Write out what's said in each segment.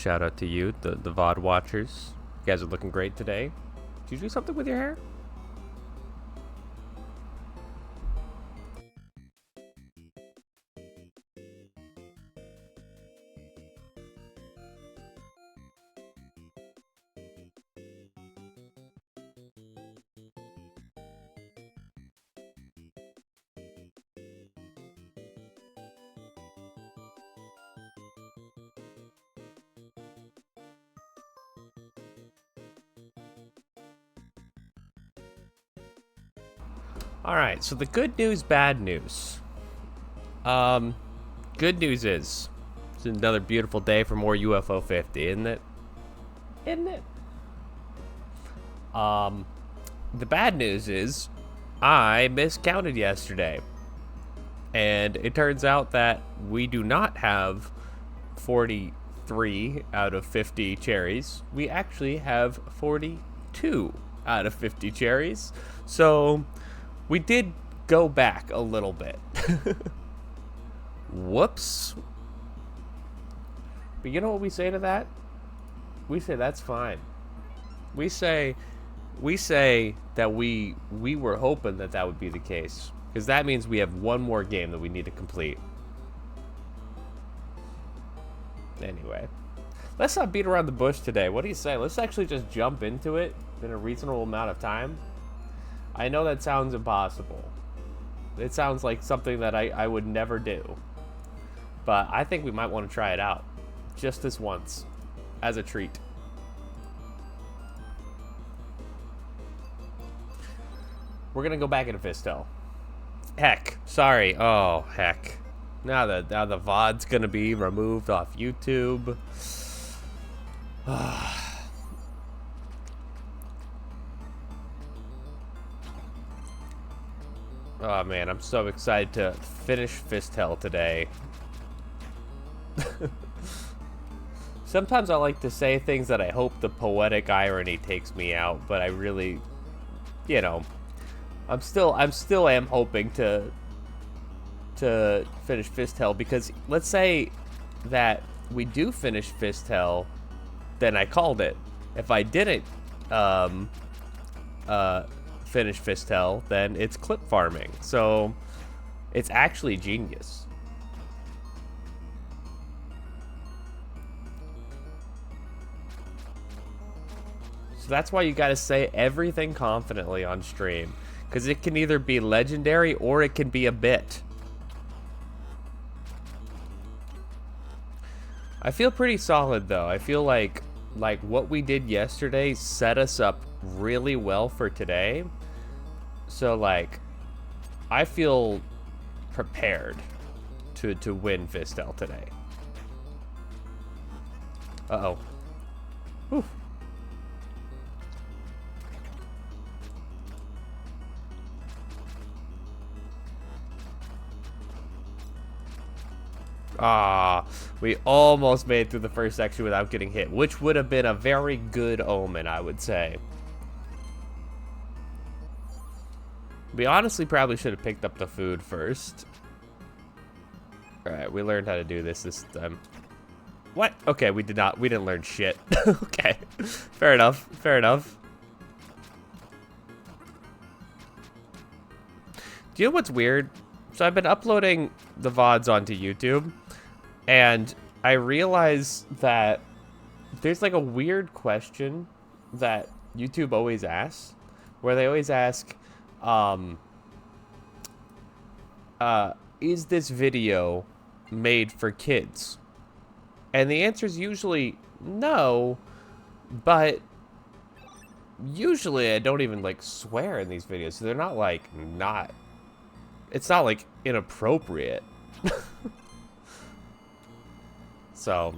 shout out to you, the VOD watchers. You guys are looking great today. Did you do something with your hair? Alright, so the good news, bad news. Good news is, it's another beautiful day for more UFO 50, isn't it? Isn't it? The bad news is, I miscounted yesterday. And it turns out that we do not have 43 out of 50 cherries. We actually have 42 out of 50 cherries. So we did go back a little bit. Whoops. But you know what we say to that? We say that's fine. We say that we were hoping that that would be the case, because that means we have one more game that we need to complete. Anyway, let's not beat around the bush today. What do you say? Let's actually just jump into it in a reasonable amount of time. I know that sounds impossible. It sounds like something that I would never do. But I think we might want to try it out. Just this once. As a treat. We're going to go back into Fistel. Heck. Sorry. Oh, heck. Now the VOD's going to be removed off YouTube. Oh man, I'm so excited to finish Fistel today. Sometimes I like to say things that I hope the poetic irony takes me out, but I really, you know, I'm still am hoping to finish Fistel, because let's say that we do finish Fistel, then I called it. If I didn't finish Fistel, then it's clip farming. So it's actually genius. So that's why you gotta say everything confidently on stream, because it can either be legendary or it can be a bit. I feel pretty solid though. I feel like what we did yesterday set us up really well for today. So like, I feel prepared to win Fistel today. Uh-oh. Whew. Ah, we almost made it through the first section without getting hit, which would have been a very good omen, I would say. We honestly probably should have picked up the food first. Alright, we learned how to do this time. What? Okay, we didn't learn shit. Okay, fair enough, fair enough. Do you know what's weird? So I've been uploading the VODs onto YouTube, and I realize that there's like a weird question that YouTube always asks, where they always ask, is this video made for kids? And the answer is usually no, but usually I don't even like swear in these videos, so they're not like it's not like inappropriate. So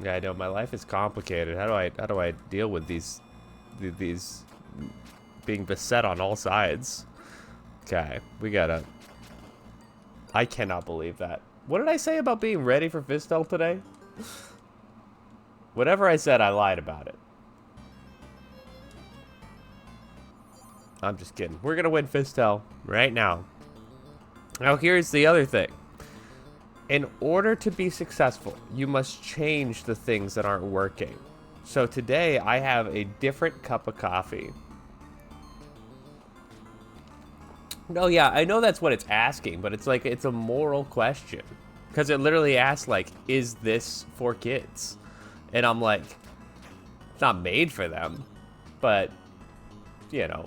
yeah, I know my life is complicated. How do I deal with these being beset on all sides? Okay, we gotta. I cannot believe that. What did I say about being ready for Fistel today? Whatever I said, I lied about it. I'm just kidding. We're gonna win Fistel right now. Now here's the other thing. In order to be successful, you must change the things that aren't working. So today, I have a different cup of coffee. No, yeah, I know that's what it's asking, but it's like, it's a moral question. Because it literally asks, like, is this for kids? And I'm like, it's not made for them, but, you know.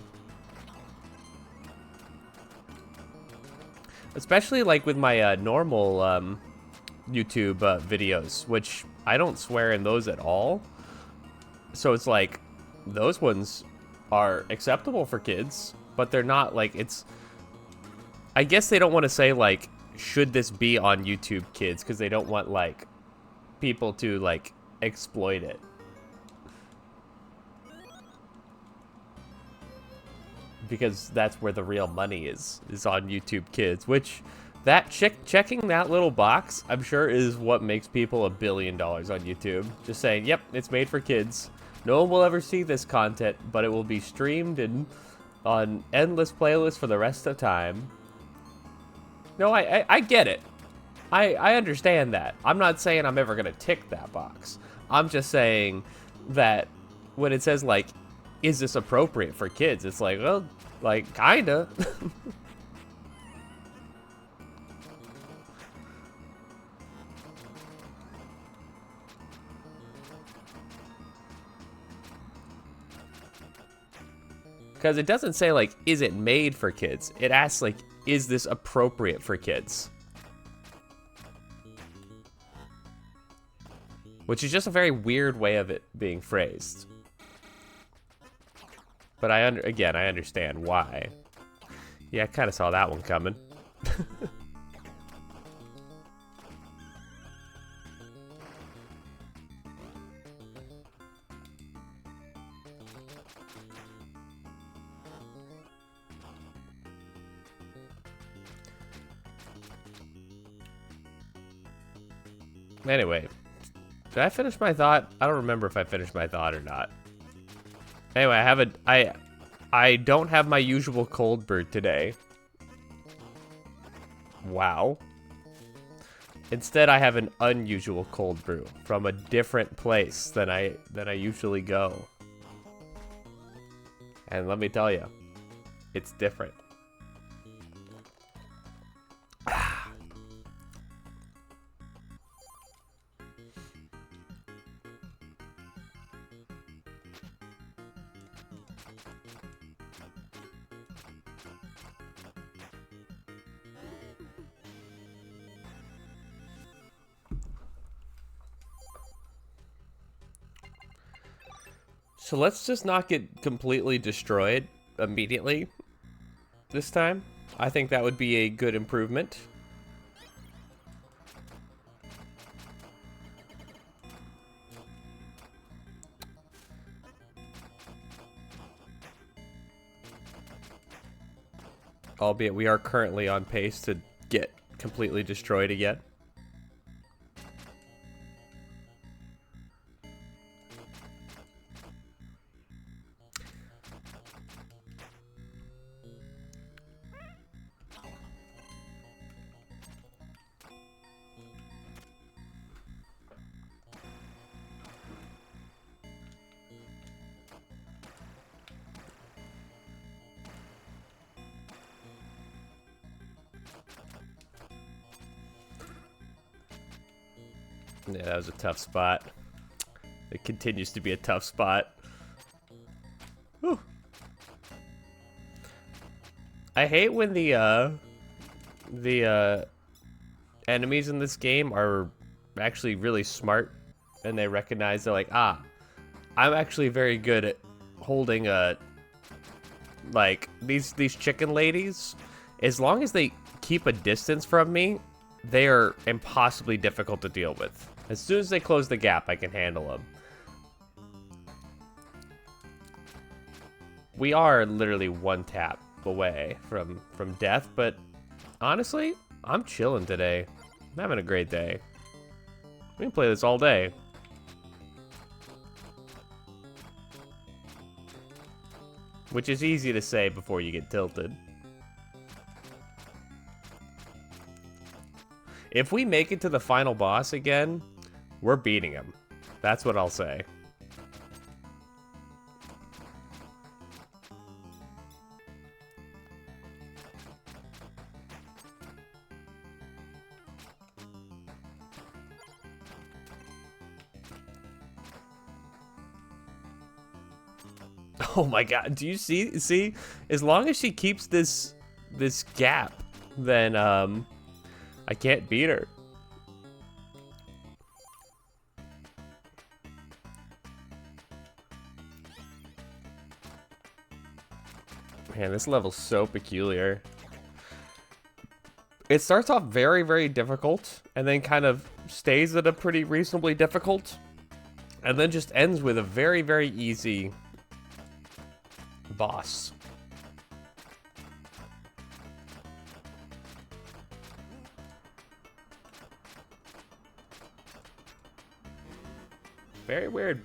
Especially, like, with my normal YouTube videos, which I don't swear in those at all. So it's like, those ones are acceptable for kids, but they're not, like, it's... I guess they don't want to say, like, should this be on YouTube Kids, because they don't want, like, people to, like, exploit it. Because that's where the real money is on YouTube Kids, which that checking that little box, I'm sure, is what makes people $1 billion on YouTube. Just saying, yep, it's made for kids. No one will ever see this content, but it will be streamed and on endless playlists for the rest of time. No, I get it. I understand that. I'm not saying I'm ever gonna tick that box. I'm just saying that when it says, like, is this appropriate for kids? It's like, well, like, kinda. Because it doesn't say, like, is it made for kids? It asks, like, is this appropriate for kids? Which is just a very weird way of it being phrased. But again, I understand why. Yeah, I kind of saw that one coming. Anyway, did I finish my thought? I don't remember if I finished my thought or not. Anyway, I don't have my usual cold brew today. Wow. Instead, I have an unusual cold brew from a different place than I usually go. And let me tell you, it's different. So let's just not get completely destroyed immediately this time. I think that would be a good improvement. Albeit we are currently on pace to get completely destroyed again. Yeah, that was a tough spot. It continues to be a tough spot. Whew. I hate when the enemies in this game are actually really smart and they recognize they're like, ah, I'm actually very good at holding like these chicken ladies. As long as they keep a distance from me, they are impossibly difficult to deal with. As soon as they close the gap, I can handle them. We are literally one tap away from death, but honestly, I'm chilling today. I'm having a great day. We can play this all day. Which is easy to say before you get tilted. If we make it to the final boss again, we're beating him. That's what I'll say. Oh my god, do you see? As long as she keeps this gap, then I can't beat her. Man, this level's so peculiar. It starts off very, very difficult, and then kind of stays at a pretty reasonably difficult, and then just ends with a very, very easy boss. Very weird.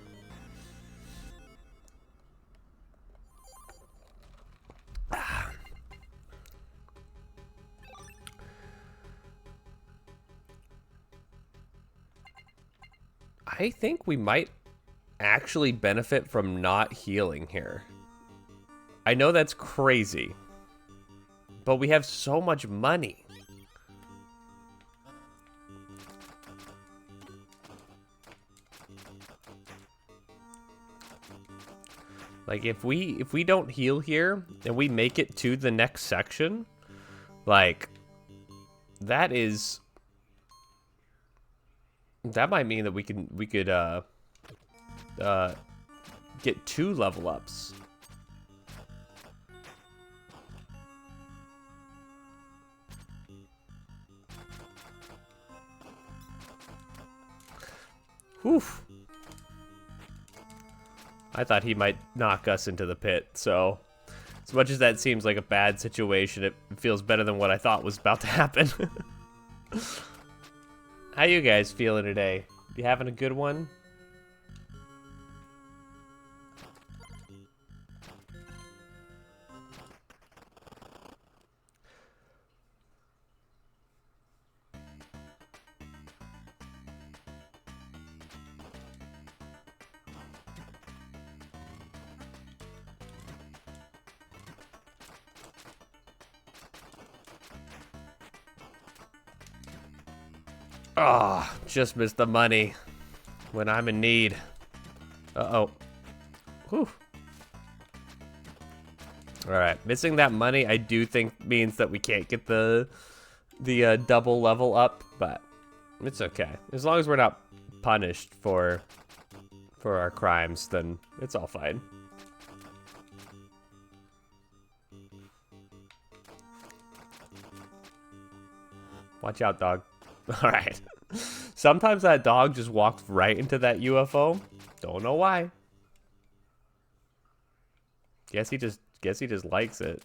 I think we might actually benefit from not healing here. I know that's crazy, but we have so much money. Like if we don't heal here and we make it to the next section, like that might mean that we could get 2 level ups. Whew. I thought he might knock us into the pit, so as much as that seems like a bad situation, it feels better than what I thought was about to happen. How you guys feeling today? You having a good one? Ah, oh, just missed the money when I'm in need. Uh-oh. Whew. Alright, missing that money I do think means that we can't get the double level up, but it's okay. As long as we're not punished for our crimes, then it's all fine. Watch out, dog. Alright. Sometimes that dog just walks right into that UFO. Don't know why. Guess he just likes it.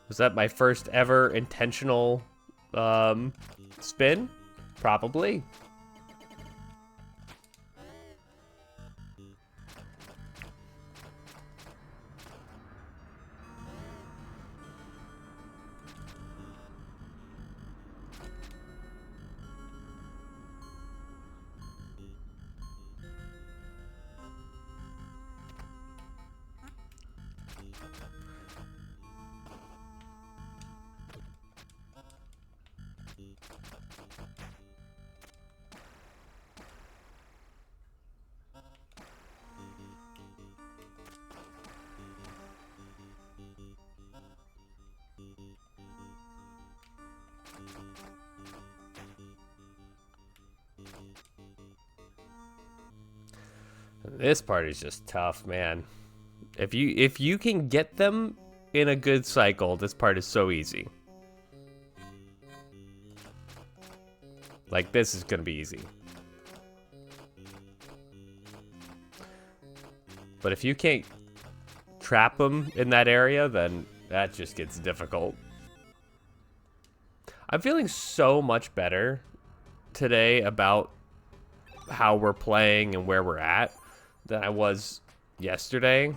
Was that my first ever intentional spin? Probably. This part is just tough, man. If you can get them in a good cycle, this part is so easy. Like, this is gonna be easy. But if you can't trap them in that area, then that just gets difficult. I'm feeling so much better today about how we're playing and where we're at. than I was yesterday.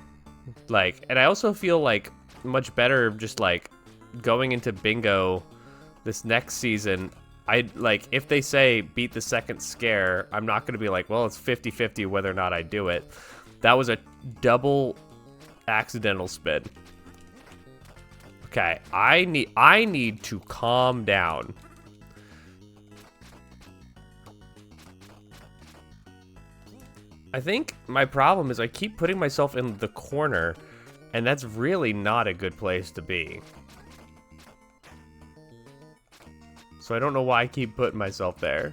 Like, and I also feel like much better just like going into bingo this next season. I like if they say beat the second scare, I'm not going to be like, well, it's 50-50 whether or not I do it. That was a double accidental spin. Okay, I need to calm down. I think my problem is I keep putting myself in the corner, and that's really not a good place to be. So I don't know why I keep putting myself there.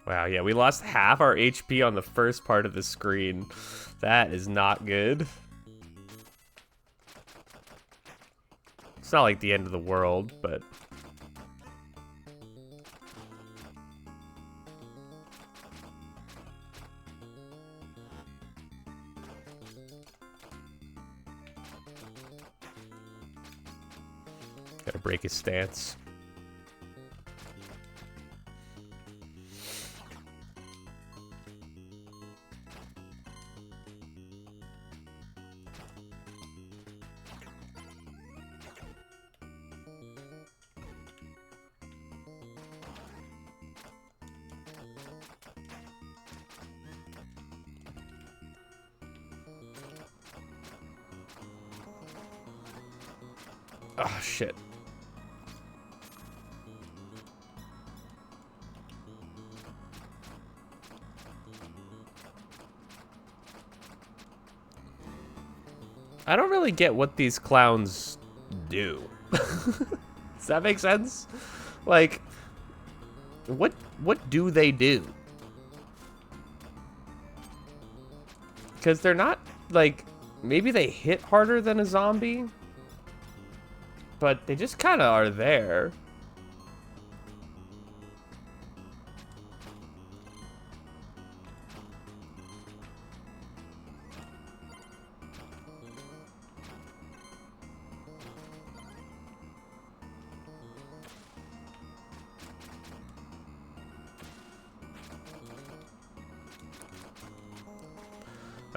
Wow, yeah, we lost half our HP on the first part of the screen. That is not good. It's not like the end of the world, but... Gotta break his stance. Oh, shit. I don't really get what these clowns do. Does that make sense? Like, what do they do? Because they're not, like, maybe they hit harder than a zombie, but they just kind of are there.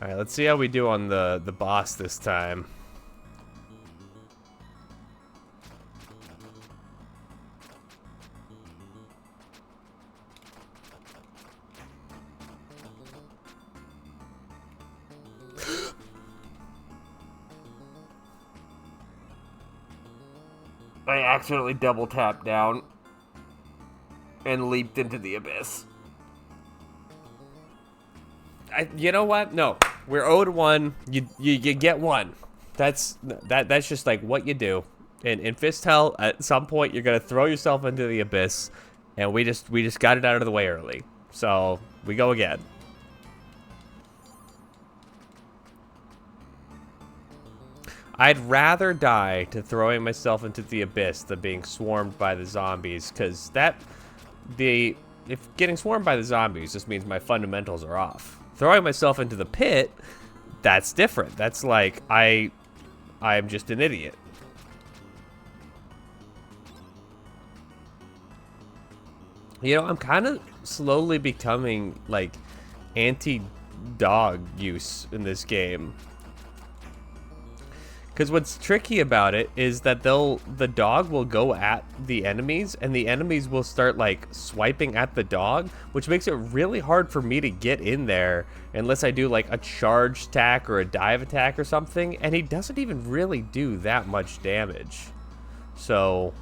All right, let's see how we do on the boss this time. I accidentally double tapped down and leaped into the abyss. You know what? No, we're owed one. You get one. That's just like what you do. In Fist Hell, at some point you're gonna throw yourself into the abyss, and we just got it out of the way early. So we go again. I'd rather die to throwing myself into the abyss than being swarmed by the zombies, because if getting swarmed by the zombies just means my fundamentals are off. Throwing myself into the pit, that's different. That's like I'm just an idiot. You know, I'm kind of slowly becoming like anti-dog use in this game. Because what's tricky about it is that the dog will go at the enemies, and the enemies will start like swiping at the dog, which makes it really hard for me to get in there unless I do like a charge attack or a dive attack or something, and he doesn't even really do that much damage. So,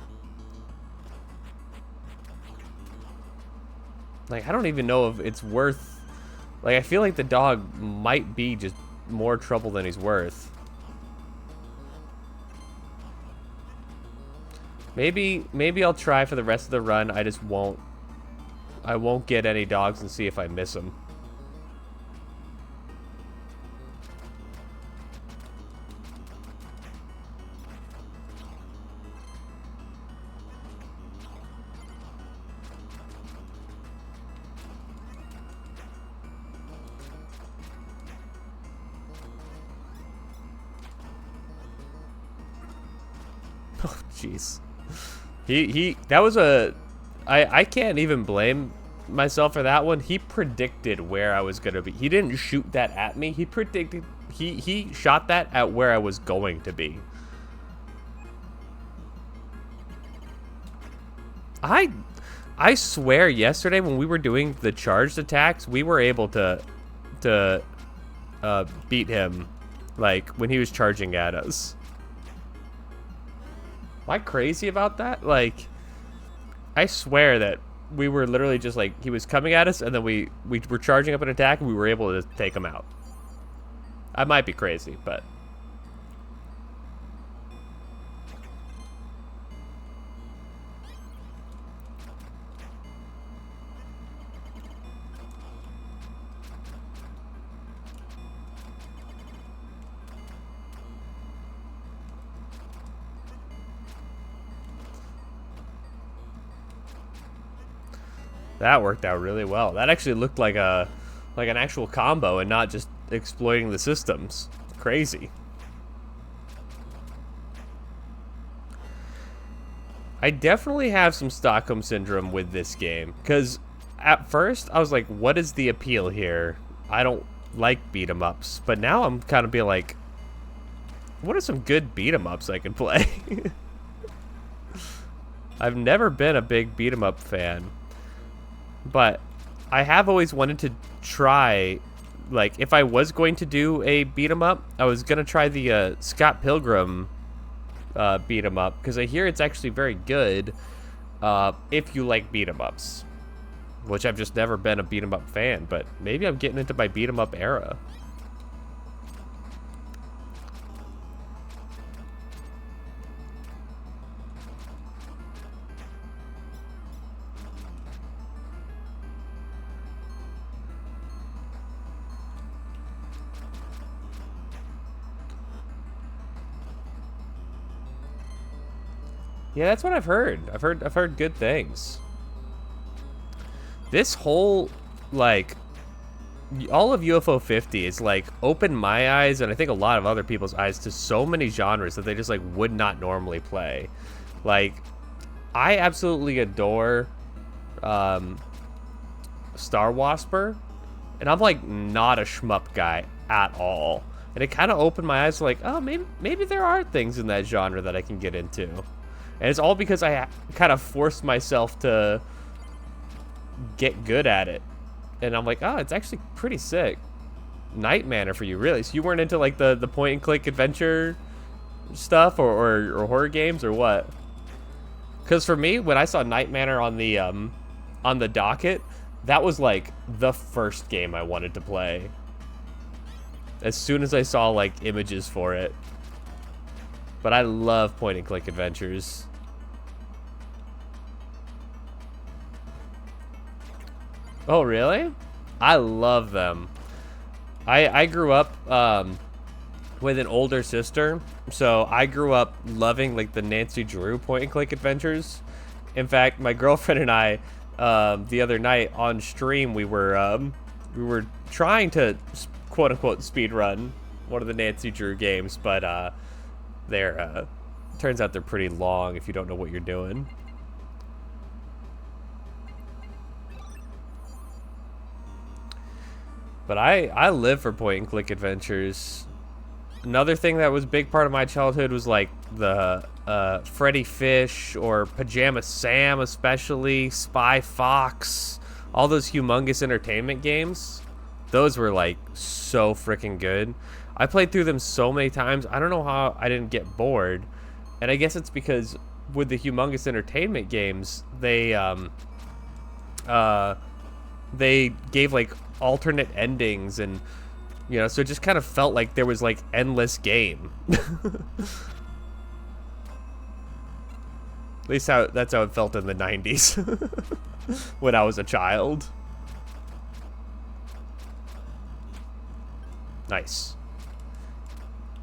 like, I don't even know if it's worth, like, I feel like the dog might be just more trouble than he's worth. Maybe I'll try for the rest of the run. I just won't. I won't get any dogs and see if I miss them. Oh, jeez. That was a, I can't even blame myself for that one. He predicted where I was gonna be. He didn't shoot that at me. He predicted, he shot that at where I was going to be. I swear yesterday when we were doing the charged attacks, we were able to beat him, like, when he was charging at us. Am I crazy about that? Like, I swear that we were literally just like, he was coming at us, and then we were charging up an attack, and we were able to take him out. I might be crazy, but... That worked out really well. That actually looked like an actual combo and not just exploiting the systems. Crazy. I definitely have some Stockholm Syndrome with this game, because at first I was like, what is the appeal here? I don't like beat 'em ups, but now I'm kind of being like, what are some good beat 'em ups I can play? I've never been a big beat 'em up fan. But I have always wanted to try, like, if I was going to do a beat 'em up, I was going to try the Scott Pilgrim beat 'em up, because I hear it's actually very good if you like beat 'em ups, which I've just never been a beat 'em up fan, but maybe I'm getting into my beat 'em up era. Yeah, that's what I've heard. I've heard good things. This whole, like, all of UFO 50 is like opened my eyes, and I think a lot of other people's eyes, to so many genres that they just like would not normally play. Like, I absolutely adore Star Wasper, and I'm like not a shmup guy at all. And it kind of opened my eyes to like, oh, maybe there are things in that genre that I can get into. And it's all because I kind of forced myself to get good at it. And I'm like, oh, it's actually pretty sick. Night Manor for you, really? So you weren't into like the point and click adventure stuff or horror games or what? Because for me, when I saw Night Manor on the docket, that was like the first game I wanted to play. As soon as I saw like images for it. But I love point and click adventures. Oh, really? I love them. I grew up with an older sister, so I grew up loving like the Nancy Drew point and click adventures. In fact, my girlfriend and I, the other night on stream, we were trying to quote unquote speed run one of the Nancy Drew games, but turns out they're pretty long if you don't know what you're doing. But I live for point and click adventures. Another thing that was a big part of my childhood was like the Freddy Fish or Pajama Sam, especially Spy Fox, all those humongous entertainment games. Those were like so freaking good. I played through them so many times. I don't know how I didn't get bored. And I guess it's because with the humongous entertainment games, they gave like alternate endings, and you know, so it just kind of felt like there was like endless game. At least that's how it felt in the 90s when I was a child. Nice.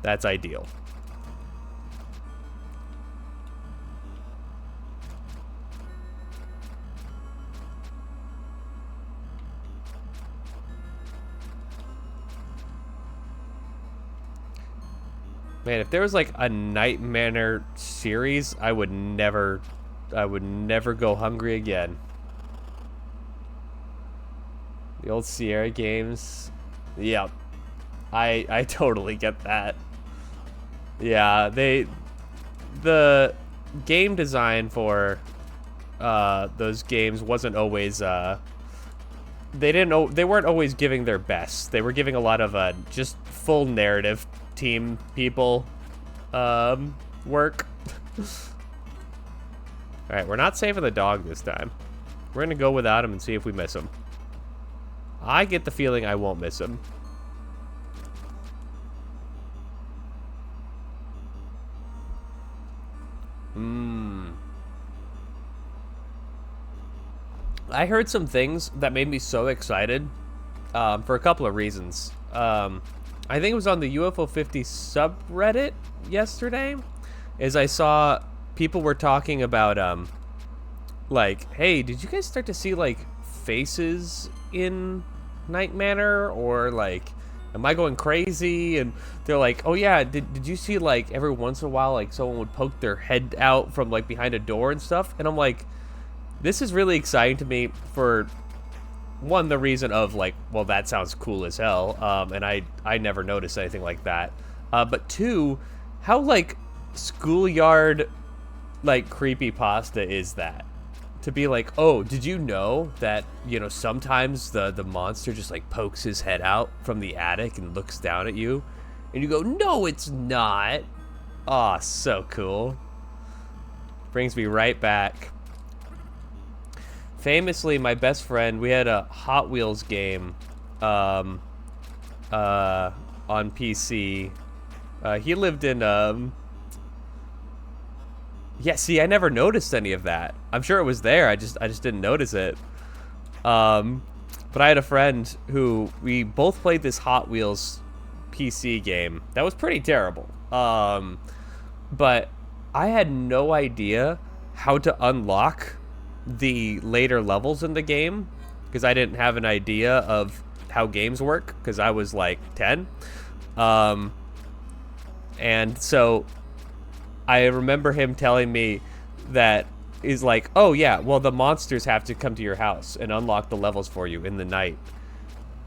That's ideal. Man, if there was like a Night Manor series, I would never I would never go hungry again. The old Sierra games. Yep. I totally get that. Yeah, the game design for those games wasn't always they weren't always giving their best. They were giving a lot of just full narrative team people work. All right, we're not saving the dog this time. We're gonna go without him and see if we miss him. I get the feeling I won't miss him. I heard some things that made me so excited for a couple of reasons. I think it was on the UFO 50 subreddit yesterday, as I saw people were talking about like, hey, did you guys start to see like faces in Night Manor, or like, am I going crazy? And they're like, oh yeah, did you see like every once in a while like someone would poke their head out from like behind a door and stuff? And I'm like, this is really exciting to me for one, the reason of like, well, that sounds cool as hell, and I never noticed anything like that. But two, how like schoolyard like creepypasta is that? To be like, oh, did you know that, you know, sometimes the monster just like pokes his head out from the attic and looks down at you, and you go, no, it's not. Aw, so cool. Brings me right back. Famously, my best friend, we had a Hot Wheels game on PC. He lived in yeah, see, I never noticed any of that. I'm sure it was there. I just didn't notice it. But I had a friend who we both played this Hot Wheels PC game that was pretty terrible. But I had no idea how to unlock the later levels in the game, because I didn't have an idea of how games work, because I was like 10. And so I remember him telling me that is like, oh yeah, well, the monsters have to come to your house and unlock the levels for you in the night.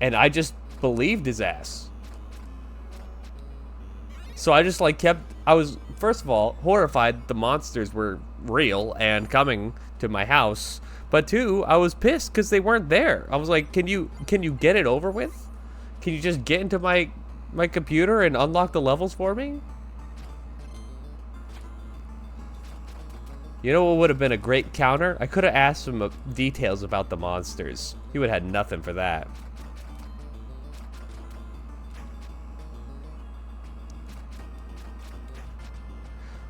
And I just believed his ass. So I just like I was, first of all, horrified the monsters were real and coming to my house. But two, I was pissed because they weren't there. I was like, can you get it over with? Can you just get into my computer and unlock the levels for me? You know what would have been a great counter? I could have asked him details about the monsters. He would have had nothing for that.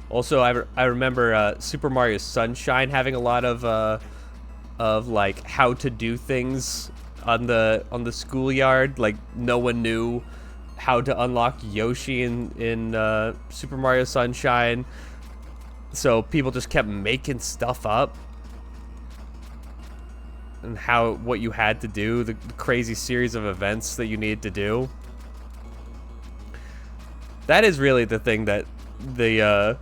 Also, I remember Super Mario Sunshine having a lot of like how to do things on the schoolyard. Like no one knew how to unlock Yoshi in Super Mario Sunshine, so people just kept making stuff up. And what you had to do, the crazy series of events that you needed to do. That is really the thing that the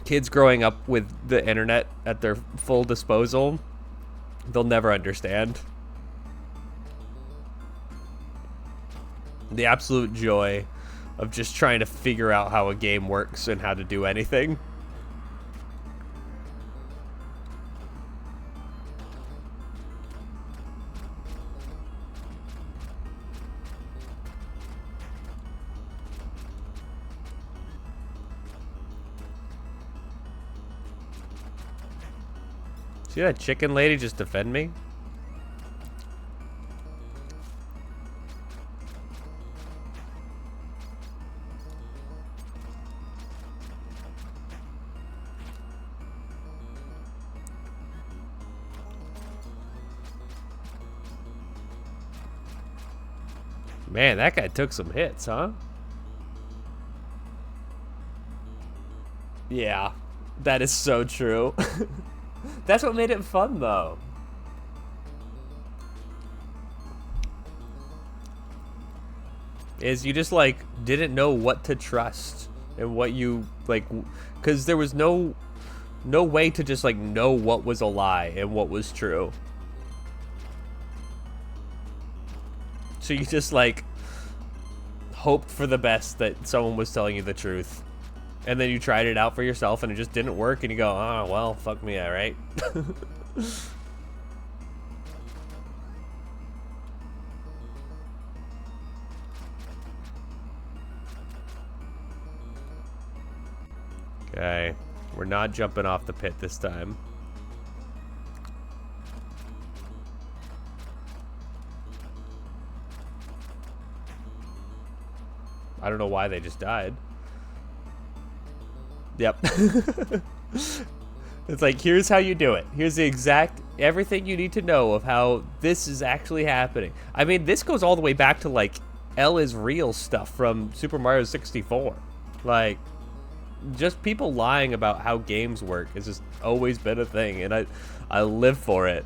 kids growing up with the internet at their full disposal, they'll never understand. The absolute joy of just trying to figure out how a game works and how to do anything. See that chicken lady just defend me? Man, that guy took some hits, huh? Yeah, that is so true. That's what made it fun, though. Is you just, like, didn't know what to trust and what you, like, because there was no No way to just, like, know what was a lie and what was true. So you just, like, hoped for the best that someone was telling you the truth. And then you tried it out for yourself and it just didn't work and you go, oh, well, fuck me, all right? Okay, we're not jumping off the pit this time. I don't know why they just died. Yep. It's like, here's how you do it. Here's the exact, everything you need to know of how this is actually happening. I mean, this goes all the way back to, like, L is real stuff from Super Mario 64. Like, just people lying about how games work has just always been a thing, and I live for it.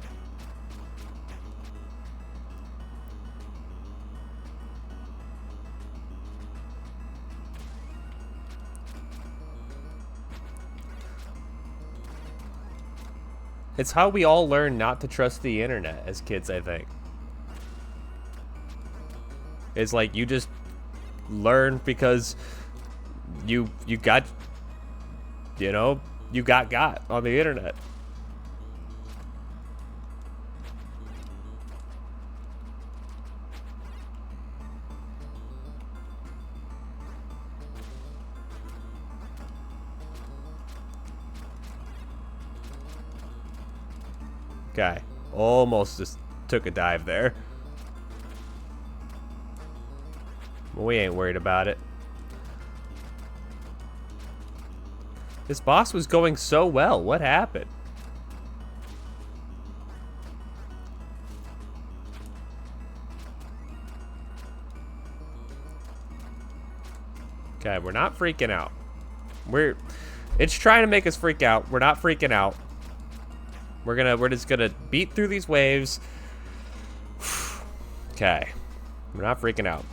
It's how we all learn not to trust the internet as kids, I think. It's like you just learn because you got, you know, you got on the internet. Okay, almost just took a dive there. We ain't worried about it. This boss was going so well. What happened? Okay, we're not freaking out. It's trying to make us freak out. We're not freaking out. We're just gonna beat through these waves. Okay. We're not freaking out.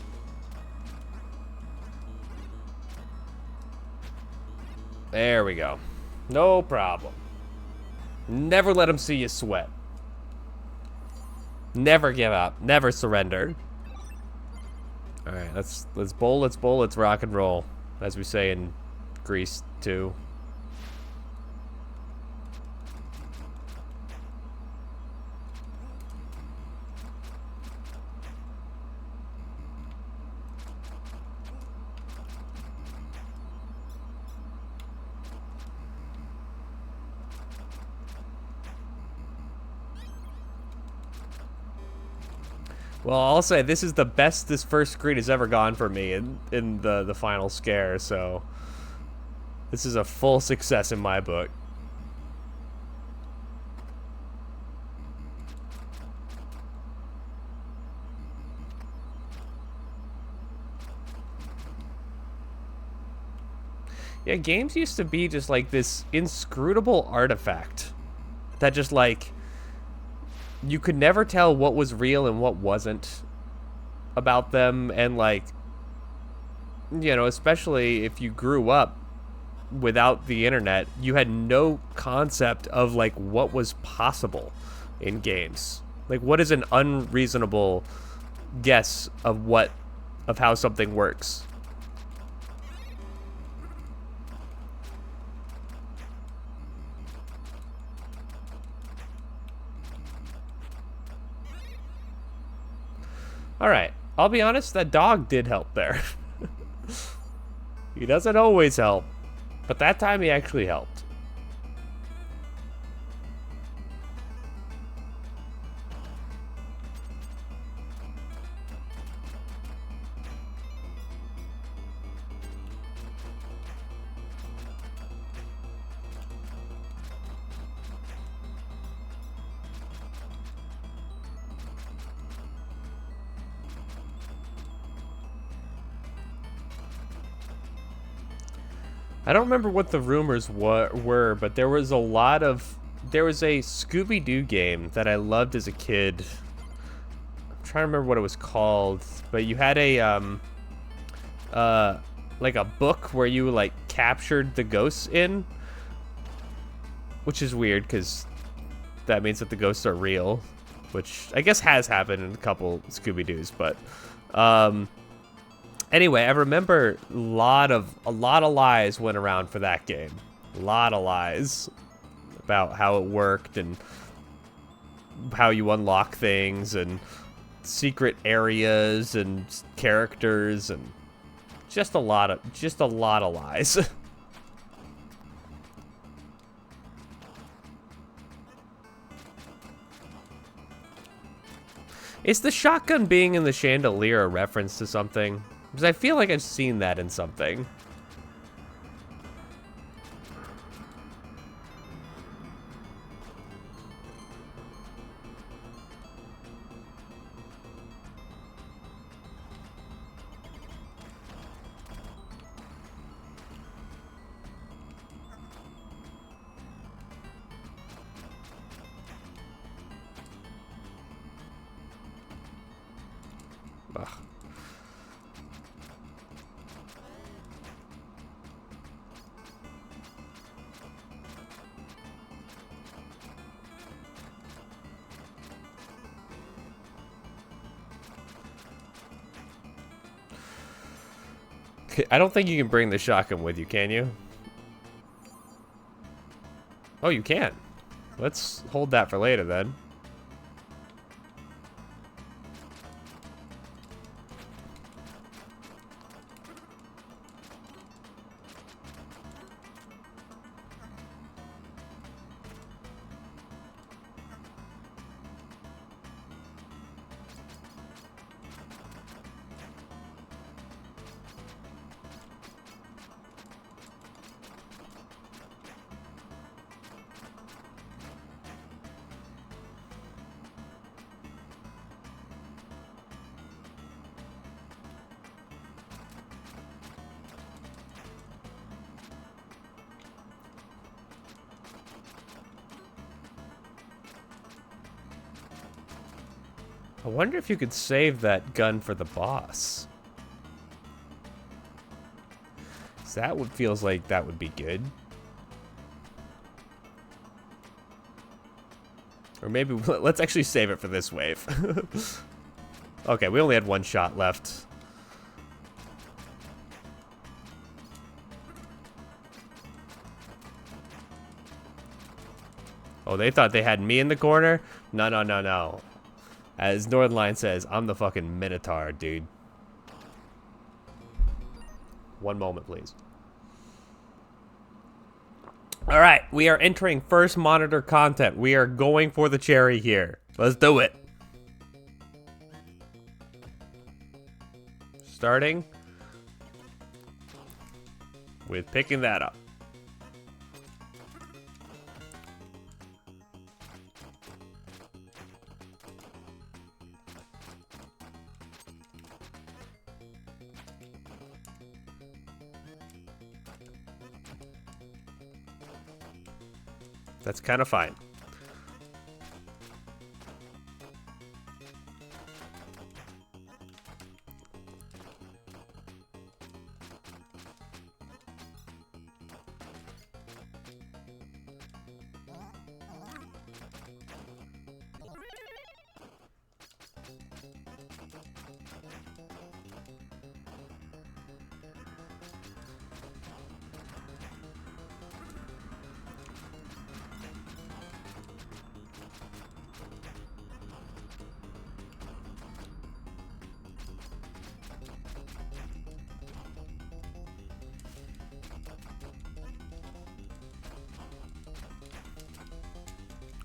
There we go. No problem. Never let them see you sweat. Never give up. Never surrender. Alright, let's bowl, let's rock and roll. As we say in Grease 2. Well, I'll say this is the best this first screen has ever gone for me in the final scare, so this is a full success in my book. Yeah, games used to be just like this inscrutable artifact that just like you could never tell what was real and what wasn't about them, and like, you know, especially if you grew up without the internet, you had no concept of like what was possible in games. Like, what is an unreasonable guess of how something works? Alright, I'll be honest, that dog did help there. He doesn't always help, but that time he actually helped. I don't remember what the rumors were, but there was a Scooby-Doo game that I loved as a kid. I'm trying to remember what it was called, but you had like a book where you like captured the ghosts in. which is weird because that means that the ghosts are real, which I guess has happened in a couple Scooby-Doos, but anyway, I remember a lot of lies went around for that game. A lot of lies about how it worked and how you unlock things and secret areas and characters and just a lot of lies. Is the shotgun being in the chandelier a reference to something? Because I feel like I've seen that in something. Ugh. I don't think you can bring the shotgun with you, can you? Oh, you can. Let's hold that for later then. I wonder if you could save that gun for the boss. So that feels like that would be good. Or maybe let's actually save it for this wave. Okay, we only had one shot left. Oh, they thought they had me in the corner? No, no, no, no. As Northernline says, I'm the fucking Minotaur, dude. One moment, please. All right, we are entering first monitor content. We are going for the cherry here. Let's do it. Starting with picking that up. That's kind of fine.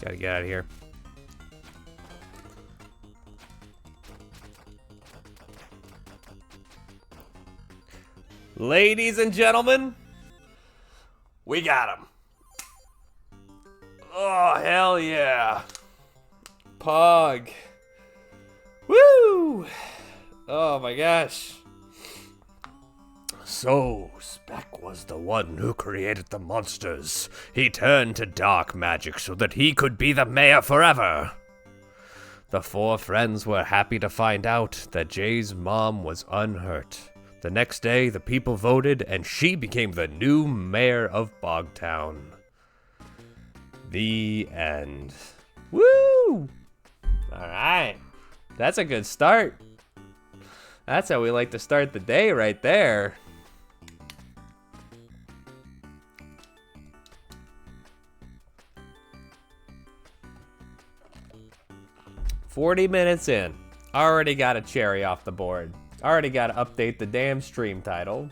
Gotta get out of here. Ladies and gentlemen, we got him. Oh, hell yeah. Pog. Woo! Oh my gosh. So, Speck was the one who created the monsters. He turned to dark magic so that he could be the mayor forever. The four friends were happy to find out that Jay's mom was unhurt. The next day, the people voted, and she became the new mayor of Bogtown. The end. Woo! All right. That's a good start. That's how we like to start the day right there. $40 in. Already got a cherry off the board. Already got to update the damn stream title.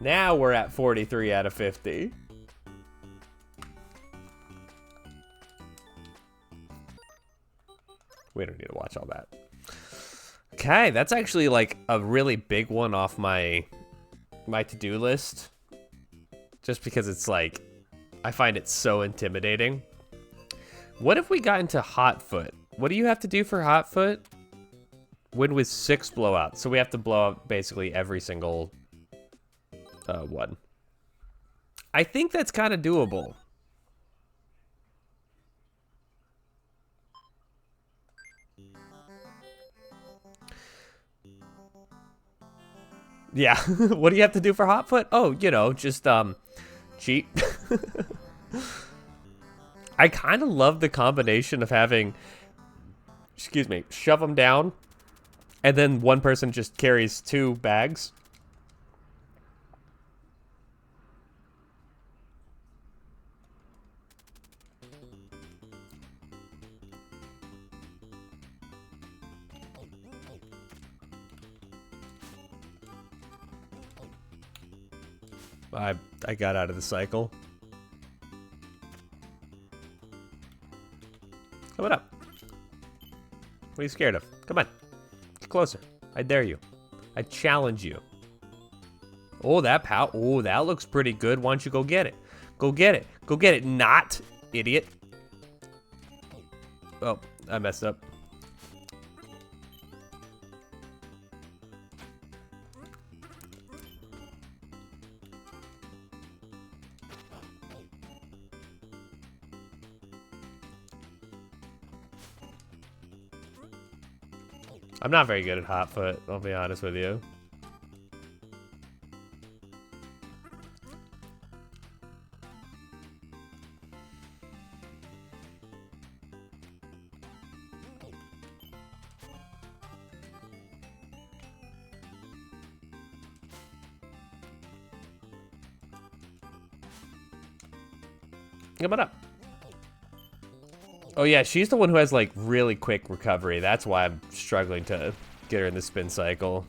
Now we're at 43 out of 50. We don't need to watch all that. Okay, that's actually like a really big one off my to-do list. Just because it's like, I find it so intimidating. What if we got into Hotfoot? What do you have to do for Hotfoot? Win with 6 blowouts. So we have to blow out basically every single one. I think that's kind of doable. Yeah. What do you have to do for Hotfoot? Oh, you know, just cheat. I kind of love the combination of having, excuse me, shove them down, and then one person just carries 2 bags. I got out of the cycle. Come on up. What are you scared of? Come on. Get closer. I dare you. I challenge you. Oh, that oh, that looks pretty good. Why don't you go get it? Go get it. Go get it. Not, idiot. Oh, I messed up. I'm not very good at Hotfoot, I'll be honest with you. Come on up. Oh yeah, she's the one who has like really quick recovery. That's why I'm struggling to get her in the spin cycle.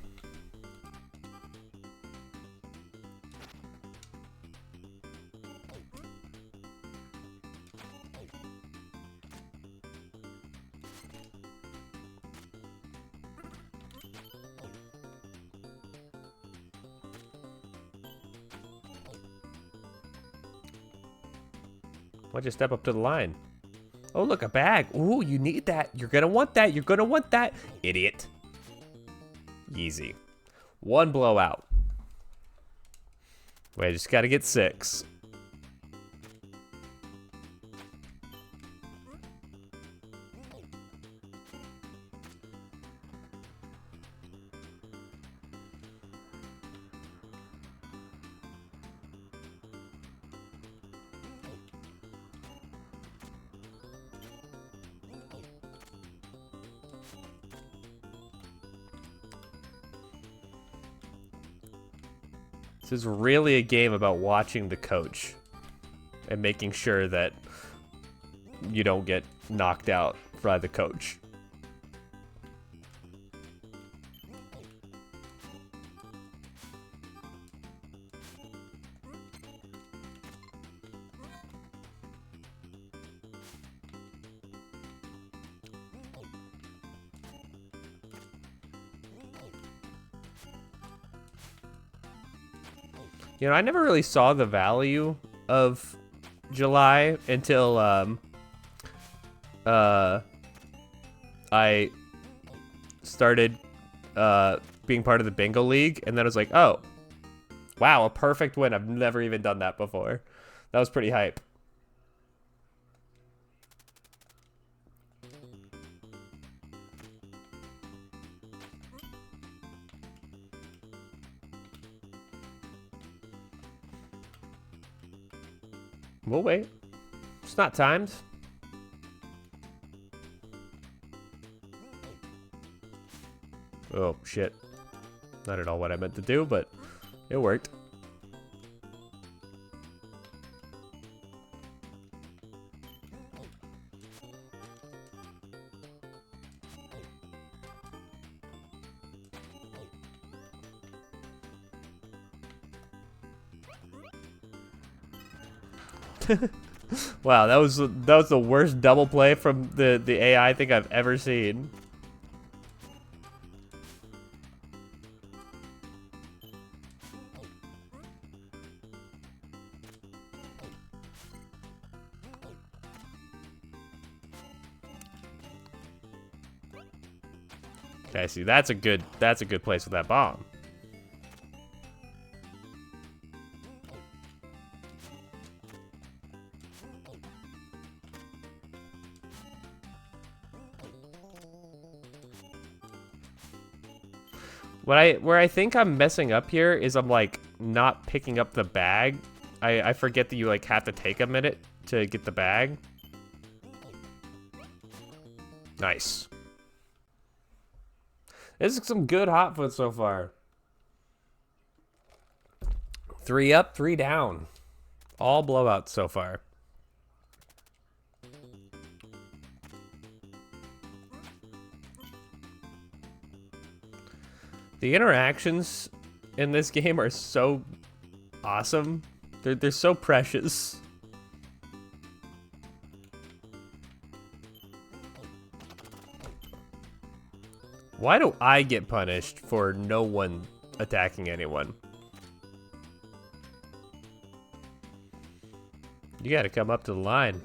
Why'd you step up to the line? Oh, look, a bag. Ooh, you need that. You're gonna want that. You're gonna want that. Idiot. Easy. 1 blowout. Wait, I just gotta get 6. This is really a game about watching the coach and making sure that you don't get knocked out by the coach. You know, I never really saw the value of July until I started being part of the bingo league, and then I was like, oh, wow, a perfect win. I've never even done that before. That was pretty hype. We'll wait. It's not timed. Oh, shit. Not at all what I meant to do, but it worked. Wow, that was the worst double play from the AI I think I've ever seen. Okay, see, that's a good place with that bomb. Where I think I'm messing up here is I'm like not picking up the bag. I forget that you like have to take a minute to get the bag. Nice. This is some good hot foot so far. 3 up, 3 down. All blowouts so far. The interactions in this game are so awesome. They're so precious. Why do I get punished for no one attacking anyone? You gotta come up to the line.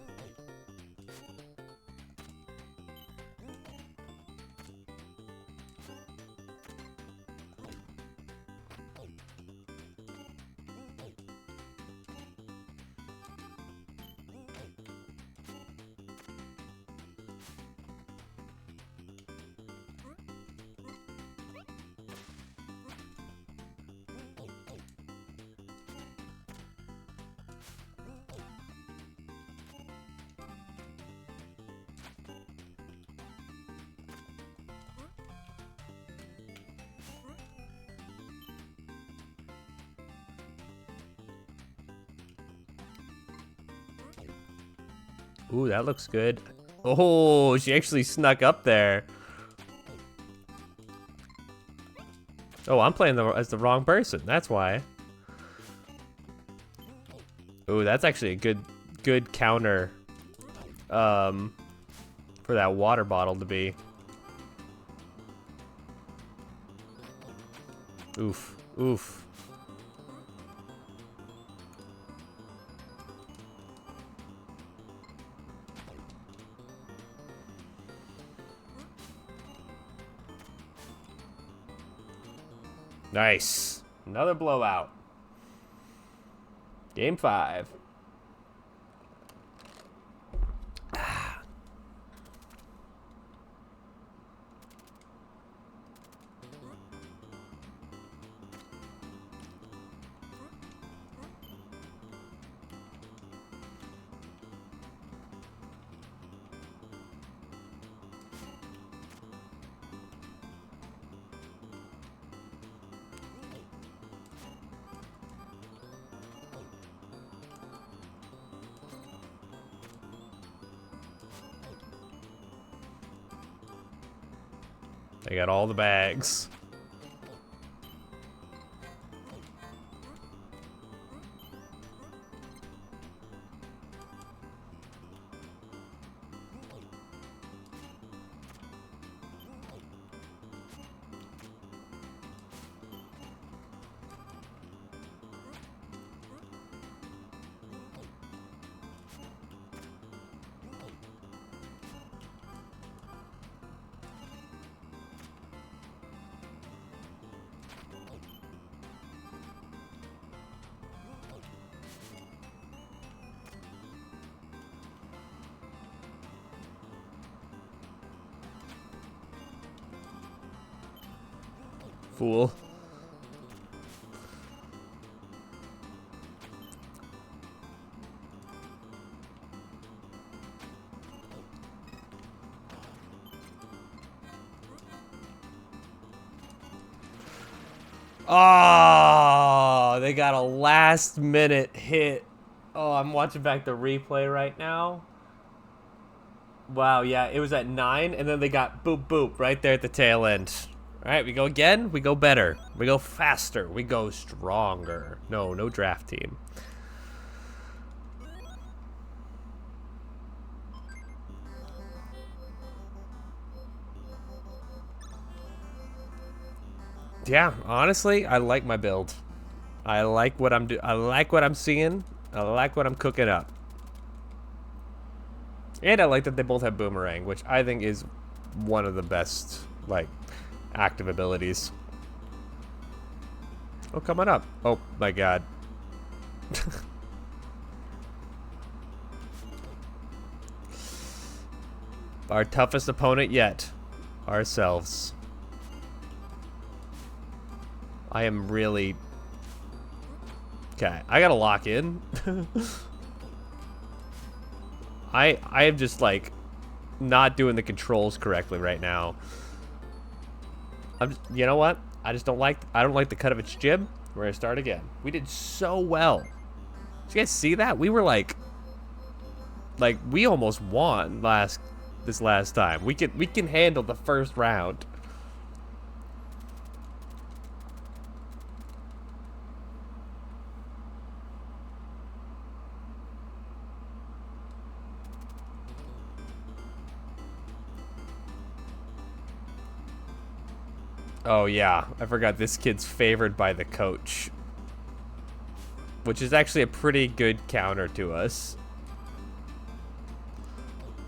Ooh, that looks good. Oh, she actually snuck up there. Oh, I'm playing as the wrong person. That's why. Ooh, that's actually a good counter for that water bottle to be. Oof. Oof. Nice. Another blowout. Game 5. They got all the bags. Fool. Oh, they got a last minute hit. Oh, I'm watching back the replay right now. Wow, yeah, it was at 9, and then they got boop boop right there at the tail end. All right, we go again. We go better. We go faster. We go stronger. No draft team. Yeah, honestly, I like my build. I like what I like what I'm seeing. I like what I'm cooking up. And I like that they both have boomerang, which I think is one of the best, like, active abilities. Oh, come on up. Oh, my God. Our toughest opponent yet. Ourselves. I am really... Okay, I gotta lock in. I am just, like, not doing the controls correctly right now. You know what? I don't like the cut of its jib. We're gonna start again. We did so well. Did you guys see that? We were like we almost won this last time. We can handle the first round. Oh yeah, I forgot this kid's favored by the coach, which is actually a pretty good counter to us,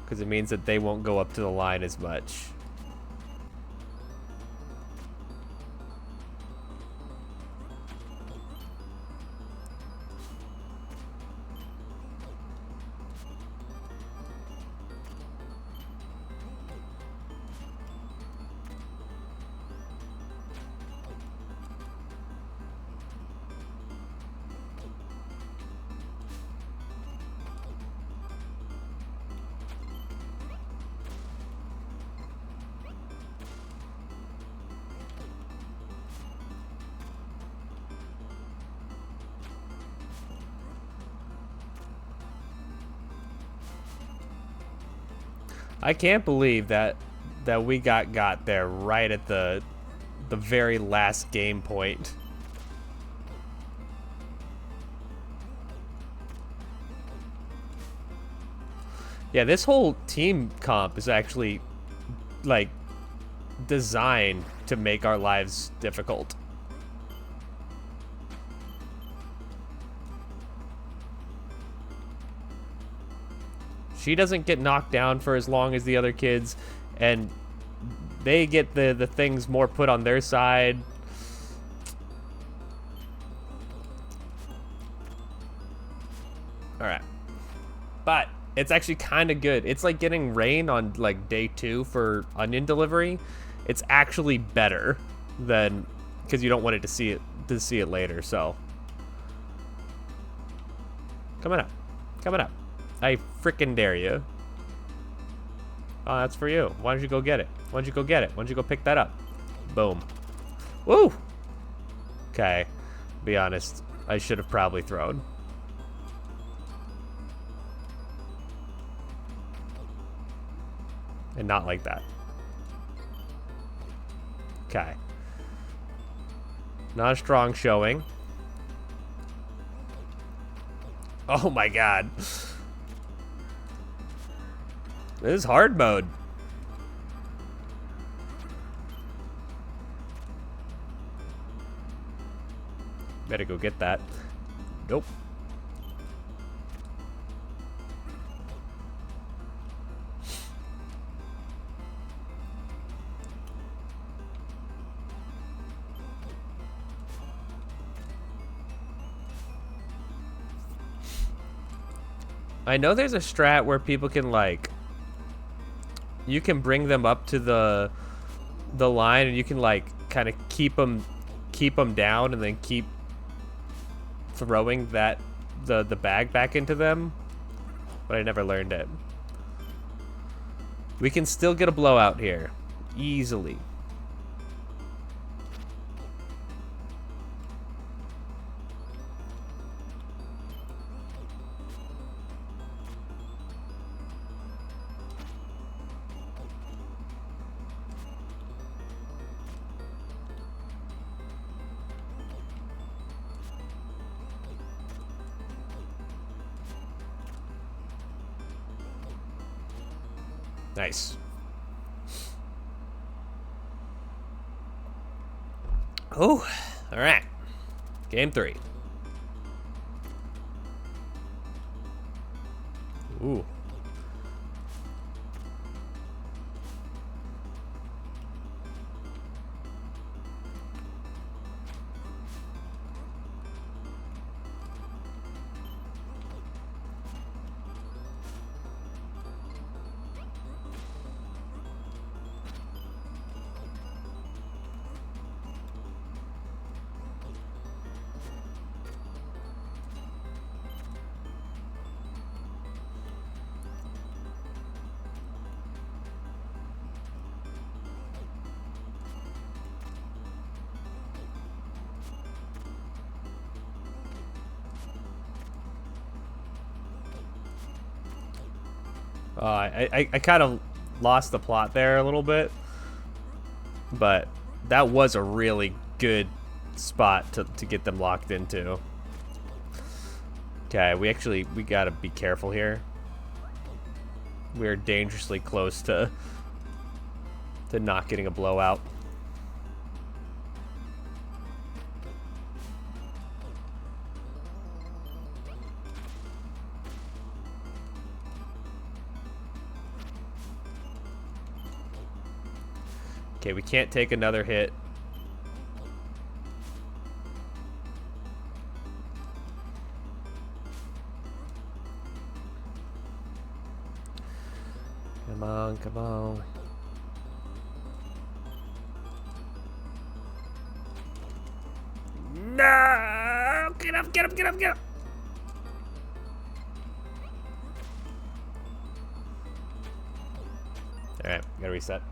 because it means that they won't go up to the line as much. I can't believe that we got there right at the very last game point. Yeah, this whole team comp is actually, like, designed to make our lives difficult. She doesn't get knocked down for as long as the other kids, and they get the things more put on their side. All right. But it's actually kind of good. It's like getting rain on, like, day 2 for onion delivery. It's actually better than, because you don't want it to see it later. So coming up. I freaking dare you. Oh, that's for you. Why don't you go get it? Why don't you go pick that up? Boom. Woo! Okay. Be honest, I should have probably thrown. And not like that. Okay. Not a strong showing. Oh my God. This is hard mode. Better go get that. Nope. I know there's a strat where people can, like, you can bring them up to the line, and you can, like, kind of keep them down, and then keep throwing the bag back into them. But I never learned it. We can still get a blowout here, easily. Nice. Oh, all right. Game 3. Ooh. I kind of lost the plot there a little bit, but that was a really good spot to get them locked into. Okay, we gotta be careful here. We are dangerously close to not getting a blowout. Okay, we can't take another hit. Come on, come on. No! Get up, get up, get up, get up! Alright, gotta reset.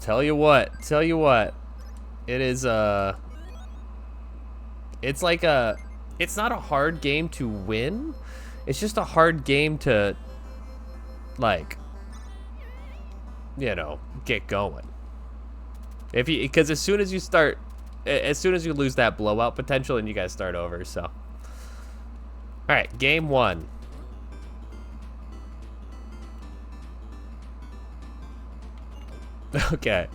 Tell you what. It is, it's like it's not a hard game to win. It's just a hard game to, like, you know, get going. Because as soon as you lose that blowout potential, and you guys start over, so. All right, game 1. Okay.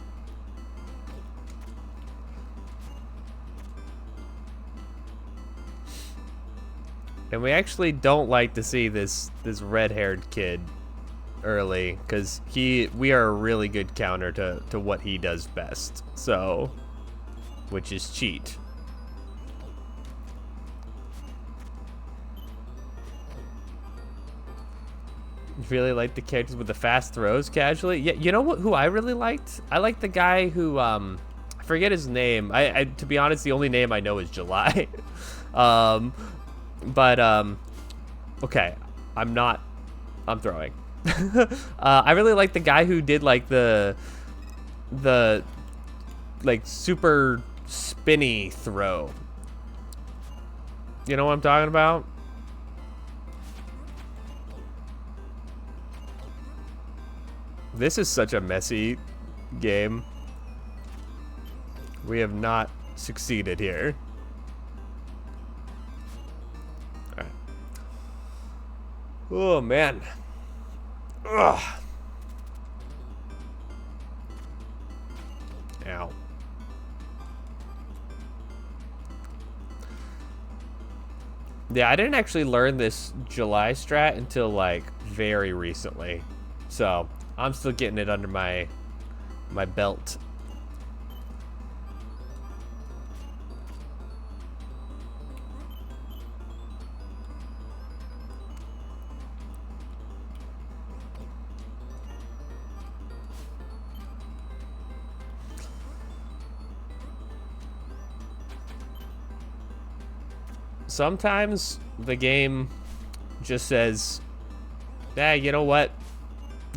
And we actually don't like to see this red-haired kid early, because we are a really good counter to what he does best. So, which is cheat. Really like the characters with the fast throws casually. Yeah, you know who I really liked? I liked the guy who I forget his name. I to be honest, the only name I know is July. Okay, I'm throwing. I really like the guy who did like the like super spinny throw. You know what I'm talking about? This is such a messy game. We have not succeeded here. All right. Oh, man. Ugh. Ow. Yeah, I didn't actually learn this July strat until, like, very recently. So, I'm still getting it under my belt. Sometimes the game just says, you know what?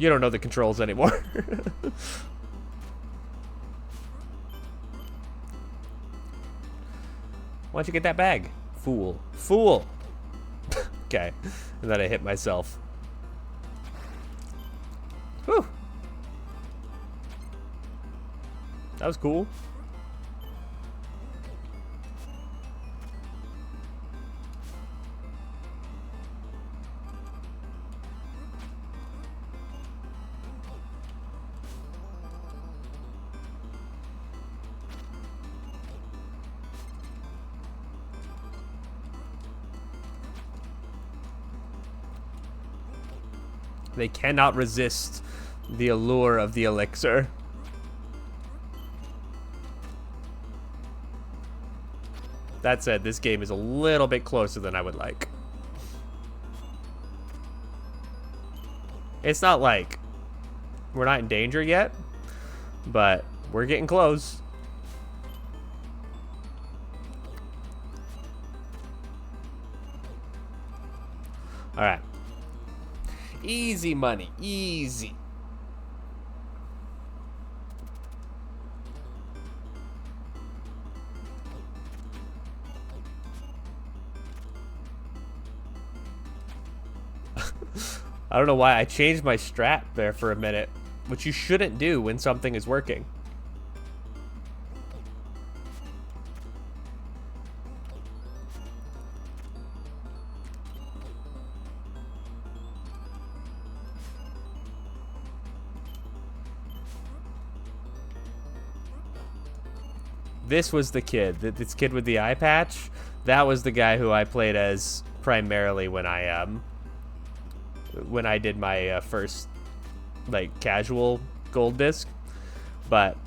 You don't know the controls anymore. Why don't you get that bag? Fool. Fool! Okay. And then I hit myself. Whew. That was cool. They cannot resist the allure of the elixir. That said, this game is a little bit closer than I would like. It's not like we're not in danger yet, but we're getting close. All right. Easy money, easy. I don't know why I changed my strat there for a minute, which you shouldn't do when something is working. This was the kid, this kid with the eye patch. That was the guy who I played as primarily when I did my first like casual gold disc. But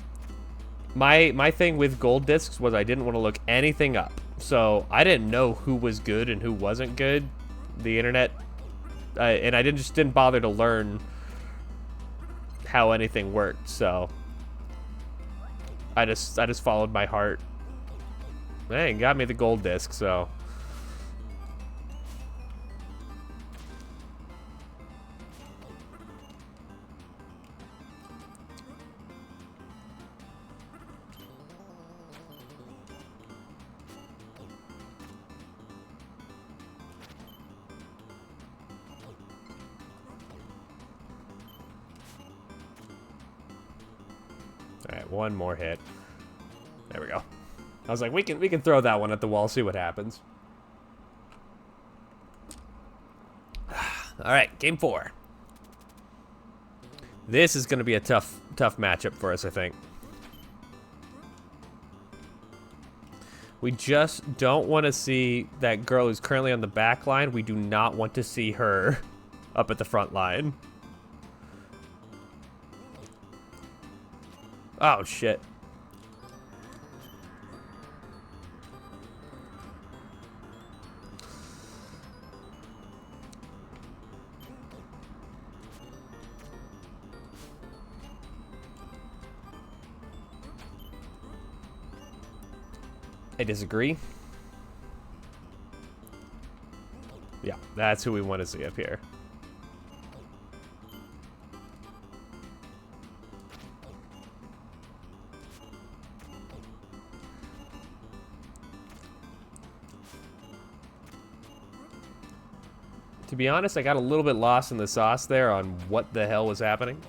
my thing with gold discs was I didn't want to look anything up, so I didn't know who was good and who wasn't good. The internet, and I just didn't bother to learn how anything worked. So I just followed my heart. Hey, got me the gold disc, so. All right, one more hit. There we go. I was like, we can throw that one at the wall, see what happens. All right, game 4. This is going to be a tough matchup for us, I think. We just don't want to see that girl who's currently on the back line. We do not want to see her up at the front line. Oh, shit. I disagree. Yeah, that's who we want to see up here. To be honest, I got a little bit lost in the sauce there on what the hell was happening.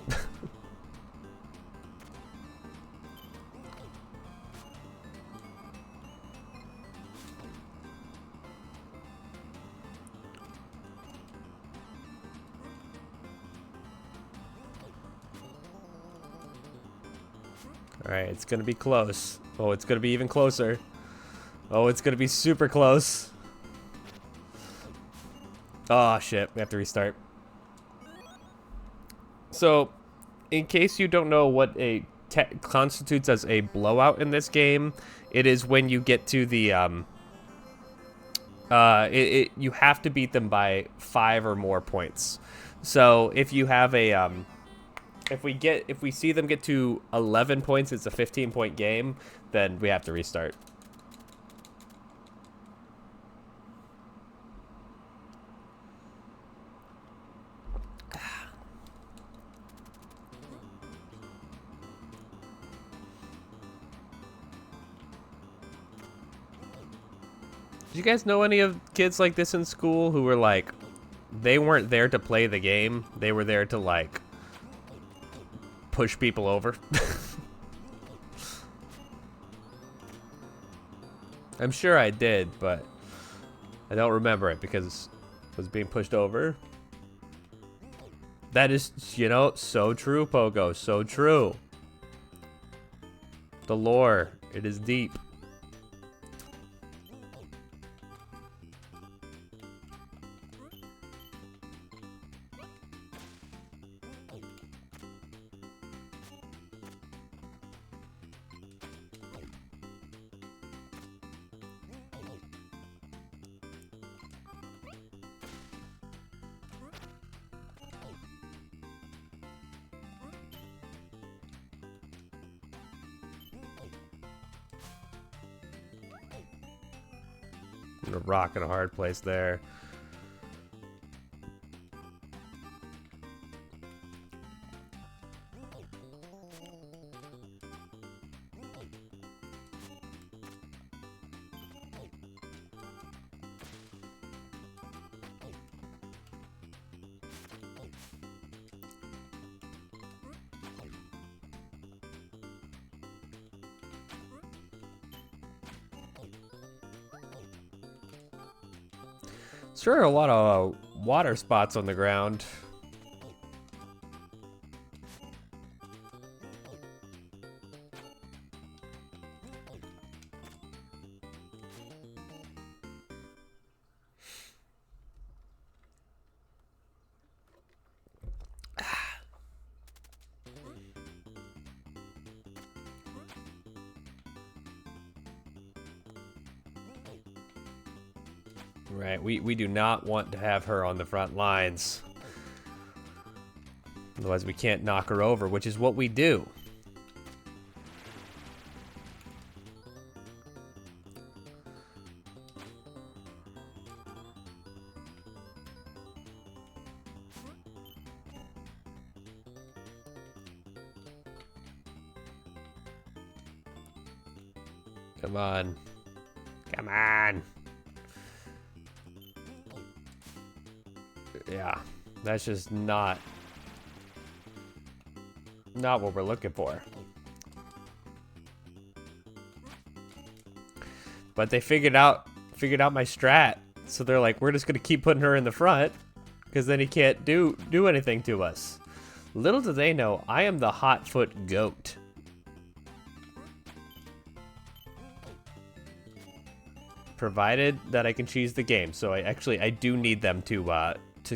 Alright, it's gonna be close. Oh, it's gonna be even closer. Oh, it's gonna be super close. Oh, shit. We have to restart. So, in case you don't know what constitutes as a blowout in this game, it is when you get to the, you have to beat them by 5 or more points. So, if you have a, if we see them get to 11 points, it's a 15-point game, then we have to restart. Did you guys know any of kids like this in school who were like, they weren't there to play the game, they were there to like push people over? I'm sure I did, but I don't remember it because I was being pushed over. That is, you know, so true, Pogo, so true. The lore, it is deep. A rock and a hard place there. Sure, a lot of water spots on the ground. Right, we do not want to have her on the front lines. Otherwise we can't knock her over, which is what we do. Come on. Come on. Yeah, that's just not what we're looking for. But they figured out my strat, so they're like, we're just gonna keep putting her in the front, because then he can't do anything to us. Little do they know, I am the hot foot goat. Provided that I can cheese the game, so I do need them to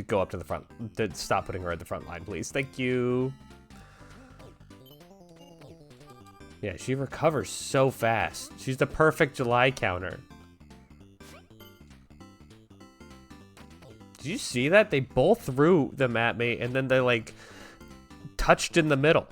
go up to the front, to stop putting her at the front line, please. Thank you. Yeah, she recovers so fast. She's the perfect July counter. Did you see that? They both threw them at me, and then they, like, touched in the middle.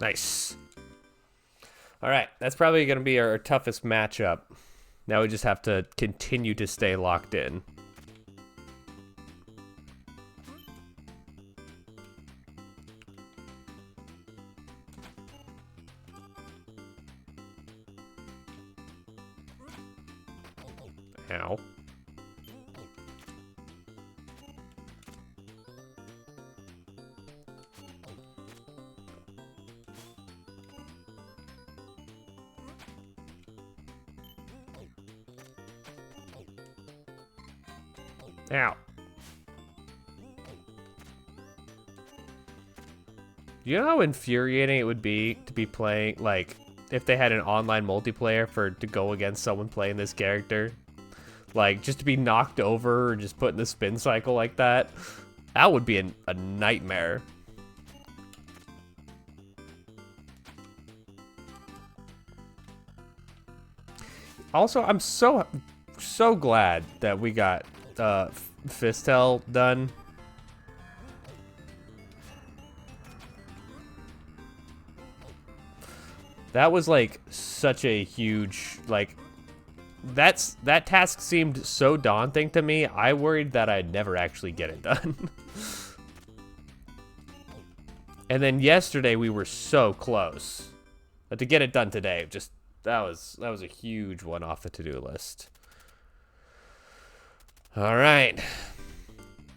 Nice. All right, that's probably going to be our toughest matchup. Now we just have to continue to stay locked in. Ow. Ow. You know how infuriating it would be to be playing, like, if they had an online multiplayer to go against someone playing this character? Like, just to be knocked over or just put in the spin cycle like that? That would be a nightmare. Also, I'm so glad that we got Fistel done. That was like such a huge, like, that task seemed so daunting to me. I worried that I'd never actually get it done. And then yesterday we were so close. But to get it done today, just that was a huge one off the to-do list. All right.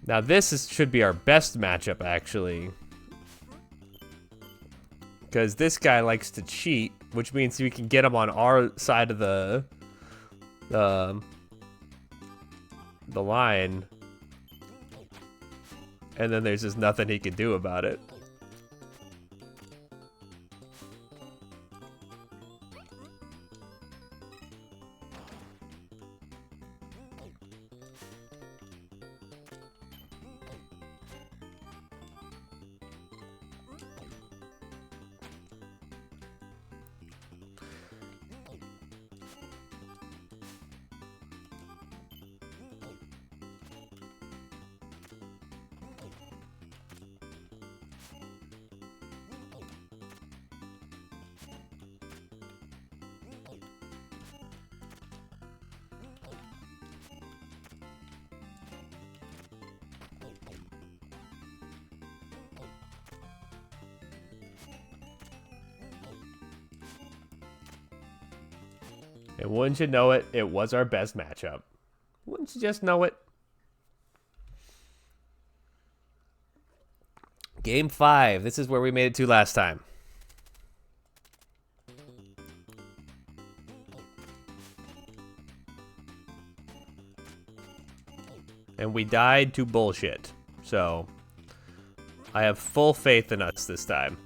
Now this should be our best matchup, actually. Because this guy likes to cheat, which means we can get him on our side of the line. And then there's just nothing he can do about it. And wouldn't you know it, it was our best matchup. Wouldn't you just know it? Game 5. This is where we made it to last time. And we died to bullshit. So, I have full faith in us this time.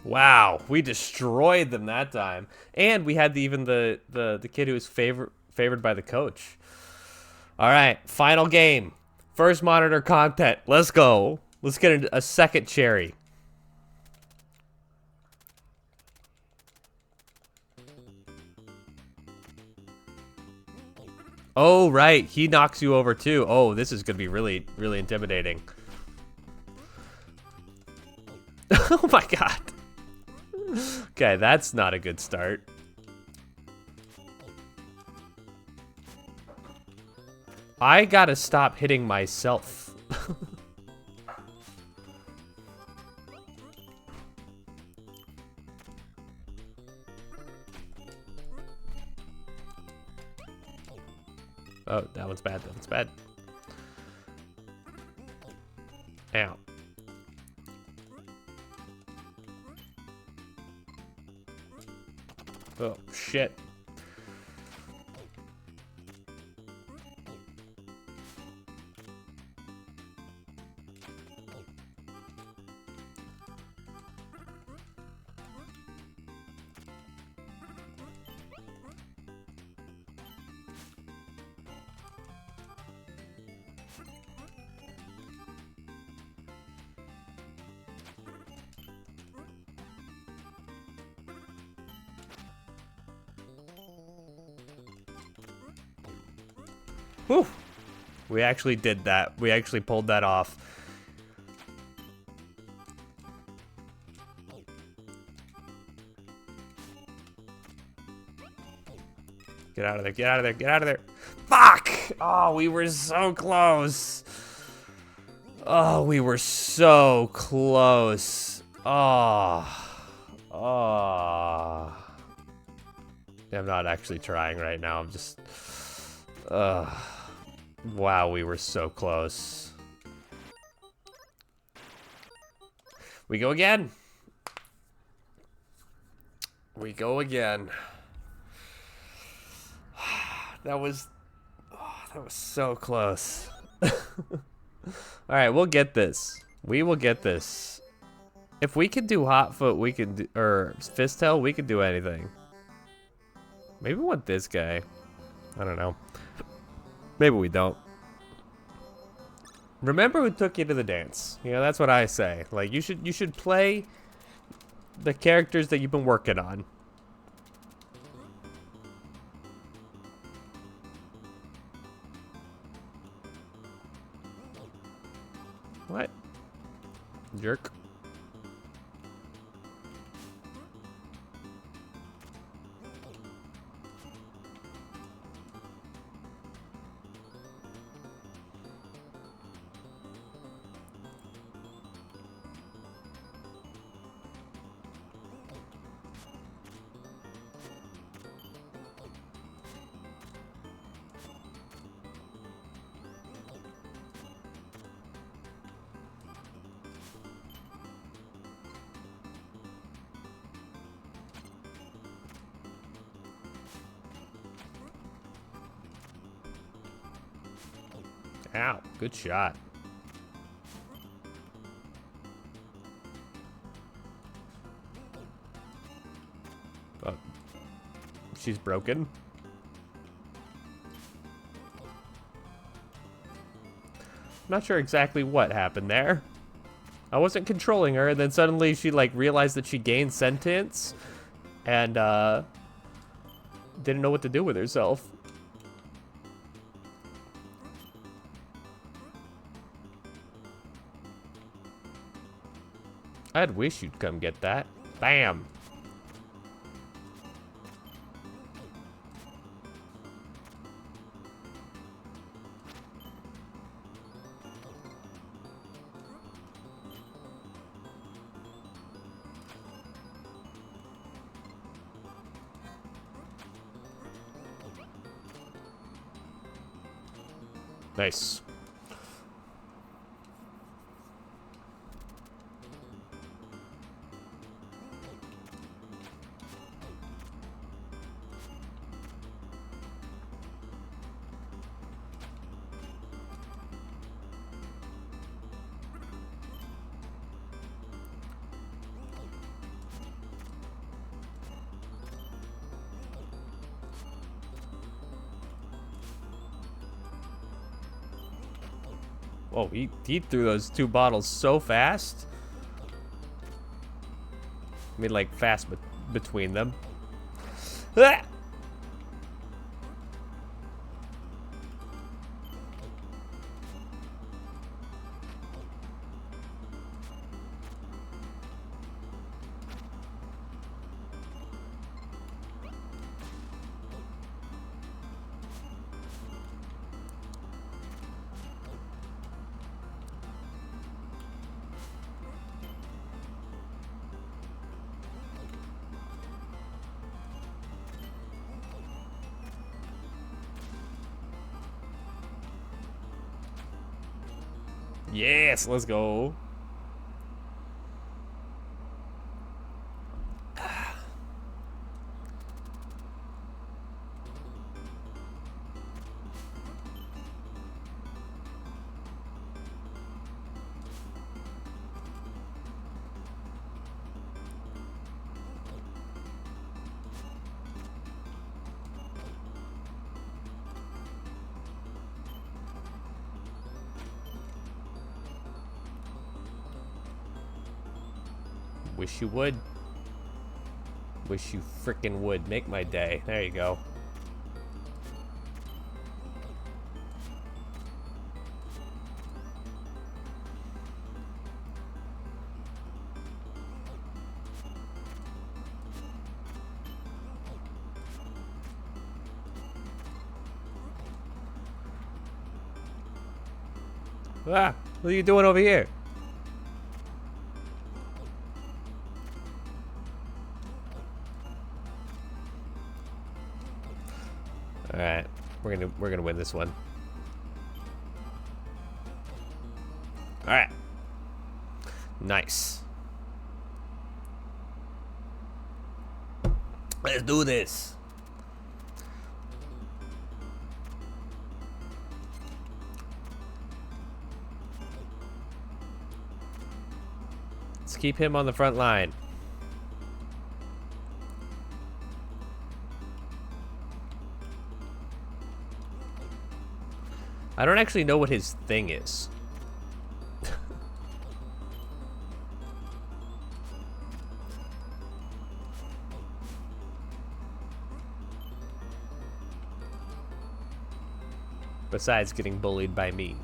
Wow, we destroyed them that time, and we had even the kid who was favored by the coach. All right, final game, first monitor content. Let's go. Let's get a second cherry. Oh right, he knocks you over too. Oh, this is gonna be really intimidating. Oh my god. Okay, that's not a good start. I gotta stop hitting myself. Oh, that one's bad. That one's bad. Ow. Oh, shit. Whew. We actually did that. We actually pulled that off. Get out of there. Get out of there. Get out of there. Fuck! Oh, we were so close. Oh, we were so close. Oh. Oh. I'm not actually trying right now. I'm just... Wow, we were so close. We go again. We go again. That was so close. All right, we'll get this. We will get this. If we can do hot foot, we can do, or fist tail, we can do anything. Maybe we want this guy. I don't know. Maybe we don't. Remember who took you to the dance. You know, that's what I say. Like, you should play the characters that you've been working on. What? Jerk. Ow, good shot. Oh, she's broken. Not sure exactly what happened there. I wasn't controlling her, and then suddenly she like realized that she gained sentience, and didn't know what to do with herself. I'd wish you'd come get that. Bam. Nice. Whoa, he threw those 2 bottles so fast. I mean, like, fast between them. Ah! Yes, let's go. Wish you would. Wish you frickin' would. Make my day. There you go. Ah, what are you doing over here? All right, we're gonna win this one. All right, nice. Let's do this. Let's keep him on the front line. I don't actually know what his thing is. Besides getting bullied by me.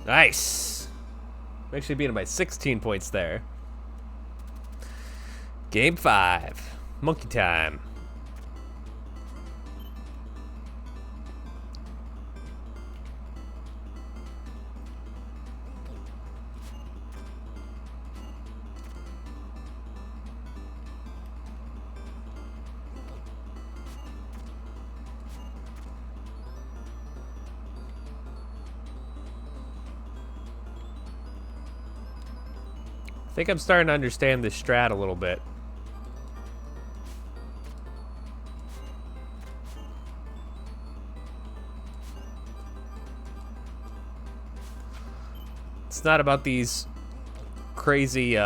Nice. I'm actually beating by 16 points there. Game 5. Monkey time. think I'm starting to understand this strat a little bit. It's not about these crazy,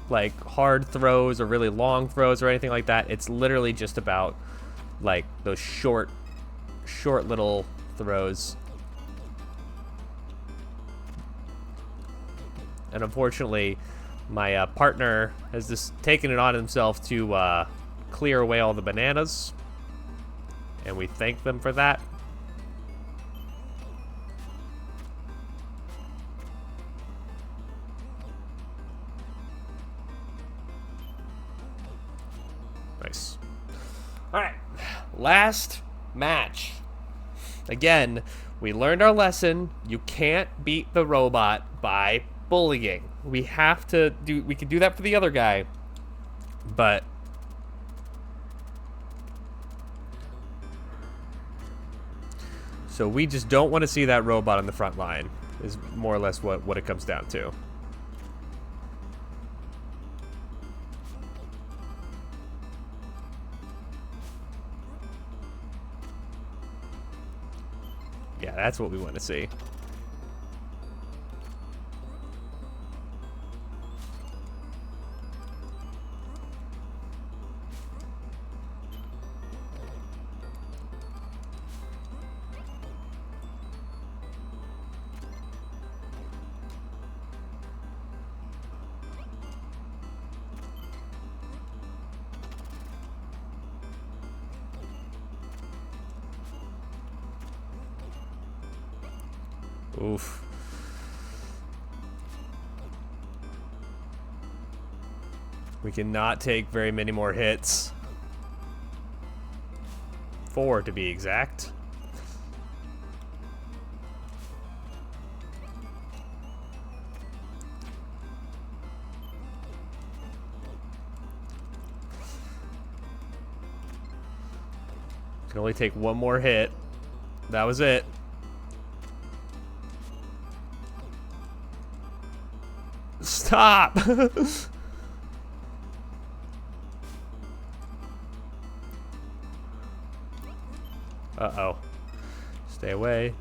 like, hard throws or really long throws or anything like that. It's literally just about, like, those short little throws. And unfortunately, my partner has just taken it on himself to clear away all the bananas. And we thank them for that. Nice. All right, last match. Again, we learned our lesson. You can't beat the robot by bullying. We have to do, we can do that for the other guy, but so we just don't want to see that robot on the front line is more or less what it comes down to. Yeah, that's what we want to see. Oof. We cannot take very many more hits. 4 to be exact. Can only take 1 more hit. That was it. Stop! Uh-oh. Stay away.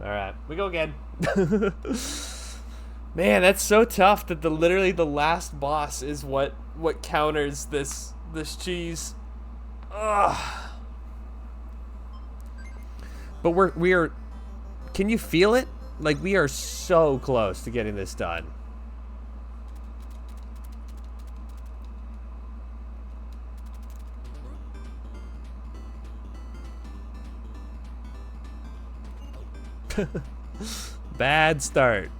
Alright, we go again. Man, that's so tough that literally the last boss is what counters this cheese. Ugh. But we are. Can you feel it? Like, we are so close to getting this done. Bad start.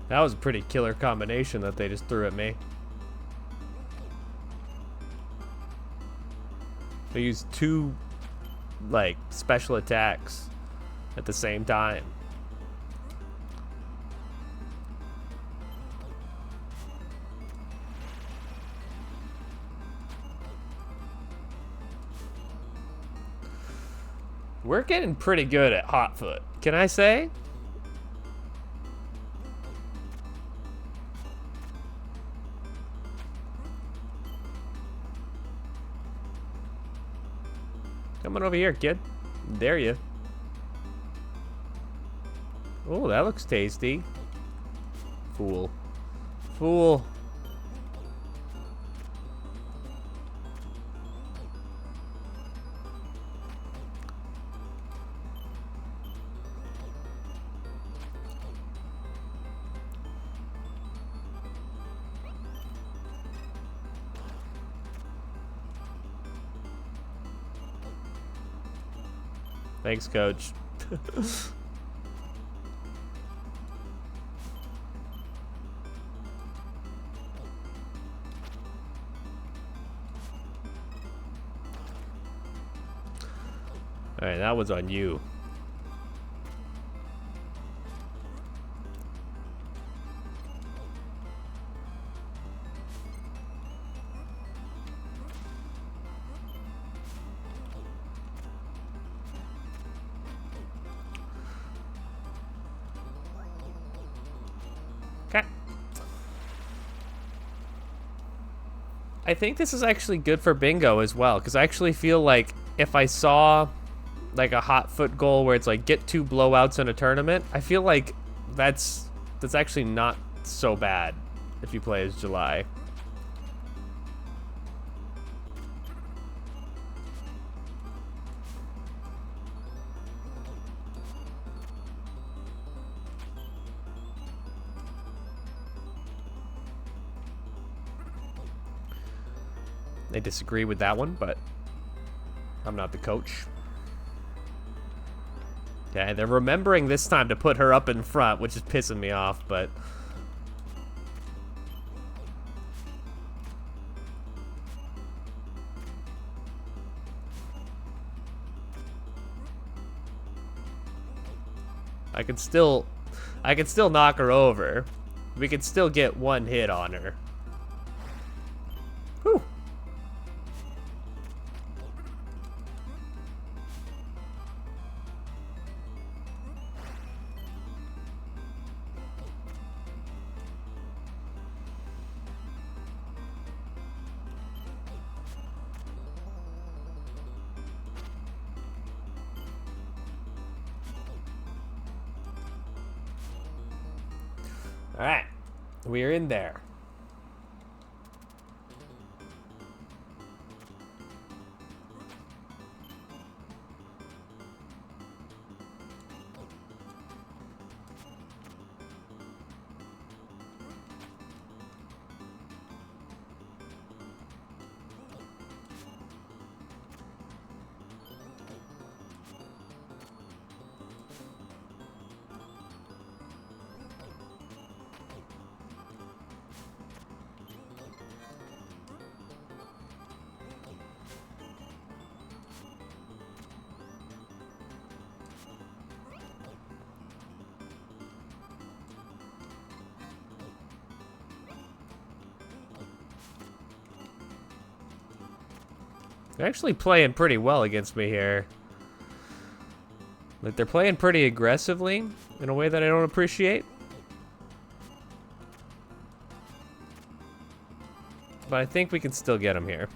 That was a pretty killer combination that they just threw at me. They used 2, like, special attacks at the same time. We're getting pretty good at hot foot, can I say? Come on over here, kid. Dare you. Oh, that looks tasty. Fool. Fool. Thanks, coach. Alright, that was on you. Okay. I think this is actually good for bingo as well, because I actually feel like if I saw like a hot foot goal where it's like get 2 blowouts in a tournament, I feel like that's actually not so bad if you play as July. They disagree with that one, but I'm not the coach. Yeah, they're remembering this time to put her up in front, which is pissing me off, but... I can still knock her over. We can still get 1 hit on her. Whew. All right, we're in there. They're actually playing pretty well against me here. Like, they're playing pretty aggressively in a way that I don't appreciate. But I think we can still get them here.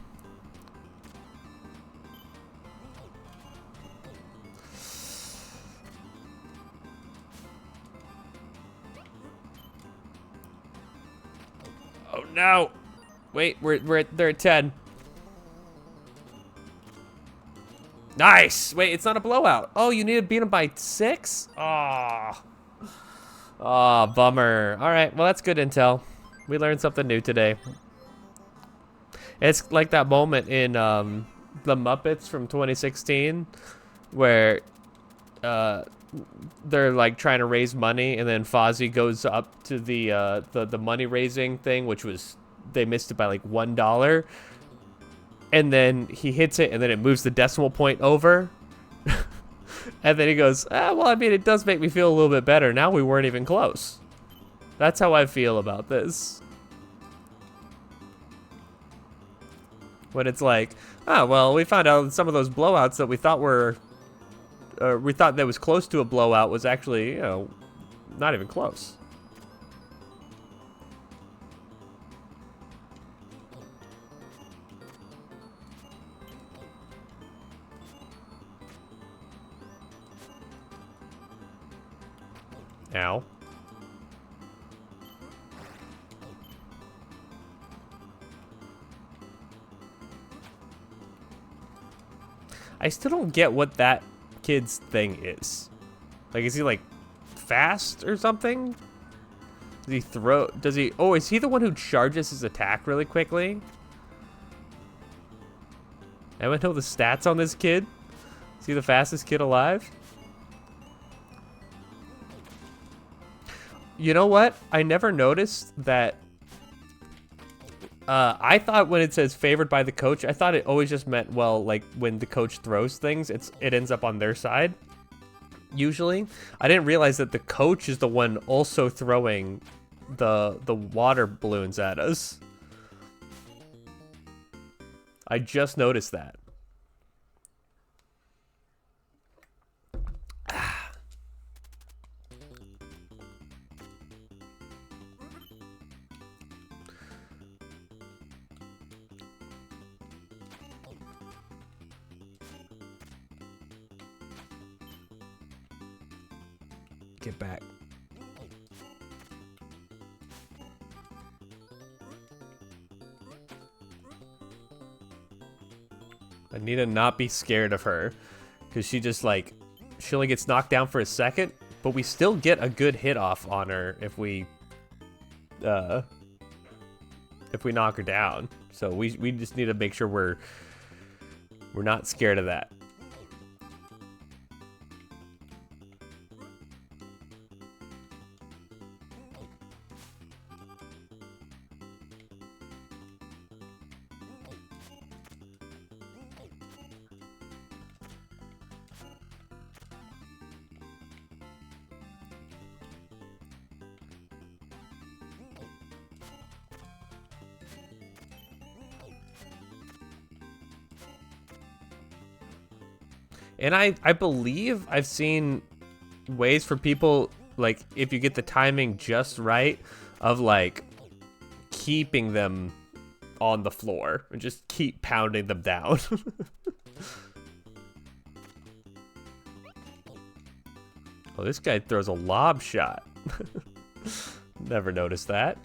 Oh no! Wait, they're at 10. Nice! Wait, it's not a blowout. Oh, you need to beat them by 6? Oh. Oh, bummer. All right, well, that's good intel. We learned something new today. It's like that moment in the Muppets from 2016 where they're like trying to raise money, and then Fozzie goes up to the money raising thing, which was, they missed it by like $1. And then he hits it, and then it moves the decimal point over. And then he goes, well, I mean, it does make me feel a little bit better. Now we weren't even close. That's how I feel about this. When it's like, oh, well, we found out some of those blowouts that we thought were, we thought that was close to a blowout was actually, you know, not even close. Ow. I still don't get what that kid's thing is. Like, is he like fast or something? Does he throw? Does he? Oh, is he the one who charges his attack really quickly? I don't know the stats on this kid. Is he the fastest kid alive? You know what? I never noticed that. I thought when it says favored by the coach, I thought it always just meant, well, like when the coach throws things, it ends up on their side. Usually, I didn't realize that the coach is the one also throwing the water balloons at us. I just noticed that. Get back. I need to not be scared of her, because she just like, she only gets knocked down for a second, but we still get a good hit off on her if we knock her down. So we just need to make sure we're not scared of that. And I believe I've seen ways for people, like, if you get the timing just right, of, like, keeping them on the floor and just keep pounding them down. Oh, this guy throws a lob shot. Never noticed that.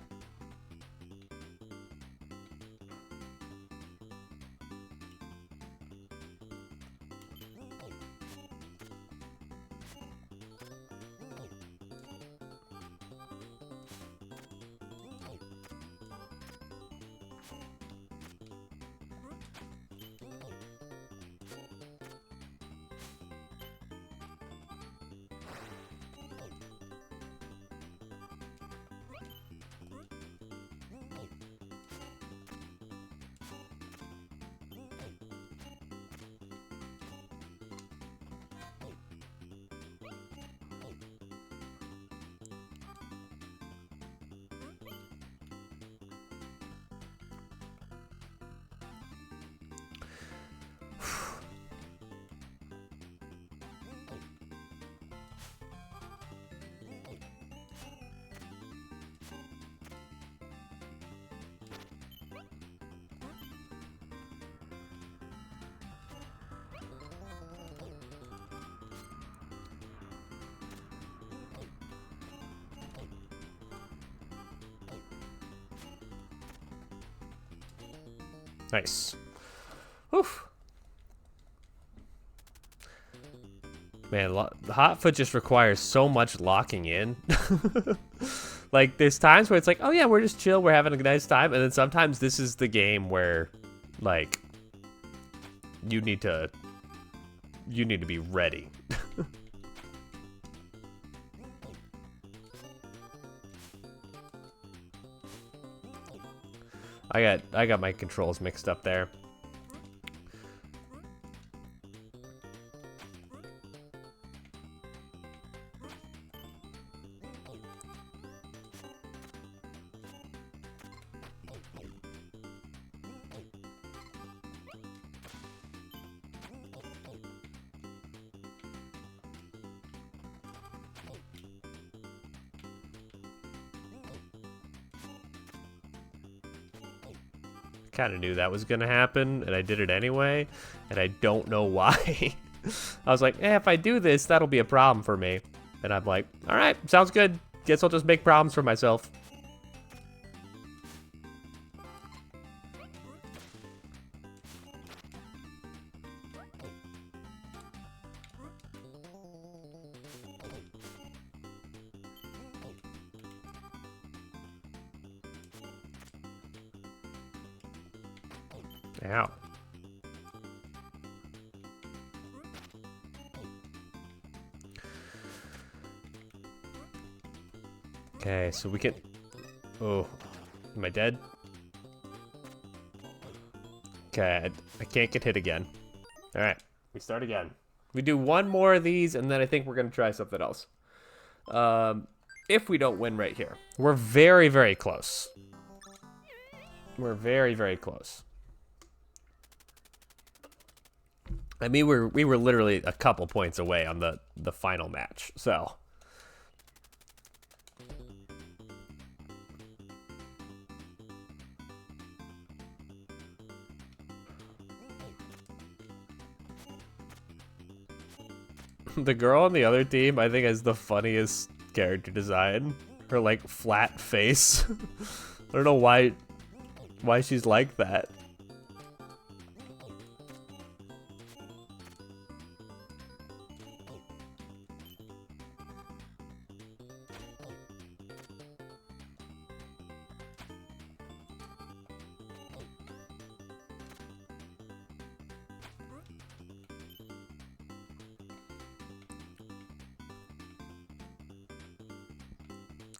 Nice. Oof. Man, the hot foot just requires so much locking in. Like, there's times where it's like, oh yeah, we're just chill, we're having a nice time, and then sometimes this is the game where, like, you need to be ready. I got my controls mixed up there. Kind of knew that was gonna happen, and I did it anyway, and I don't know why. I was like, if I do this, that'll be a problem for me. And I'm like, all right, sounds good. Guess I'll just make problems for myself. Ow. Okay, so we can... Oh, am I dead? Okay, I can't get hit again. All right, we start again. We do one more of these, and then I think we're gonna try something else. If we don't win right here, we're very, very close. We're very, very close. I mean, we were literally a couple points away on the final match, so. The girl on the other team, I think, has the funniest character design. Her, like, flat face. I don't know why she's like that.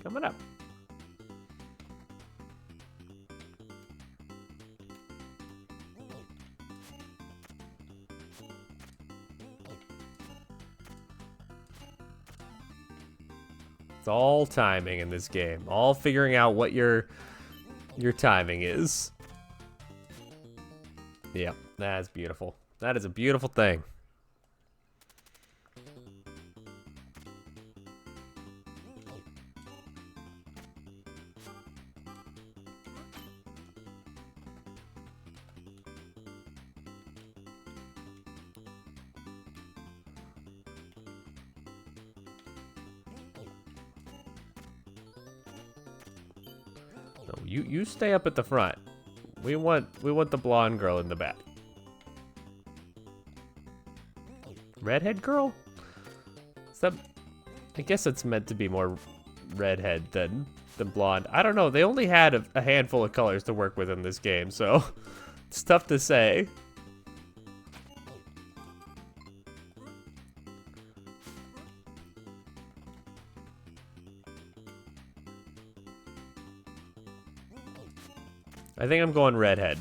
Coming up. It's all timing in this game. All figuring out what your timing is. Yep, that's beautiful. That is a beautiful thing. You stay up at the front. We want the blonde girl in the back. Redhead girl? Is that, I guess it's meant to be more redhead than blonde. I don't know. They only had a handful of colors to work with in this game, so it's tough to say. I think I'm going redhead.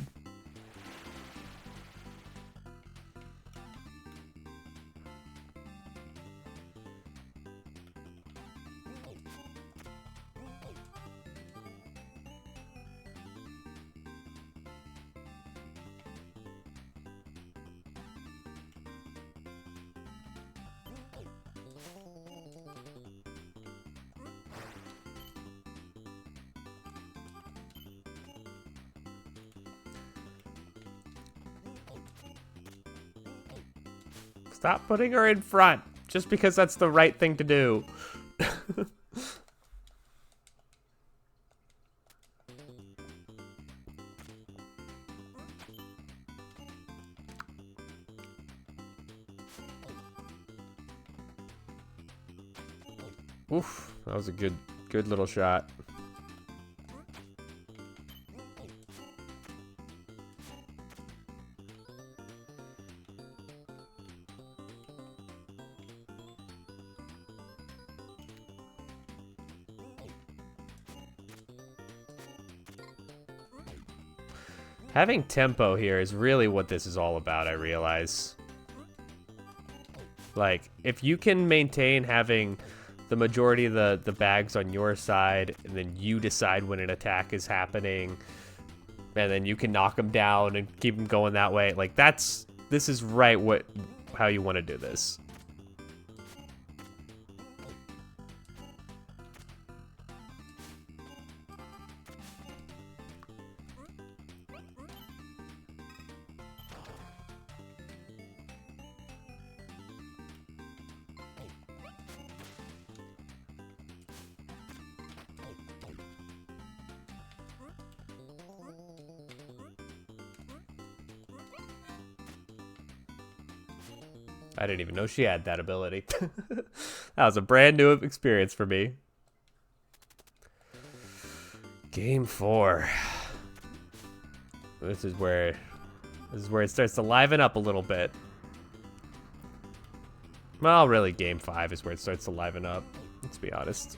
Stop putting her in front, just because that's the right thing to do. Oof, that was a good little shot. Having tempo here is really what this is all about, I realize. Like, if you can maintain having the majority of the bags on your side, and then you decide when an attack is happening, and then you can knock them down and keep them going that way, like, this is right how you want to do this. I didn't even know she had that ability. That was a brand new experience for me. Game 4. This is where it starts to liven up a little bit. Well, really, Game 5 is where it starts to liven up. Let's be honest.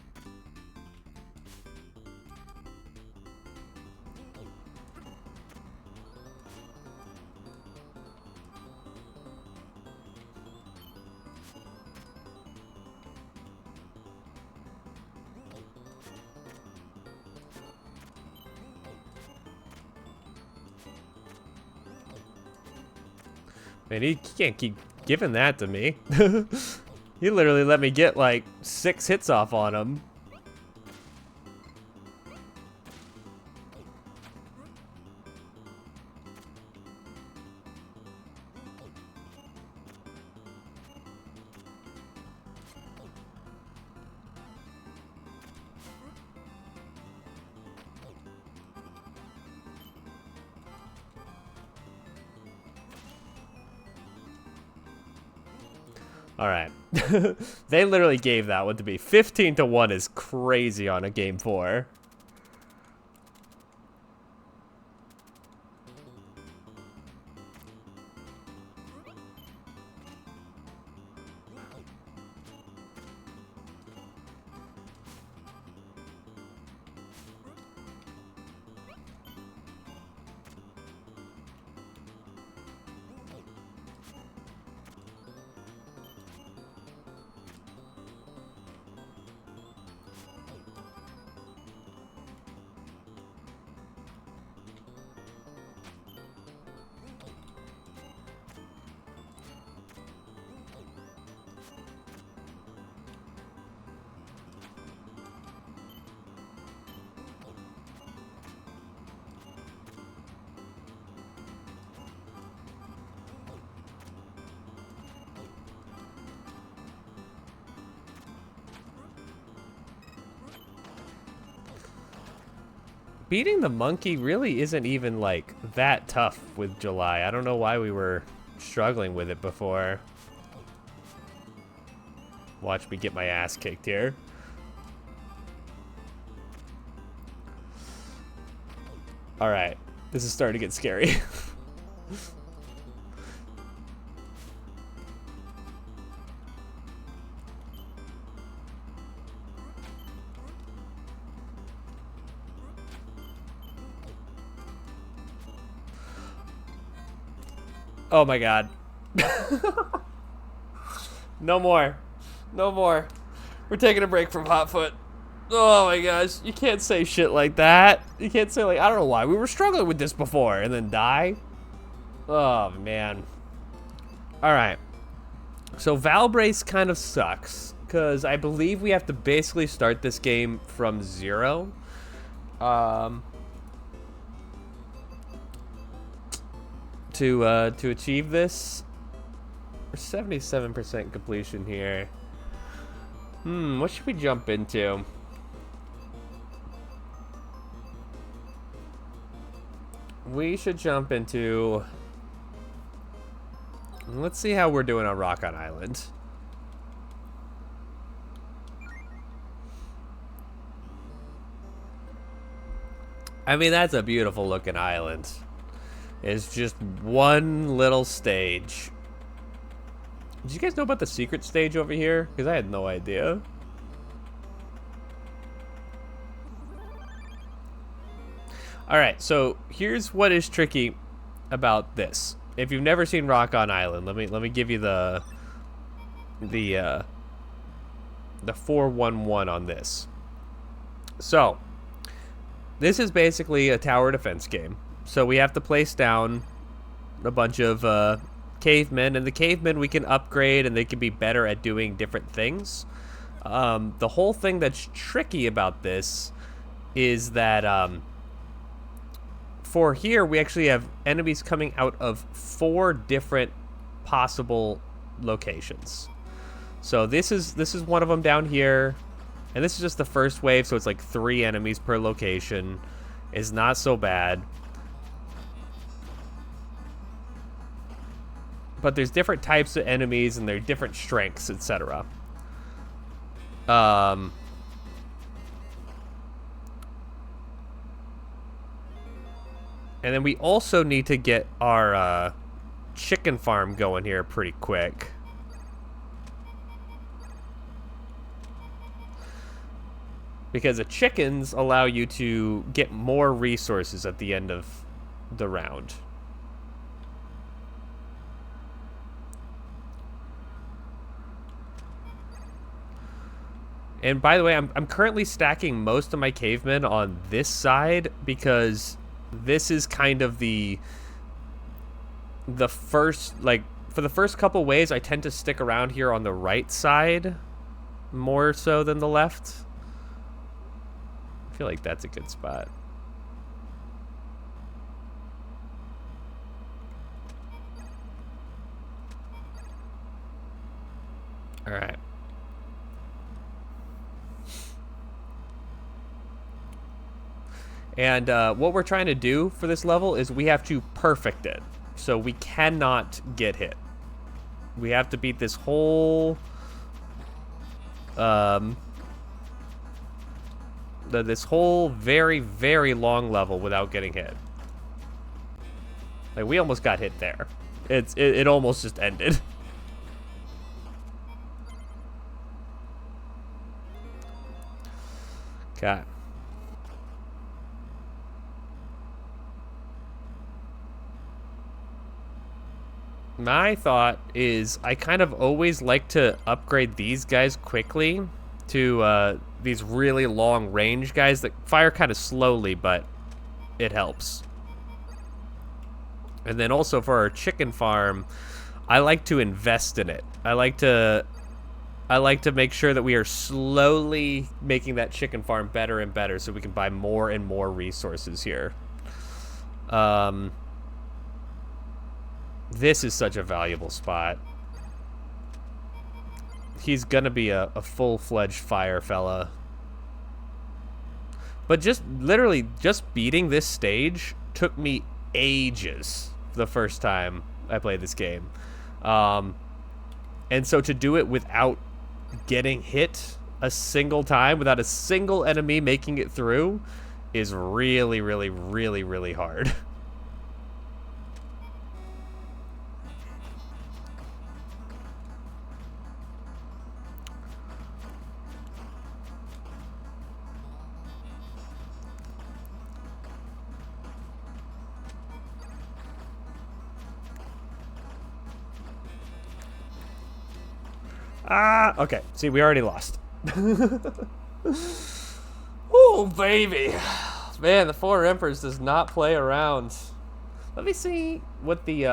Man, he can't keep giving that to me. He literally let me get like 6 hits off on him. All right. They literally gave that one to me. 15-1 is crazy on a game 4. Beating the monkey really isn't even, like, that tough with July. I don't know why we were struggling with it before. Watch me get my ass kicked here. Alright, this is starting to get scary. Oh my god. No more. No more. We're taking a break from Hotfoot. Oh my gosh. You can't say shit like that. You can't say, like, I don't know why. We were struggling with this before and then die. Oh man. Alright. So Valbrace kind of sucks, because I believe we have to basically start this game from 0. To achieve this. We're 77% completion here. What should we jump into? We should jump into... Let's see how we're doing on Rock on Island. I mean, that's a beautiful looking island. It's just one little stage. Did you guys know about the secret stage over here? Because I had no idea. Alright, so here's what is tricky about this. If you've never seen Rock on Island, let me give you the 411 on this. So, this is basically a tower defense game. So we have to place down a bunch of cavemen, and the cavemen we can upgrade and they can be better at doing different things. The whole thing that's tricky about this is that for here we actually have enemies coming out of 4 different possible locations. So this is one of them down here, and this is just the first wave, so it's like 3 enemies per location. It's not so bad. But there's different types of enemies, and they're different strengths, etc. And then we also need to get our chicken farm going here pretty quick. Because the chickens allow you to get more resources at the end of the round. And by the way, I'm currently stacking most of my cavemen on this side because this is kind of the first, like, for the first couple waves, I tend to stick around here on the right side more so than the left. I feel like that's a good spot. All right. And what we're trying to do for this level is we have to perfect it. So we cannot get hit. We have to beat this whole... this whole very, very long level without getting hit. Like, we almost got hit there. It almost just ended. Okay. My thought is I kind of always like to upgrade these guys quickly to these really long range guys that fire kind of slowly, but it helps. And then also for our chicken farm, I like to invest in it. I like to make sure that we are slowly making that chicken farm better and better so we can buy more and more resources here. This is such a valuable spot. He's gonna be a full-fledged fire fella. But just literally just beating this stage took me ages the first time I played this game. And so to do it without getting hit a single time, without a single enemy making it through, is really, really, really, really hard. Okay. See, we already lost. Oh, baby. Man, the Four Emperors does not play around. Let me see what the,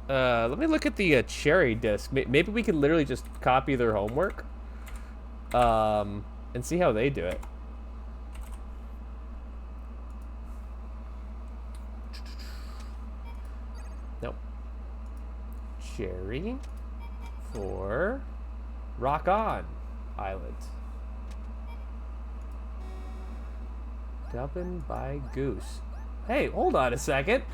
let me look at the cherry disc. Maybe we can literally just copy their homework, and see how they do it. Nope. Cherry for Rock On Island. Dubbin by Goose. Hey, hold on a second.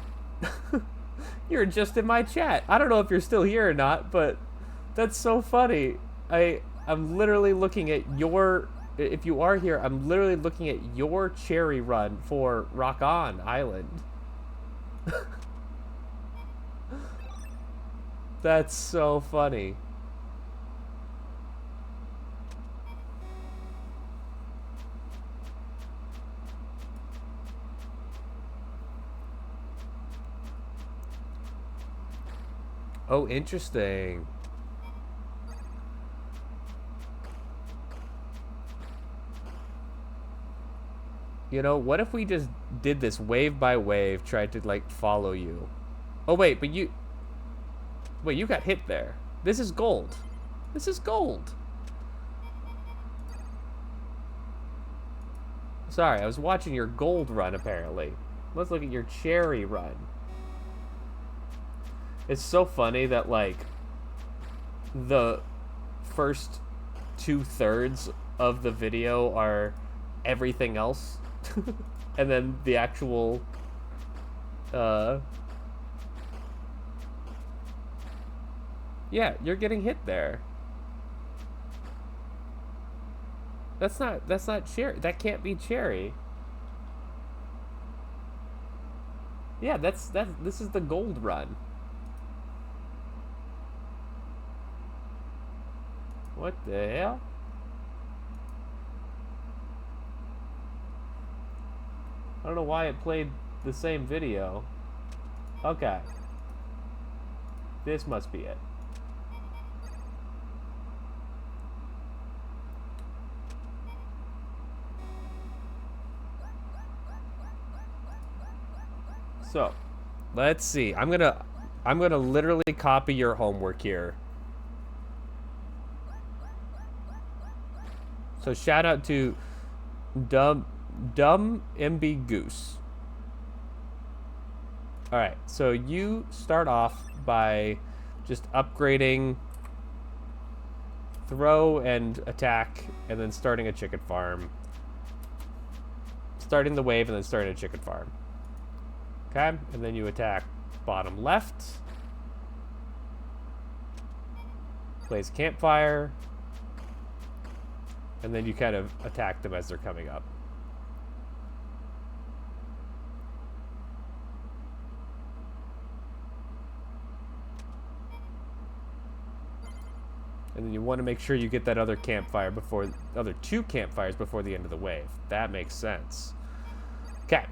You're just in my chat. I don't know if you're still here or not, but that's so funny. I'm literally looking at your... If you are here, I'm literally looking at your cherry run for Rock On Island. That's so funny. Oh, interesting. You know, what if we just did this wave by wave, tried to, like, follow you? Oh, wait, but you... Wait, you got hit there. This is gold. This is gold. Sorry, I was watching your gold run, apparently. Let's look at your cherry run. It's so funny that, like, the first 2/3 of the video are everything else. And then the actual, yeah, you're getting hit there. That's not cherry. That can't be cherry. Yeah, this is the gold run. What the hell? I don't know why it played the same video. Okay. This must be it. So, let's see. I'm gonna I'm going to literally copy your homework here. So shout out to Dumb MB Goose. All right, so you start off by just upgrading throw and attack, and then starting a chicken farm. Starting the wave and then starting a chicken farm. Okay, and then you attack bottom left. Place campfire. And then you kind of attack them as they're coming up. And then you want to make sure you get that other campfire before, other 2 campfires before the end of the wave. That makes sense. Okay.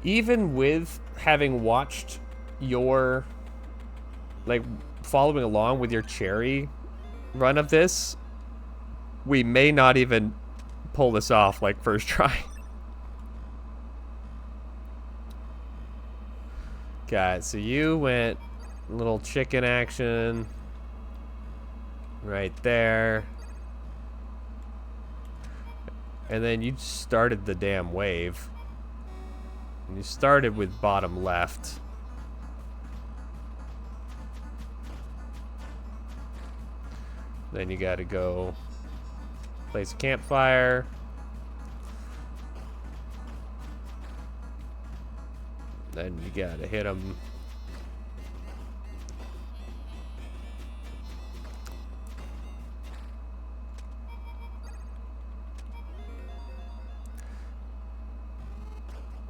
Even with having watched your, like, following along with your cherry run of this, we may not even pull this off, like, first try. Okay, so you went a little chicken action right there. And then you started the damn wave. And you started with bottom left. Then you gotta go place a campfire. Then you gotta hit them.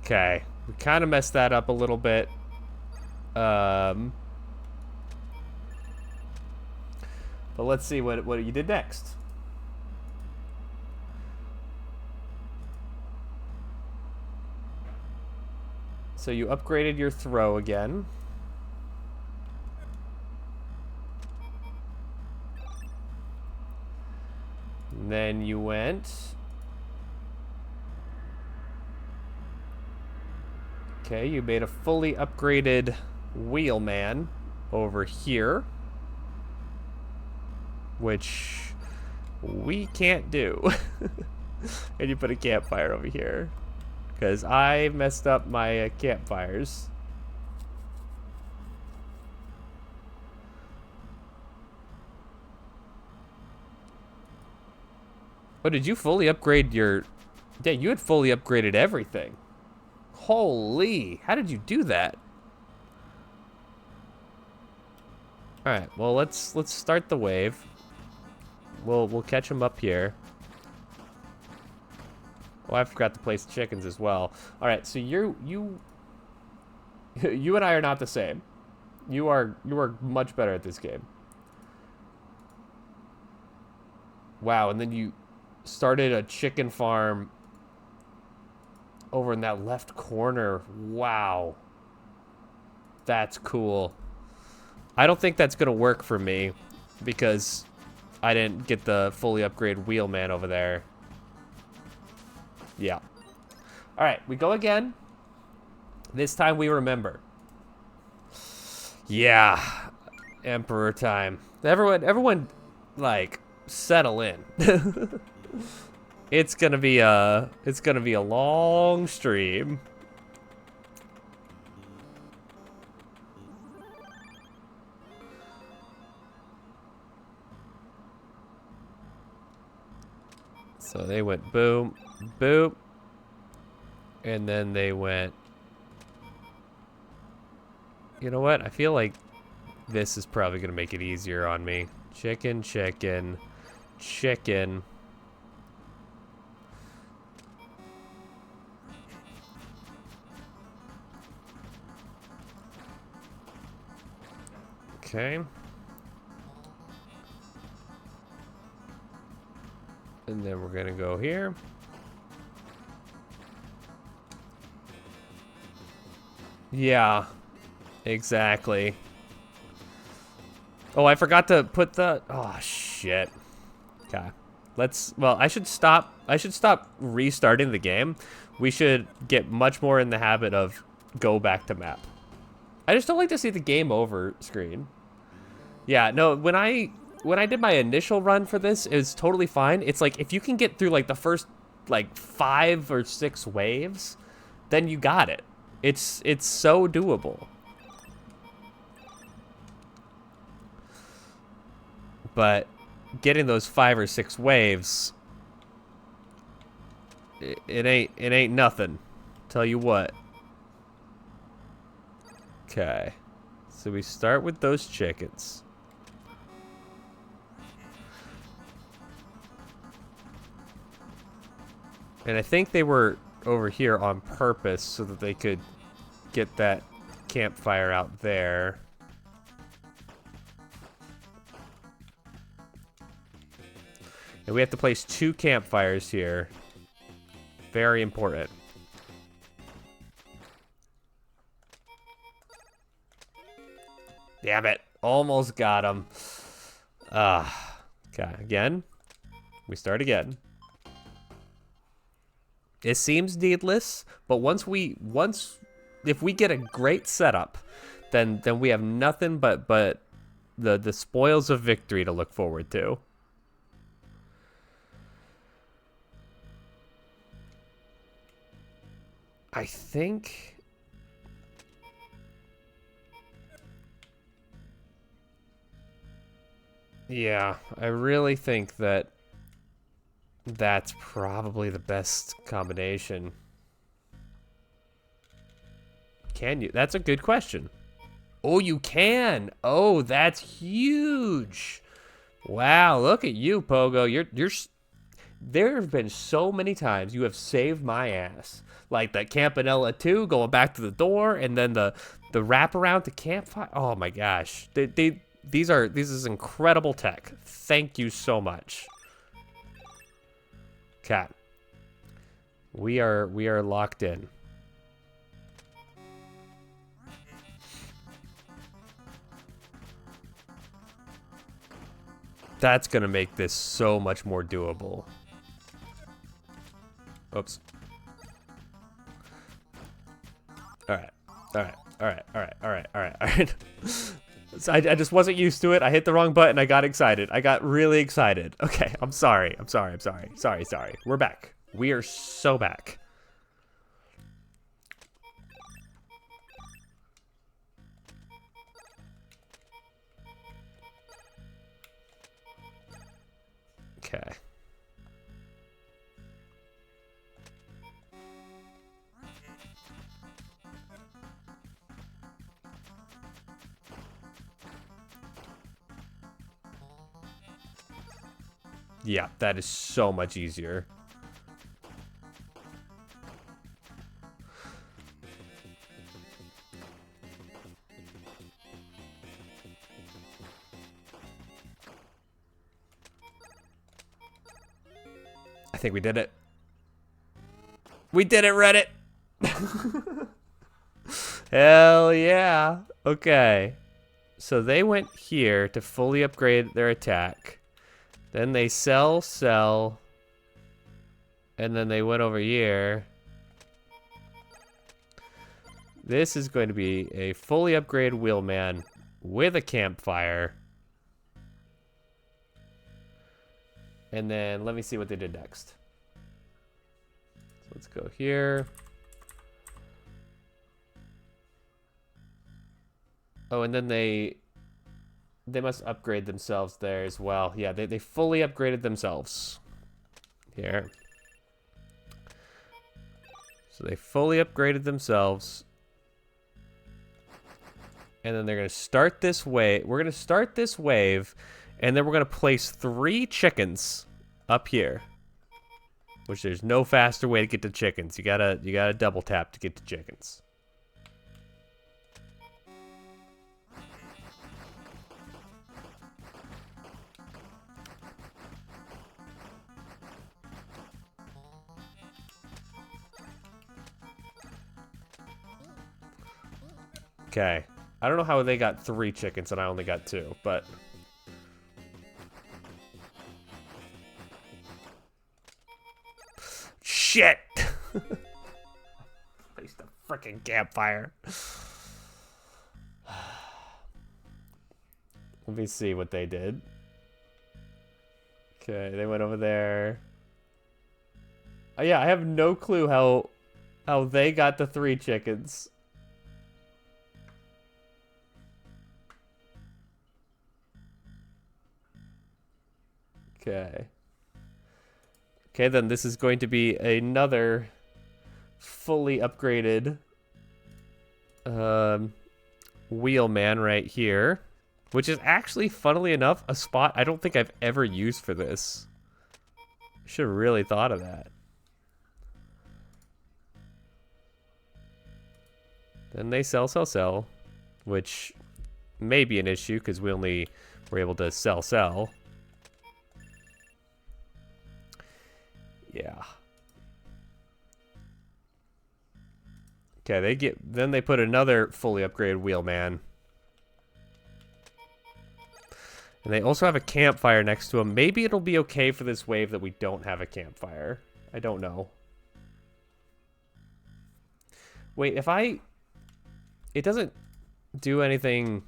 Okay, we kind of messed that up a little bit. But let's see what you did next. So you upgraded your throw again. And then you went. Okay, you made a fully upgraded wheelman over here, which we can't do. And you put a campfire over here because I messed up my campfires. Oh, did you fully upgrade your... Yeah, you had fully upgraded everything. Holy, how did you do that? All right, well, let's start the wave. We'll catch them up here. Oh, I forgot to place chickens as well. All right, so you and I are not the same. You are much better at this game. Wow, and then you started a chicken farm over in that left corner. Wow. That's cool. I don't think that's going to work for me because I didn't get the fully upgraded wheelman over there. Yeah. All right, we go again. This time we remember. Yeah. Emperor time. Everyone like settle in. It's going to be a long stream. So they went boom, boop, and then they went, you know what? I feel like this is probably going to make it easier on me. Chicken, chicken, chicken. Okay. And then we're going to go here. Yeah, exactly. Oh, I forgot to put the... Oh, shit. Okay. Well, I should stop restarting the game. We should get much more in the habit of go back to map. I just don't like to see the game over screen. Yeah, no, when I did my initial run for this, it was totally fine. It's like, if you can get through, like, the first, like, 5 or 6 waves, then you got it. It's so doable. But getting those 5 or 6 waves, it ain't nothing. Tell you what. Okay. So we start with those chickens. And I think they were over here on purpose so that they could get that campfire out there. And we have to place 2 campfires here. Very important. Damn it. Almost got him. Okay, again. We start again. It seems needless, but if we get a great setup, then we have nothing but the spoils of victory to look forward to. I think... Yeah, I really think that that's probably the best combination. Can you? That's a good question. Oh, you can. Oh, that's huge. Wow, look at you, Pogo. You're there have been so many times you have saved my ass. Like the Campanella 2 going back to the door, and then the wraparound to campfire. Oh my gosh. This is incredible tech. Thank you so much. Okay. We are locked in. That's gonna make this so much more doable. Oops. Alright. So I just wasn't used to it. I hit the wrong button. I got excited. I got really excited. Okay, I'm sorry. Sorry. We're back. We are so back. Okay. Yeah, that is so much easier. I think we did it. We did it, Reddit! Hell yeah. Okay. So they went here to fully upgrade their attack. Then they sell, and then they went over here. This is going to be a fully upgraded wheelman with a campfire. And then let me see what they did next. So let's go here. Oh, and then they must upgrade themselves there as well. Yeah, they fully upgraded themselves. Here. So they fully upgraded themselves. And then they're going to start this wave. We're going to start this wave. And then we're going to place 3 chickens up here. Which there's no faster way to get to chickens. You gotta double tap to get to chickens. Okay. I don't know how they got 3 chickens and I only got 2, but... Shit! Placed a freaking campfire. Let me see what they did. Okay, they went over there. Oh, yeah, I have no clue how they got the 3 chickens. Okay. Okay, then this is going to be another fully upgraded wheelman right here, which is actually, funnily enough, a spot I don't think I've ever used for this. Should have really thought of that. Then they sell, which may be an issue because we only were able to sell. Yeah. Okay, then they put another fully upgraded wheelman. And they also have a campfire next to them. Maybe it'll be okay for this wave that we don't have a campfire. I don't know. Wait, if I... It doesn't do anything...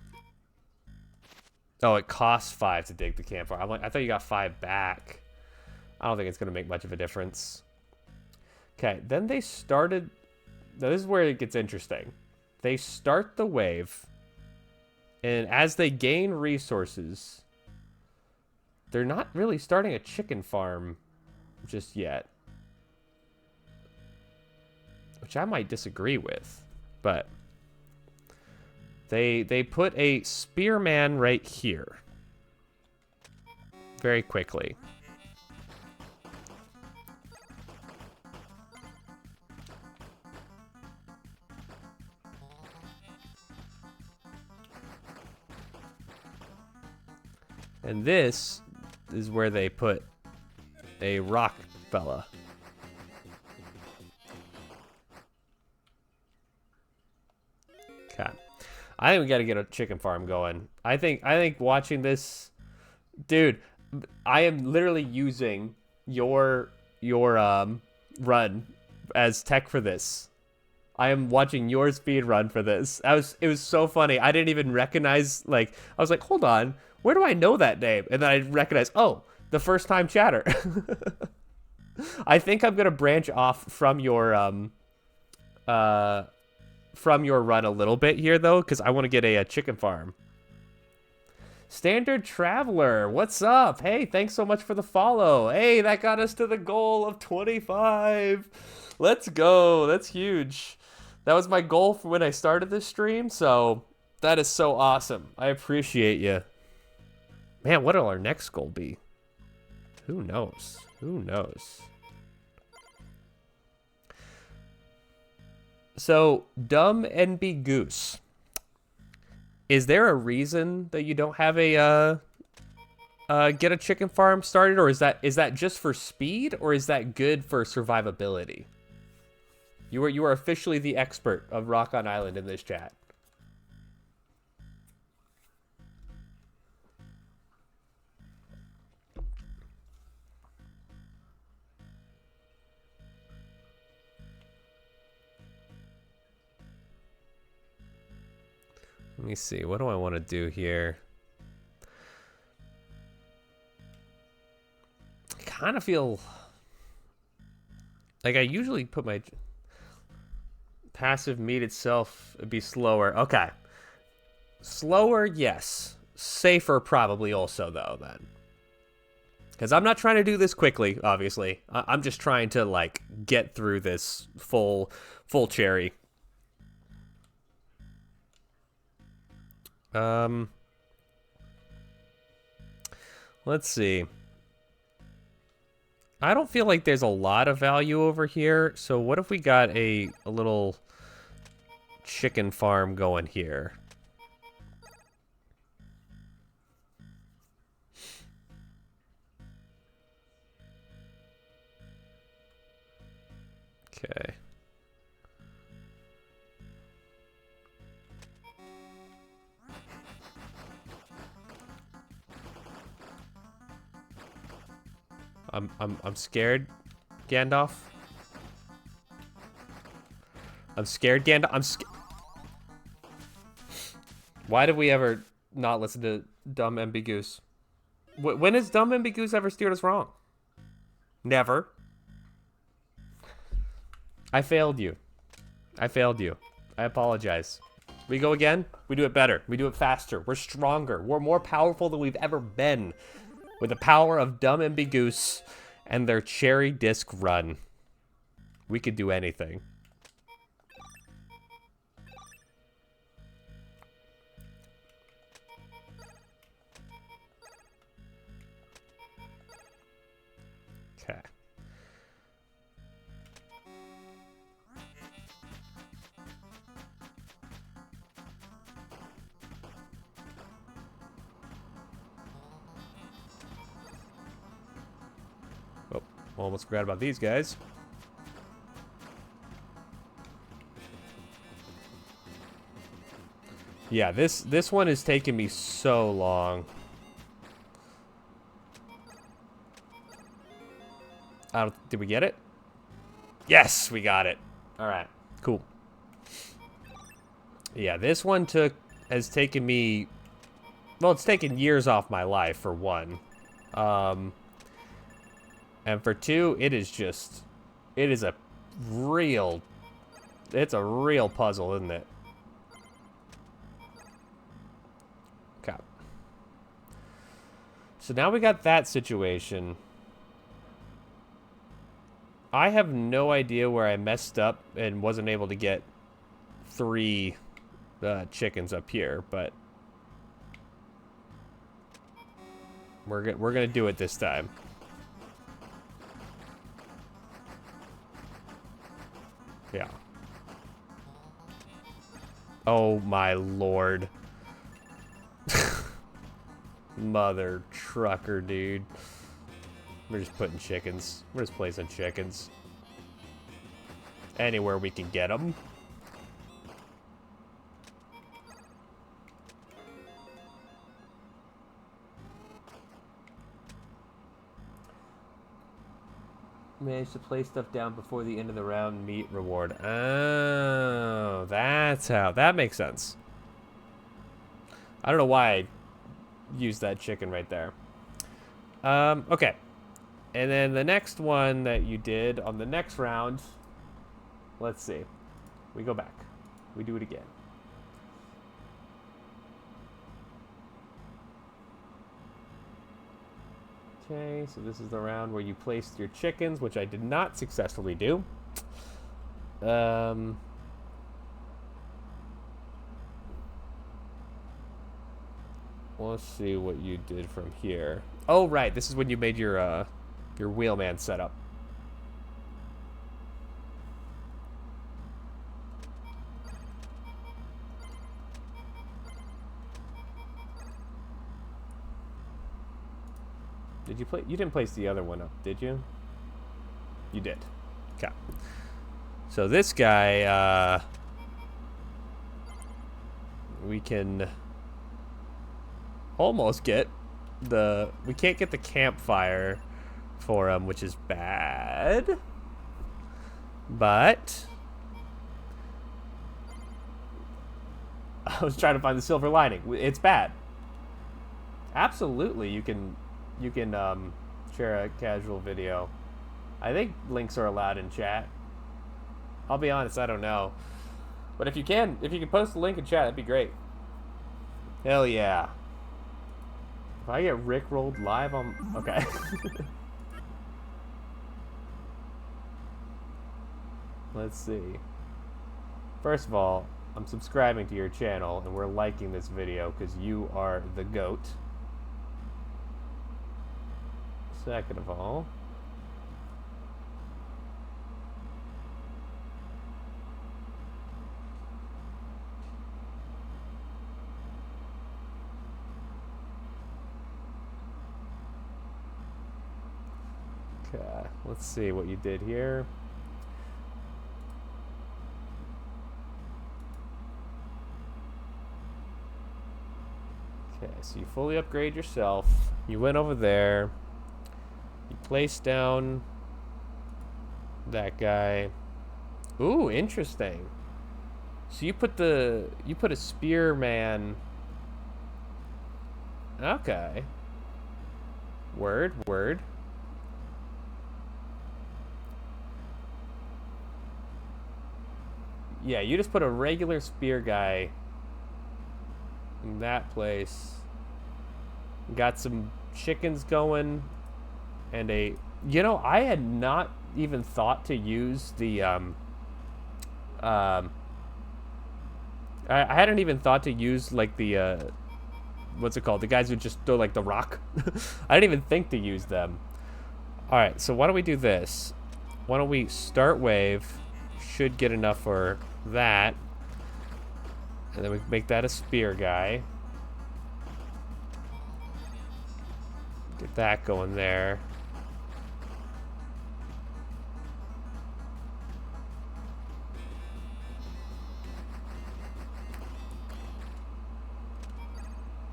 Oh, it costs 5 to dig the campfire. I'm like, I thought you got 5 back. I don't think it's going to make much of a difference. Okay, then they started... Now, this is where it gets interesting. They start the wave, and as they gain resources, they're not really starting a chicken farm just yet. Which I might disagree with, but... They put a spearman right here. Very quickly. And this is where they put a rock fella. Okay. I think we got to get a chicken farm going. I think watching this, dude, I am literally using your run as tech for this. I am watching your speed run for this. It was so funny. I didn't even recognize, like, I was like, hold on, where do I know that name? And then I recognized, oh, the first time chatter. I think I'm gonna branch off from your run a little bit here though, because I want to get a chicken farm. Standard Traveler, what's up? Hey, thanks so much for the follow. Hey, that got us to the goal of 25. Let's go. That's huge. That was my goal for when I started this stream, so that is so awesome. I appreciate you. Man, what will our next goal be? Who knows? Who knows? So, Dumb NB Goose. Is there a reason that you don't have a get a chicken farm started, or is that just for speed, or is that good for survivability? You are officially the expert of Rock on Island in this chat. Let me see. What do I want to do here? I kind of feel like I usually put my passive meat itself would be slower. Okay. Slower, yes. Safer probably also, though, then. Because I'm not trying to do this quickly, obviously. I'm just trying to, like, get through this full cherry. Let's see. I don't feel like there's a lot of value over here, so what if we got a little chicken farm going here? Okay. I'm scared, Gandalf. I'm scared, Gandalf. I'm scared. Why did we ever not listen to Dumb MB Goose? When has Dumb MB Goose ever steered us wrong? Never. I failed you. I failed you. I apologize. We go again? We do it better. We do it faster. We're stronger. We're more powerful than we've ever been. With the power of Dumb MB Goose and their cherry disc run. We could do anything. Okay. Oh, almost forgot about these guys. Yeah, this one is taking me so long. Did we get it? Yes, we got it. All right, cool. Yeah, this one has taken me. Well, it's taken years off my life for one, and for two, it is a real. It's a real puzzle, isn't it? Okay. So now we got that situation. I have no idea where I messed up and wasn't able to get 3 chickens up here, but we're gonna do it this time. Yeah. Oh my lord. Mother trucker, dude. We're just putting chickens. We're just placing chickens. Anywhere we can get them. Manage to place stuff down before the end of the round. Meat reward. Oh, that's how. That makes sense. I don't know why I used that chicken right there. Okay. And then the next one that you did on the next round, let's see. We go back. We do it again. Okay, so this is the round where you placed your chickens, which I did not successfully do. Let's see what you did from here. Oh, right. This is when you made your wheelman setup. Did you play? You didn't place the other one up, did you? You did. Okay. So this guy, we can almost get we can't get the campfire for him, which is bad. But I was trying to find the silver lining. It's bad. Absolutely, you can share a casual video. I think links are allowed in chat. I'll be honest, I don't know. But if you can post the link in chat, that'd be great. Hell yeah. If I get rickrolled live on... Okay. Let's see. First of all, I'm subscribing to your channel and we're liking this video because you are the GOAT. Second of all... Okay, let's see what you did here. Okay, so you fully upgrade yourself. You went over there. You Place down that guy. Ooh, interesting. So you put a spearman. Okay. Word. Yeah, you just put a regular spear guy in that place. Got some chickens going and a I had not even thought to use the I hadn't even thought to use like the what's it called? The guys who just throw like the rock. I didn't even think to use them. All right, so why don't we do this? Why don't we start wave? Should get enough for that. And then we make that a spear guy. Get that going there.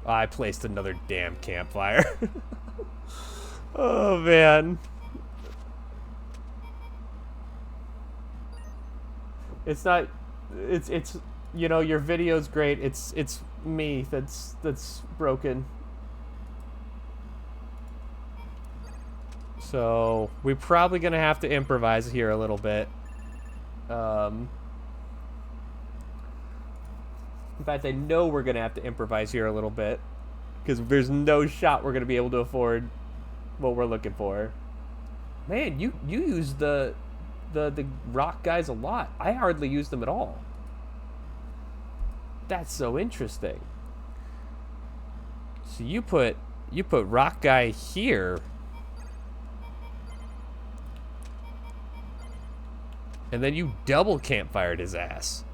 Oh, I placed another damn campfire. Oh, man. It's not... It's your video's great. It's me that's broken. So we're probably gonna have to improvise here a little bit. In fact, I know we're gonna have to improvise here a little bit because there's no shot we're gonna be able to afford what we're looking for. Man, you use the rock guys a lot. I hardly use them at all. That's so interesting. So you put rock guy here. And then you double campfired his ass.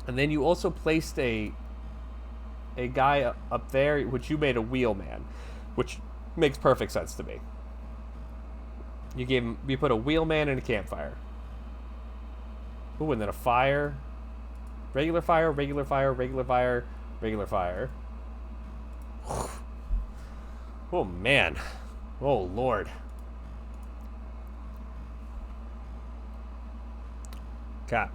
And then you also placed a guy up there, which you made a wheelman, which makes perfect sense to me. You put a wheelman and a campfire. Ooh, and then a fire. Regular fire, regular fire, regular fire, regular fire. Oh, man. Oh, Lord. Okay.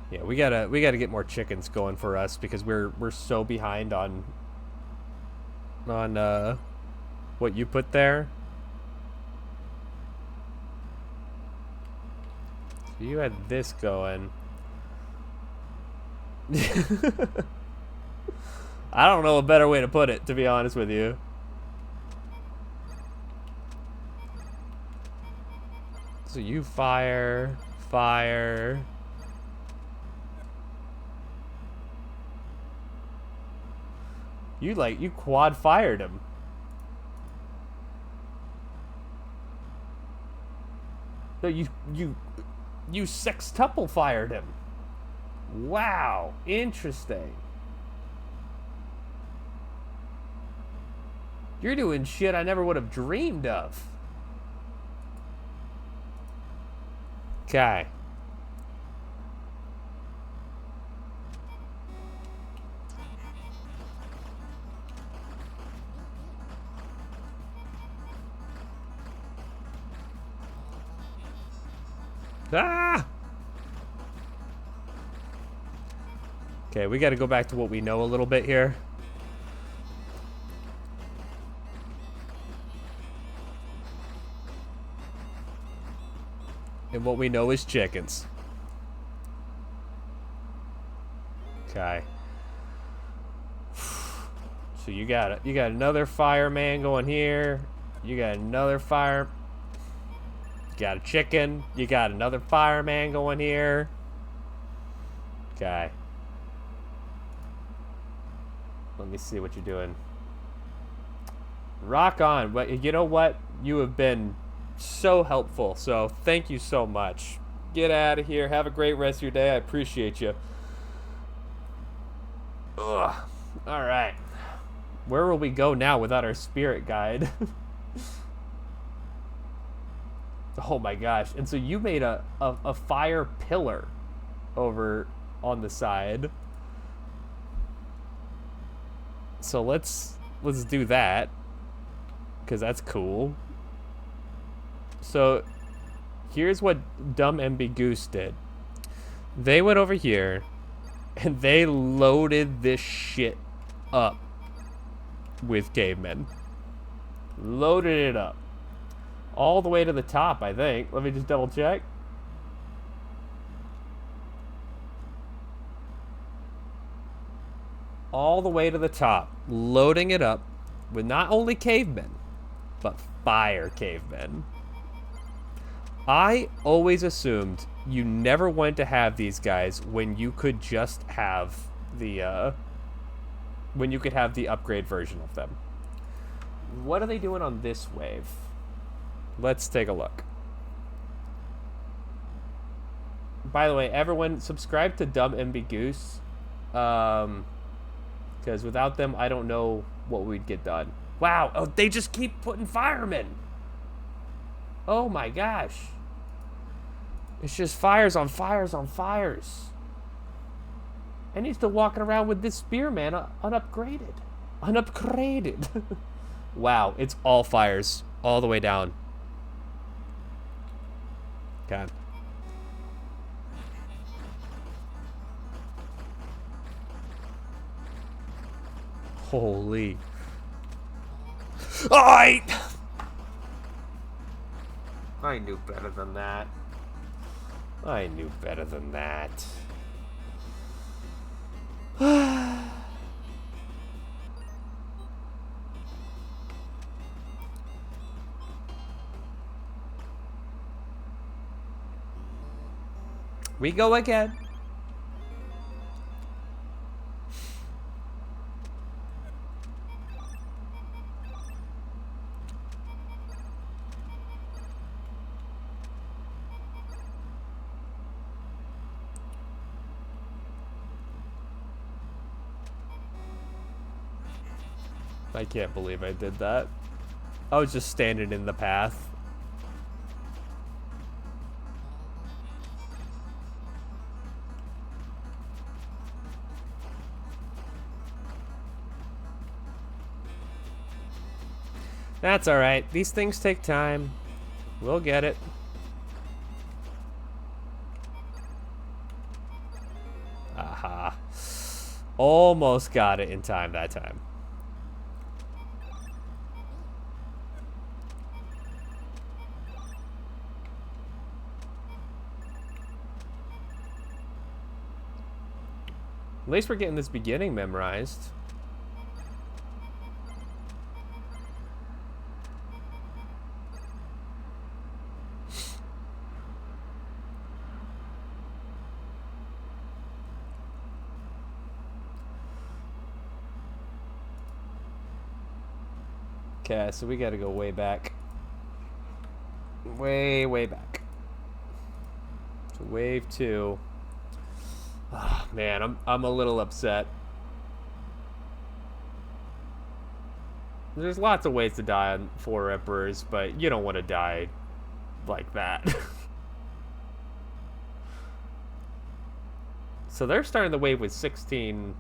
Yeah, we gotta get more chickens going for us because we're so behind on what you put there. So you had this going. I don't know a better way to put it, to be honest with you. So you fire. You quad fired him. No, you sextuple fired him. Wow, interesting. You're doing shit I never would have dreamed of. Okay. Ah! Okay, we got to go back to what we know a little bit here. And what we know is chickens. Okay. So you got another fireman going here. You got another fire. You got a chicken. You got another fireman going here. Okay. Let me see what you're doing. Rock on. But you know what? You have been so helpful. So thank you so much. Get out of here. Have a great rest of your day. I appreciate you. Ugh. All right. Where will we go now without our spirit guide? Oh my gosh. And so you made a fire pillar over on the side. So let's do that, because that's cool. So here's what dumb MB Goose did. They went over here and they loaded this shit up with cavemen. Loaded it up. All the way to the top, I think. Let me just double check. All the way to the top. Loading it up with not only cavemen, but fire cavemen. I always assumed you never wanted to have these guys when you could just have the upgrade version of them. What are they doing on this wave? Let's take a look. By the way, everyone subscribe to Dumb MB Goose, because without them, I don't know what we'd get done. Wow! Oh, they just keep putting firemen. Oh my gosh! It's just fires on fires on fires. And he's still walking around with this spearman unupgraded. Unupgraded. Wow, it's all fires all the way down. God. Holy. I knew better than that. I knew better than that. We go again. I can't believe I did that. I was just standing in the path. That's alright. These things take time. We'll get it. Aha. Almost got it in time that time. At least we're getting this beginning memorized. Okay, so we gotta go way back. Way back. To wave 2. Oh, man, I'm a little upset. There's lots of ways to die on 4 Emperors, but you don't want to die like that. So they're starting the wave with 16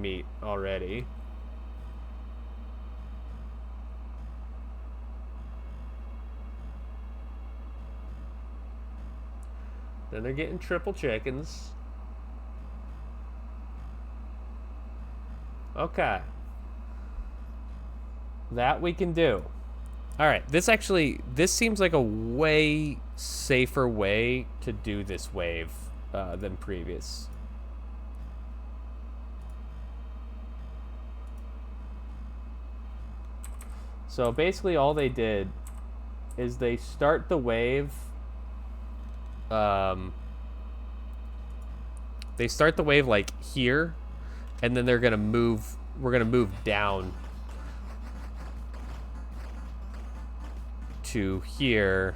meat already. Then they're getting triple chickens. Okay. That we can do. Alright, this seems like a way safer way to do this wave than previous. So basically all they did is they start the wave. They start the wave like here, and then they're gonna move. We're gonna move down to here,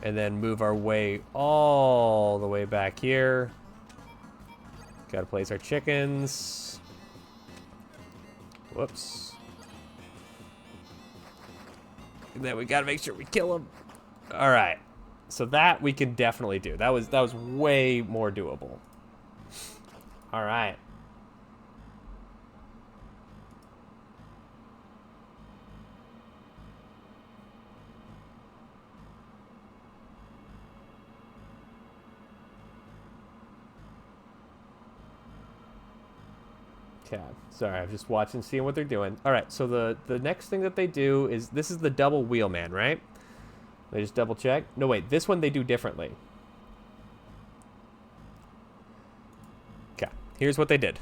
And then move our way all the way back here. Gotta place our chickens. Whoops. And then we gotta make sure we kill them. All right. So that we can definitely do. That was way more doable. All right. Okay. Sorry, I'm just watching, seeing what they're doing. All right. So the next thing that they do is this is the double wheelman, right? They just double check. No, wait. This one they do differently. Okay. Here's what they did.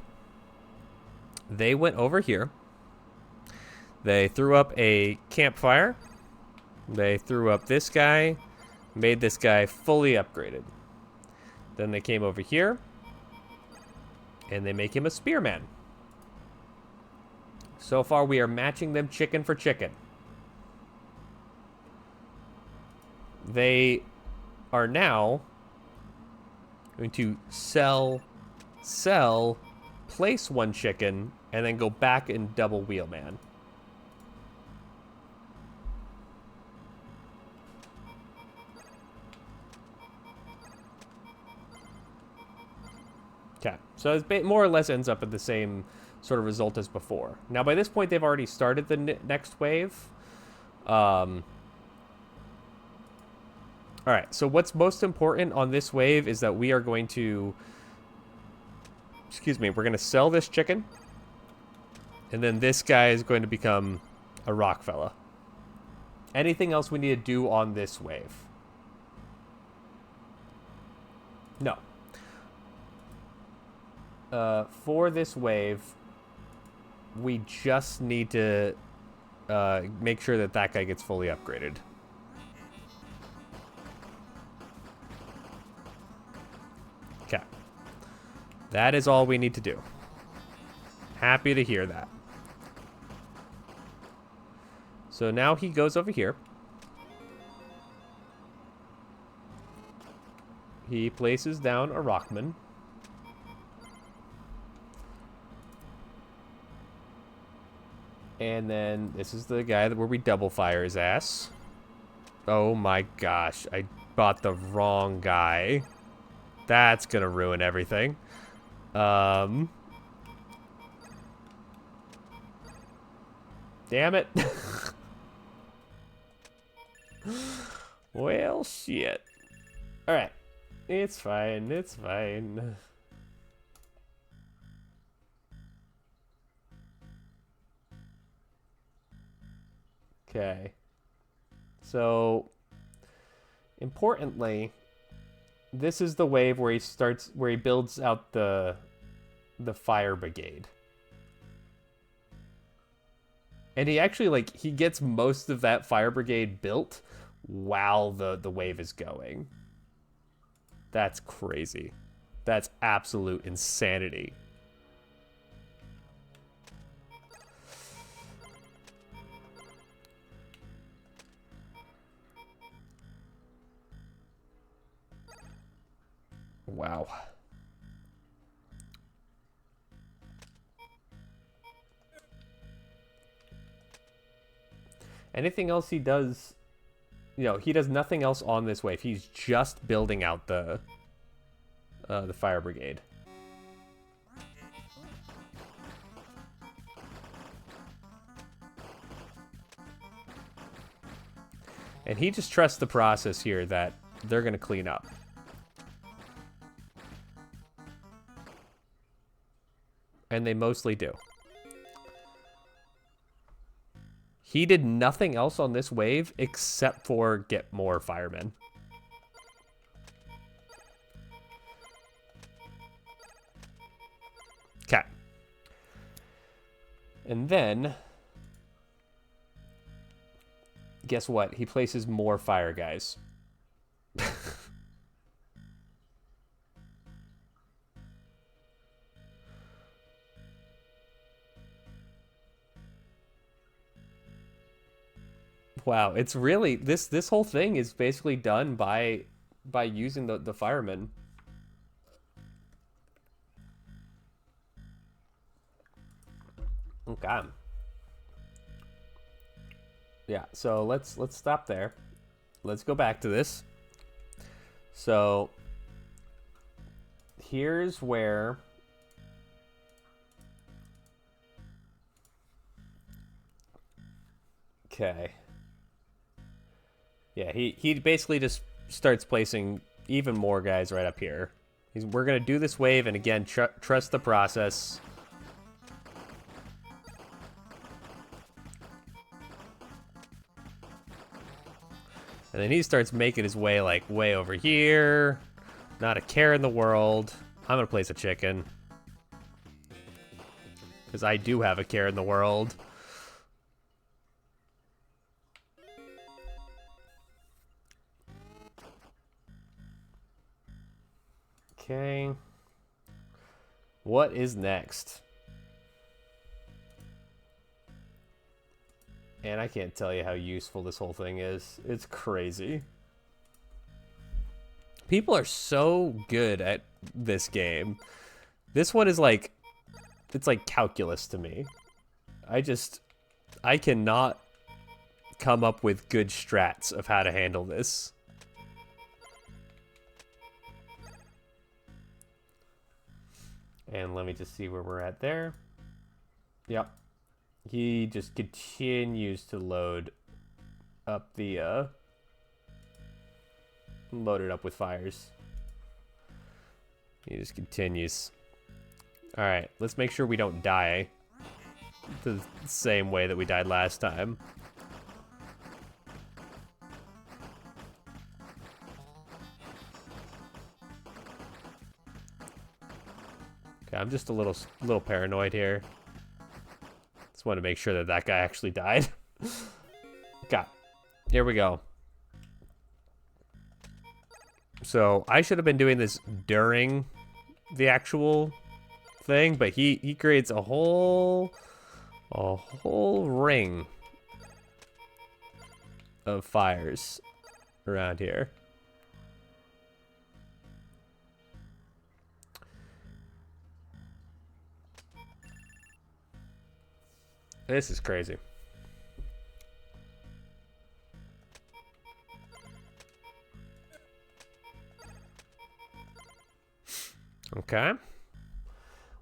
They went over here. They threw up a campfire. They threw up this guy. Made this guy fully upgraded. Then they came over here. And they make him a spearman. So far, we are matching them chicken for chicken. They are now going to sell, place one chicken, and then go back and double wheelman. Okay, so it more or less ends up at the same sort of result as before. Now, by this point, they've already started the next wave. All right, so what's most important on this wave is that we are going to, we're going to sell this chicken, and then this guy is going to become a rock fella. Anything else we need to do on this wave? No. For this wave, we just need to make sure that that guy gets fully upgraded. Okay. That is all we need to do. Happy to hear that. So now he goes over here. He places down a rockman. And then this is the guy where we double fire his ass. Oh my gosh, I bought the wrong guy. That's gonna ruin everything. Damn it. Well, shit. Alright. It's fine, it's fine. Okay. So, importantly, this is the wave where he builds out the fire brigade. And he actually, he gets most of that fire brigade built while the wave is going. That's crazy. That's absolute insanity. Wow. Anything else he does, he does nothing else on this wave. He's just building out the fire brigade. And he just trusts the process here that they're going to clean up. And they mostly do. He did nothing else on this wave except for get more firemen. Okay. And then, guess what? He places more fire guys. Wow, it's really this whole thing is basically done by using the firemen. Okay. Yeah, so let's stop there. Let's go back to this. So here's where okay. Yeah, he basically just starts placing even more guys right up here. We're gonna do this wave, and again, trust the process. And then he starts making his way like way over here. Not a care in the world. I'm gonna place a chicken. Because I do have a care in the world. Okay. What is next? And I can't tell you how useful this whole thing is. It's crazy. People are so good at this game. This one is like, it's like calculus to me. I cannot come up with good strats of how to handle this. And let me just see where we're at there. Yep. He just continues to load up the, load it up with fires. He just continues. Alright, let's make sure we don't die the same way that we died last time. Okay, I'm just a little paranoid here. Just want to make sure that that guy actually died. Okay, here we go. So I should have been doing this during the actual thing, but he creates a whole ring of fires around here. This is crazy. Okay.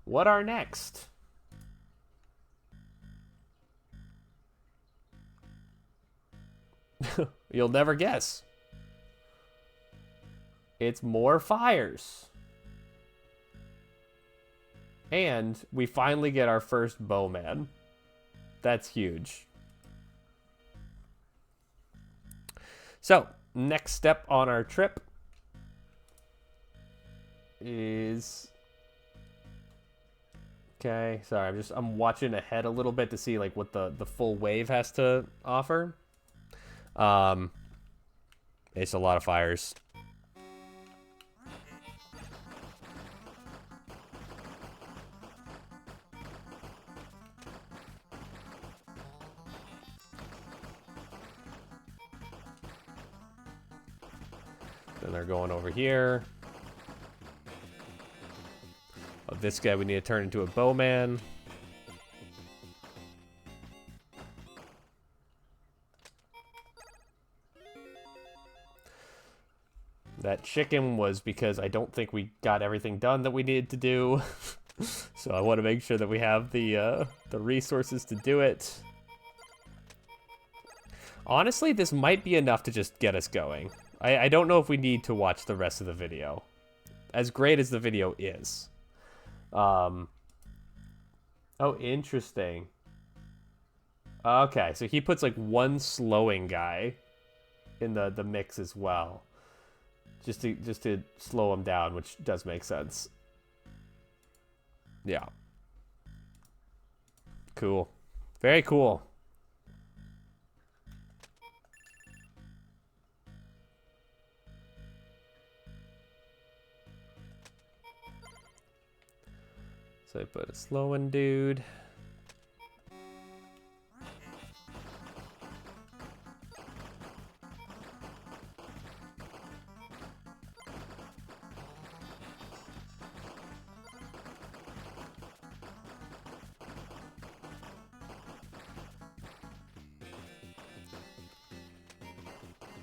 What are next? You'll never guess. It's more fires. And we finally get our first bowman. That's huge. So, next step on our trip is... Okay, sorry, I'm watching ahead a little bit to see like what the full wave has to offer. It's a lot of fires. Then they're going over here. Oh, this guy we need to turn into a bowman. That chicken was because I don't think we got everything done that we needed to do. So I want to make sure that we have the resources to do it. Honestly, this might be enough to just get us going. I don't know if we need to watch the rest of the video. As great as the video is. Oh, interesting. Okay, so he puts like one slowing guy in the mix as well. Just to slow him down, which does make sense. Yeah. Cool. Very cool. So I put a slowing dude.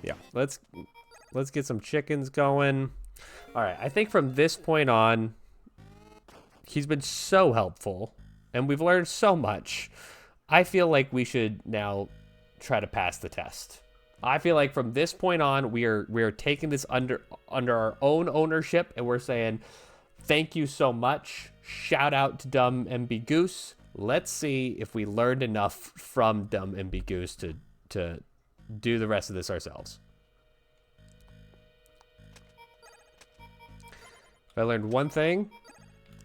Yeah, let's get some chickens going. All right, I think from this point on, he's been so helpful, and we've learned so much. I feel like we should now try to pass the test. I feel like from this point on, we are taking this under our own ownership, and we're saying, thank you so much. Shout out to Dumb MB Goose. Let's see if we learned enough from Dumb MB Goose to do the rest of this ourselves. If I learned one thing,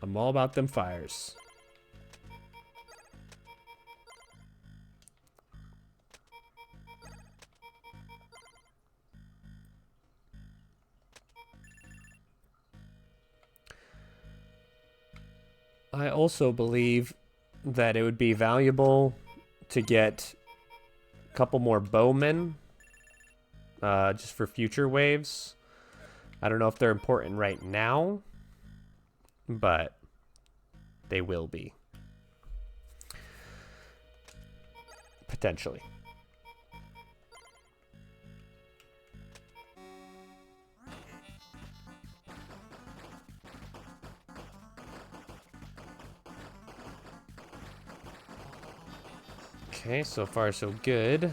I'm all about them fires. I also believe that it would be valuable to get a couple more bowmen, just for future waves. I don't know if they're important right now, but they will be. Potentially. Okay, so far so good.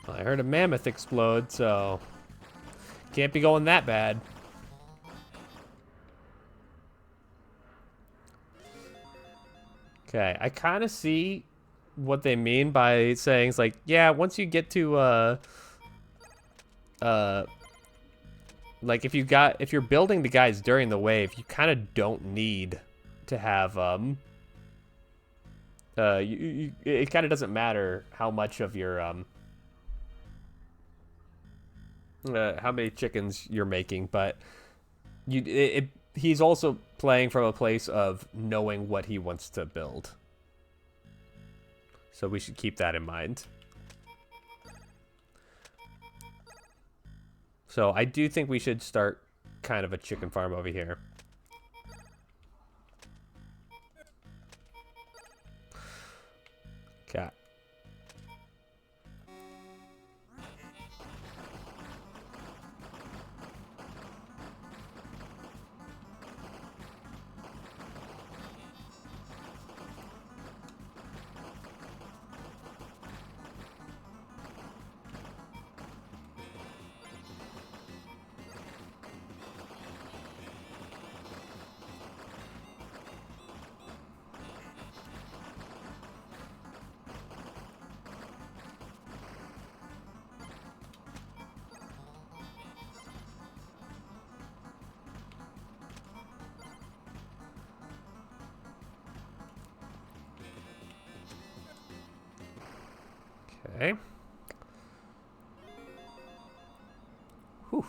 Well, I heard a mammoth explode, so can't be going that bad. Okay, I kind of see what they mean by saying it's like, yeah, once you get to like if you're building the guys during the wave, you kind of don't need to have it kind of doesn't matter how much of your how many chickens you're making, but he's also playing from a place of knowing what he wants to build. So we should keep that in mind. So I do think we should start kind of a chicken farm over here. Okay. Okay. Whew.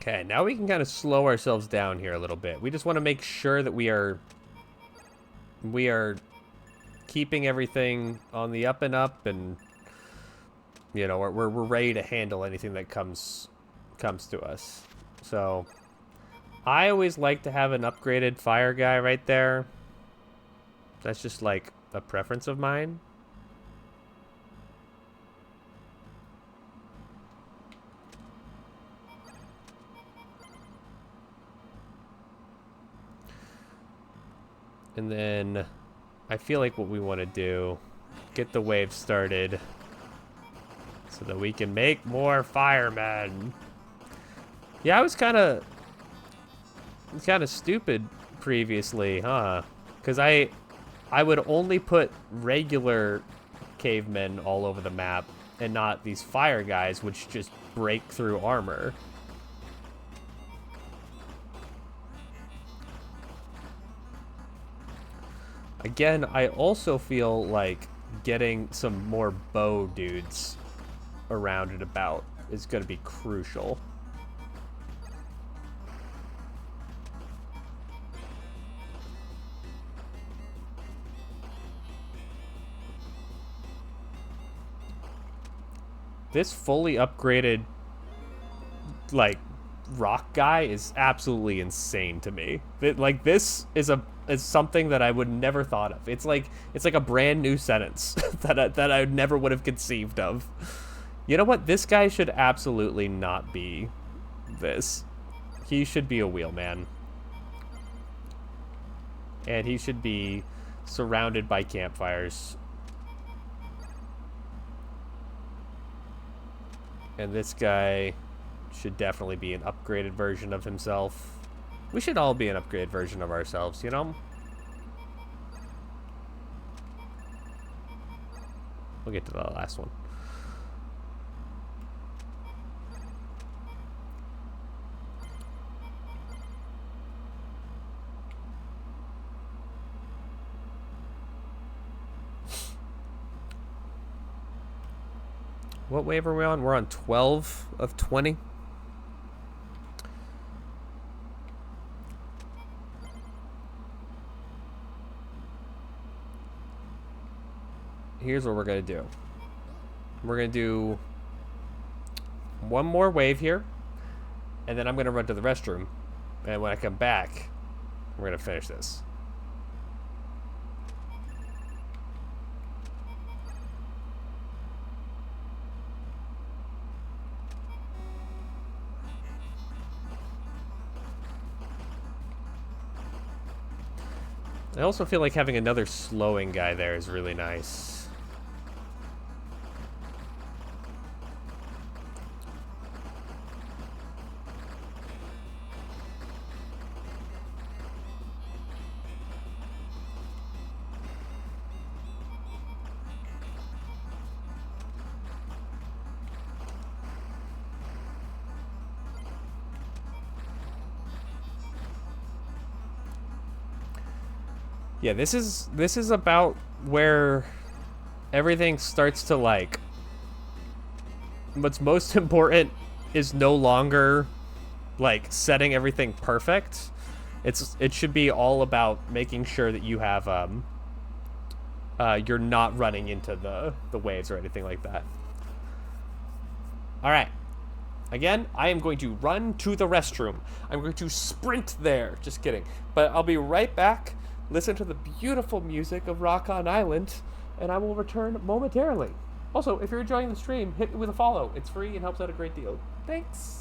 Okay, now we can kind of slow ourselves down here a little bit. We just want to make sure that we are keeping everything on the up and up, and you know, we're ready to handle anything that comes to us. So I always like to have an upgraded fire guy right there. That's just like a preference of mine. And then I feel like what we want to do, get the wave started so that we can make more firemen. Yeah, I was kind of stupid previously, huh? Because I would only put regular cavemen all over the map and not these fire guys, which just break through armor. Again, I also feel like getting some more bow dudes around and about is going to be crucial. This fully upgraded, like, rock guy is absolutely insane to me. Like, this is something that I would never thought of. It's like a brand new sentence that I never would have conceived of. You know what? This guy should absolutely not be this. He should be a wheelman. And he should be surrounded by campfires. And this guy should definitely be an upgraded version of himself. We should all be an upgraded version of ourselves, you know? We'll get to the last one. What wave are we on? We're on 12 of 20. Here's what we're going to do. We're going to do one more wave here, and then I'm going to run to the restroom. And when I come back, we're going to finish this. I also feel like having another slowing guy there is really nice. Yeah, this is about where everything starts to, like, what's most important is no longer like setting everything perfect. It should be all about making sure that you have you're not running into the waves or anything like that. All right. Again, I am going to run to the restroom. I'm going to sprint there. Just kidding. But I'll be right back. Listen to the beautiful music of Rock on Island, and I will return momentarily. Also, if you're enjoying the stream, hit me with a follow. It's free and helps out a great deal. Thanks.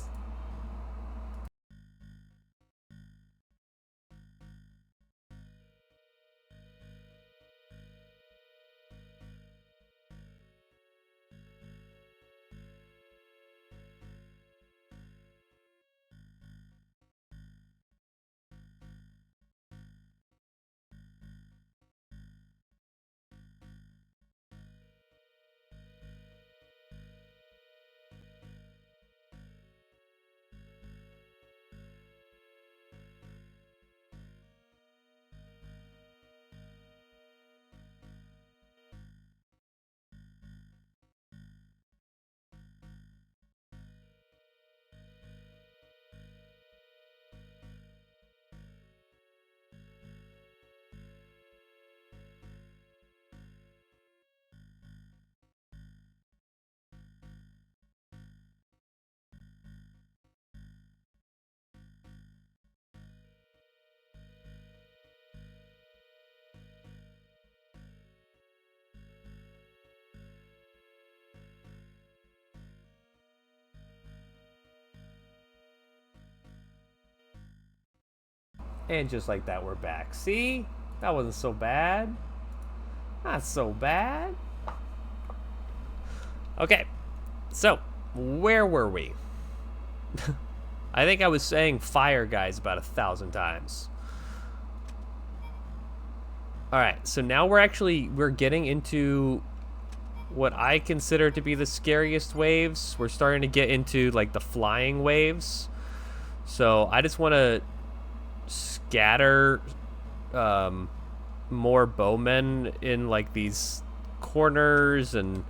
And just like that, we're back. See? That wasn't so bad. Not so bad. Okay. So, where were we? I think I was saying fire guys about 1,000 times. Alright, so now we're getting into what I consider to be the scariest waves. We're starting to get into, like, the flying waves. So, I just want to scatter more bowmen in like these corners, and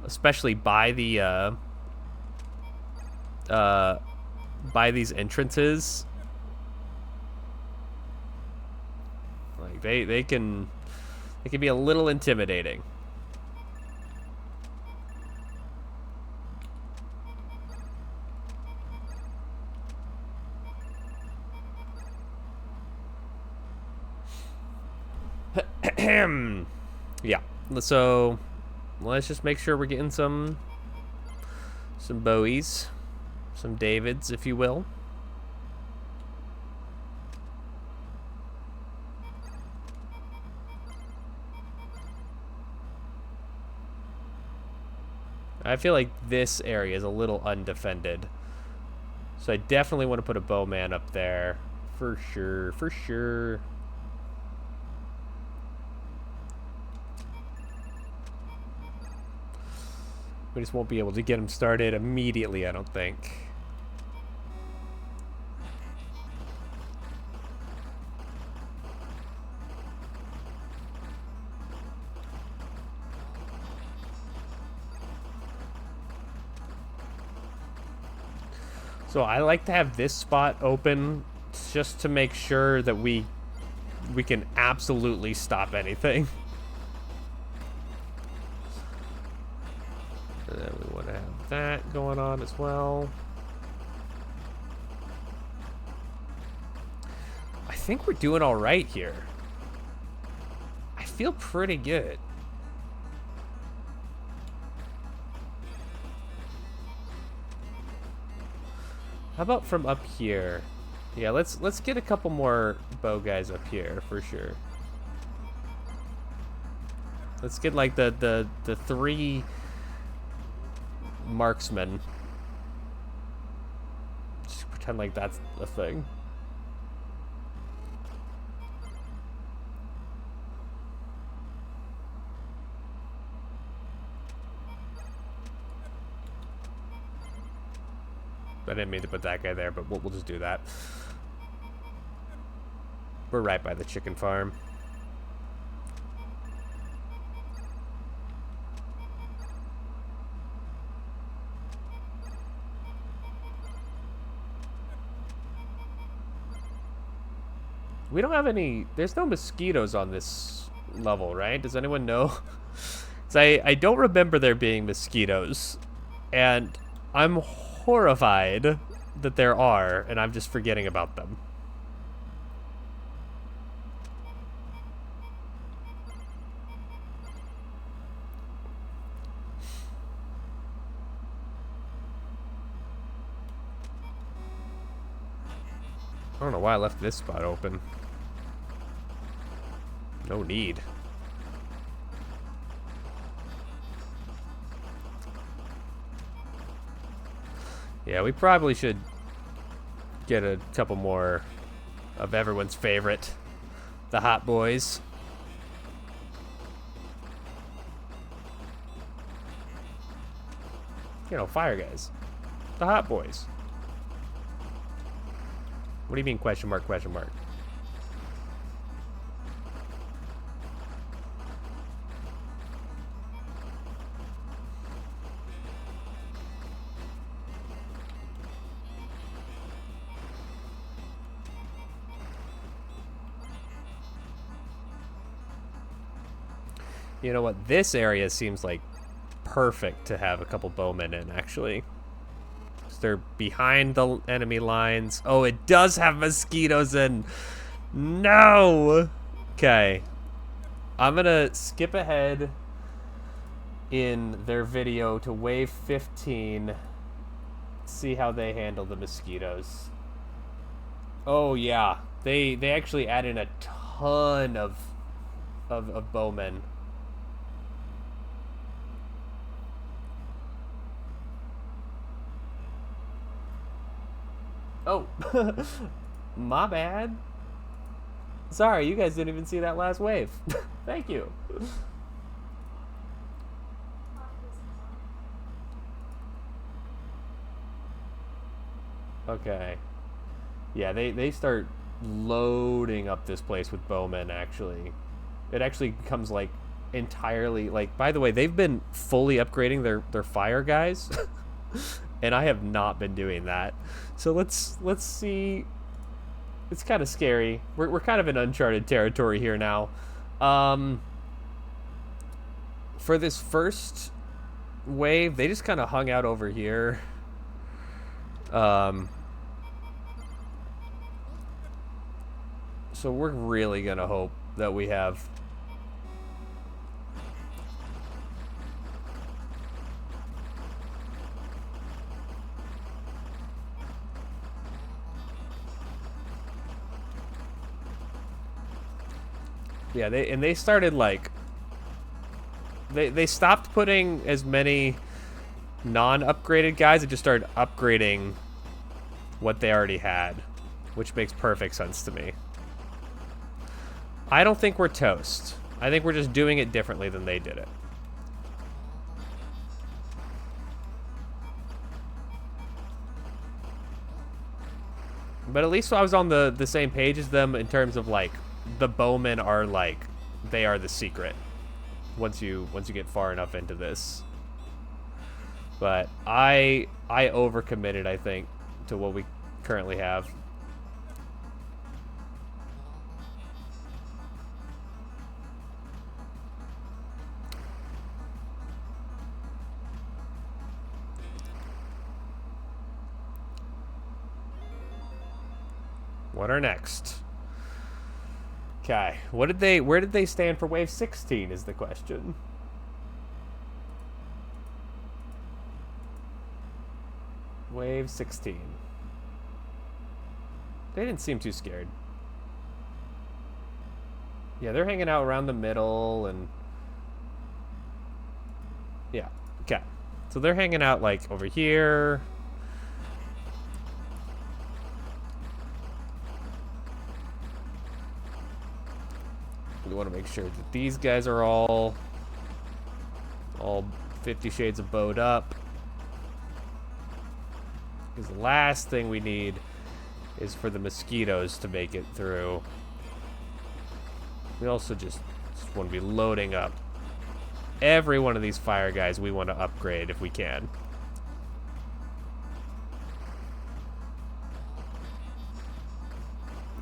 especially by the by these entrances. Like they can be a little intimidating. Yeah. So let's just make sure we're getting some Bowies, some Davids, if you will. I feel like this area is a little undefended. So I definitely want to put a bowman up there. For sure, for sure. We just won't be able to get him started immediately, I don't think. So I like to have this spot open just to make sure that we can absolutely stop anything. And then we want to have that going on as well. I think we're doing all right here. I feel pretty good. How about from up here? Yeah, let's get a couple more bow guys up here for sure. Let's get like the 3 marksmen. Just pretend like that's a thing. I didn't mean to put that guy there, but we'll just do that. We're right by the chicken farm. We don't have any... There's no mosquitoes on this level, right? Does anyone know? I don't remember there being mosquitoes. And I'm horrified that there are, and I'm just forgetting about them. I don't know why I left this spot open. No need. Yeah, we probably should get a couple more of everyone's favorite, the hot boys. You know, fire guys. The hot boys. What do you mean question mark, question mark? You know what? This area seems like perfect to have a couple bowmen in, actually. They're behind the enemy lines. Oh, it does have mosquitoes in. No! Okay. I'm gonna skip ahead in their video to wave 15. See how they handle the mosquitoes. Oh, yeah. They actually add in a ton of bowmen. Oh, my bad. Sorry, you guys didn't even see that last wave. Thank you. Okay. Yeah, they start loading up this place with bowmen, actually. It actually becomes like entirely like. By the way, they've been fully upgrading their fire guys, and I have not been doing that. So let's see. It's kind of scary. We're kind of in uncharted territory here now. For this first wave, they just kind of hung out over here. So we're really gonna hope that we have. Yeah, they started like. They stopped putting as many non-upgraded guys and just started upgrading what they already had, which makes perfect sense to me. I don't think we're toast. I think we're just doing it differently than they did it. But at least I was on the same page as them in terms of like the bowmen are like they are the secret once you get far enough into this. But I overcommitted, I think, to what we currently have. What are next? Okay, where did they stand for wave 16 is the question. Wave 16. They didn't seem too scared. Yeah, they're hanging out around the middle and yeah, okay. So they're hanging out like over here. We want to make sure that these guys are all 50 shades of bowed up. Because the last thing we need is for the mosquitoes to make it through. We also just want to be loading up every one of these fire guys we want to upgrade if we can.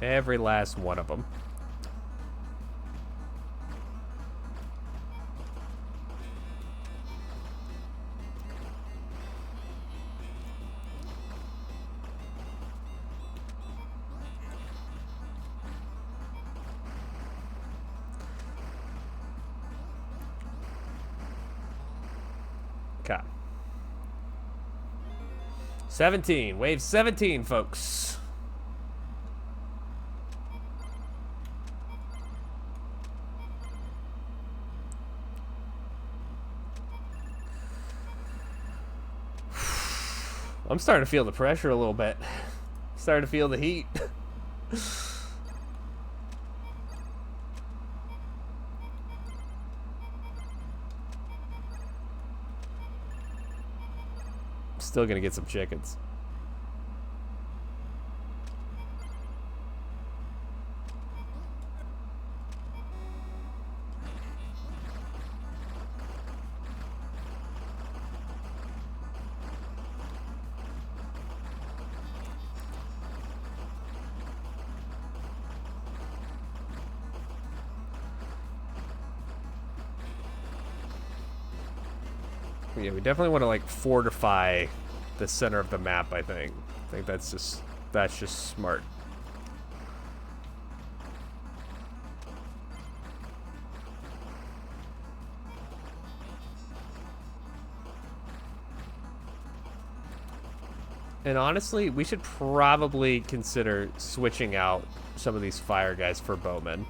Every last one of them. Okay. 17. Wave 17, folks. I'm starting to feel the pressure a little bit. Starting to feel the heat. Still gonna get some chickens. Yeah, we definitely want to like fortify the center of the map, I think. I think that's just smart. And honestly, we should probably consider switching out some of these fire guys for bowmen.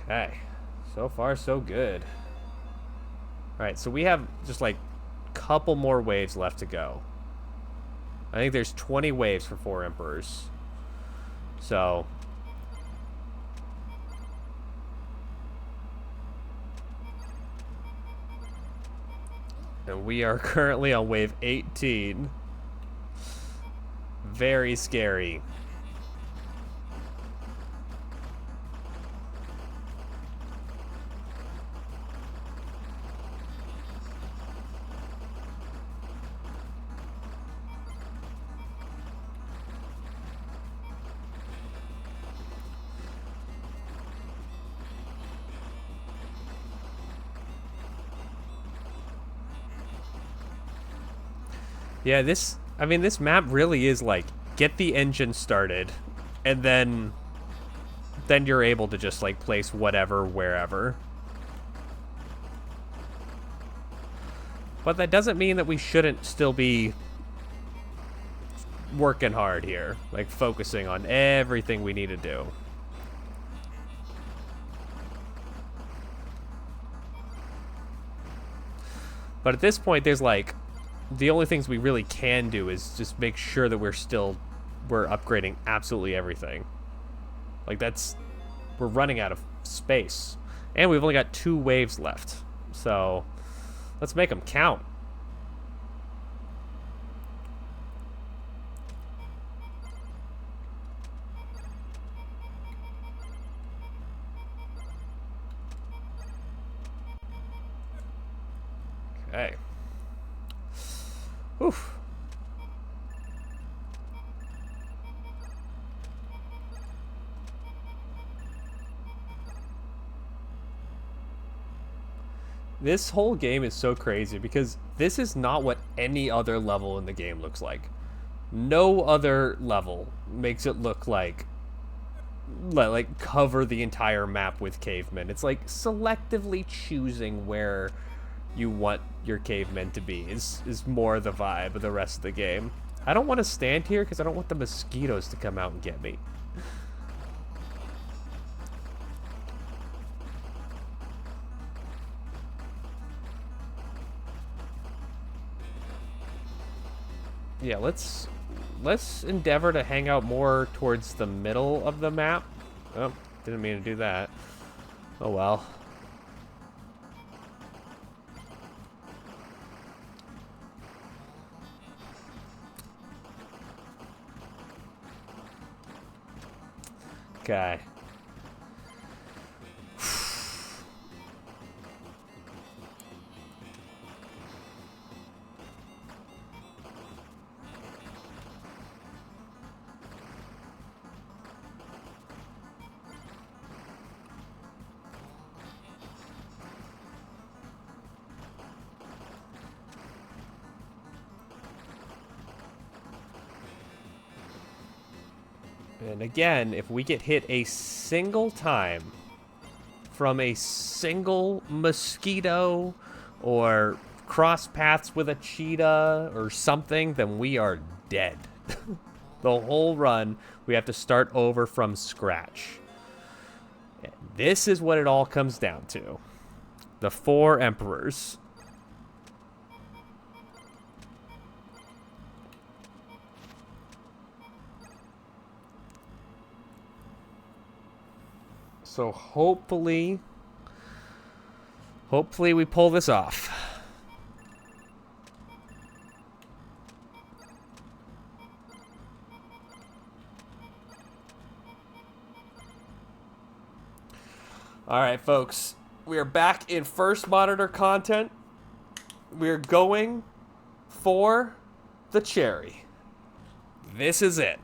Okay, so far so good. All right, so we have just like couple more waves left to go. I think there's 20 waves for 4 Emperors. So... and we are currently on wave 18. Very scary. Yeah, this map really is like, get the engine started, and then you're able to just like place whatever, wherever. But that doesn't mean that we shouldn't still be working hard here, like focusing on everything we need to do. But at this point, there's like, the only things we really can do is just make sure that we're upgrading absolutely everything. Like we're running out of space. And we've only got 2 waves left. So, let's make them count. Okay. Oof. This whole game is so crazy because this is not what any other level in the game looks like. No other level makes it look like cover the entire map with cavemen. It's like selectively choosing where you want your cavemen to be is more the vibe of the rest of the game. I don't want to stand here because I don't want the mosquitoes to come out and get me. Yeah, let's endeavor to hang out more towards the middle of the map. Oh, didn't mean to do that. Oh well. Okay. And again, if we get hit a single time from a single mosquito or cross paths with a cheetah or something, then we are dead. The whole run, we have to start over from scratch. And this is what it all comes down to. The 4 Emperors. So hopefully we pull this off. All right, folks. We are back in first monitor content. We're going for the cherry. This is it.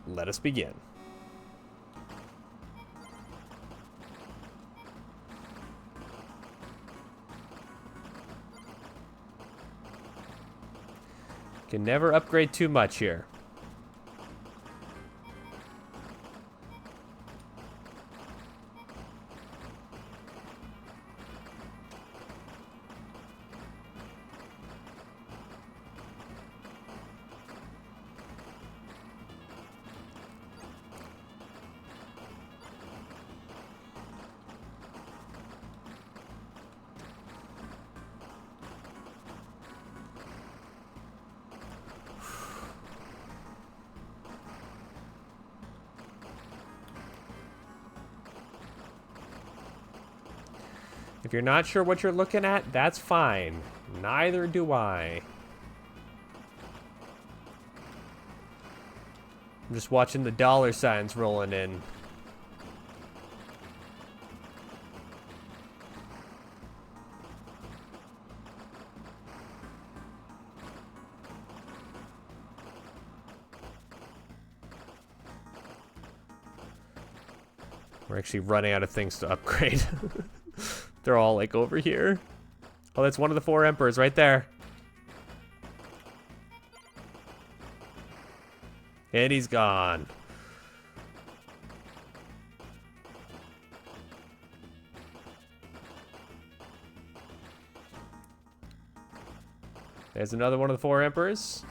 Let us begin. Can never upgrade too much here. If you're not sure what you're looking at, that's fine. Neither do I. I'm just watching the dollar signs rolling in. We're actually running out of things to upgrade. They're all like over here. Oh, that's one of the 4 emperors right there. And he's gone. There's another one of the 4 emperors.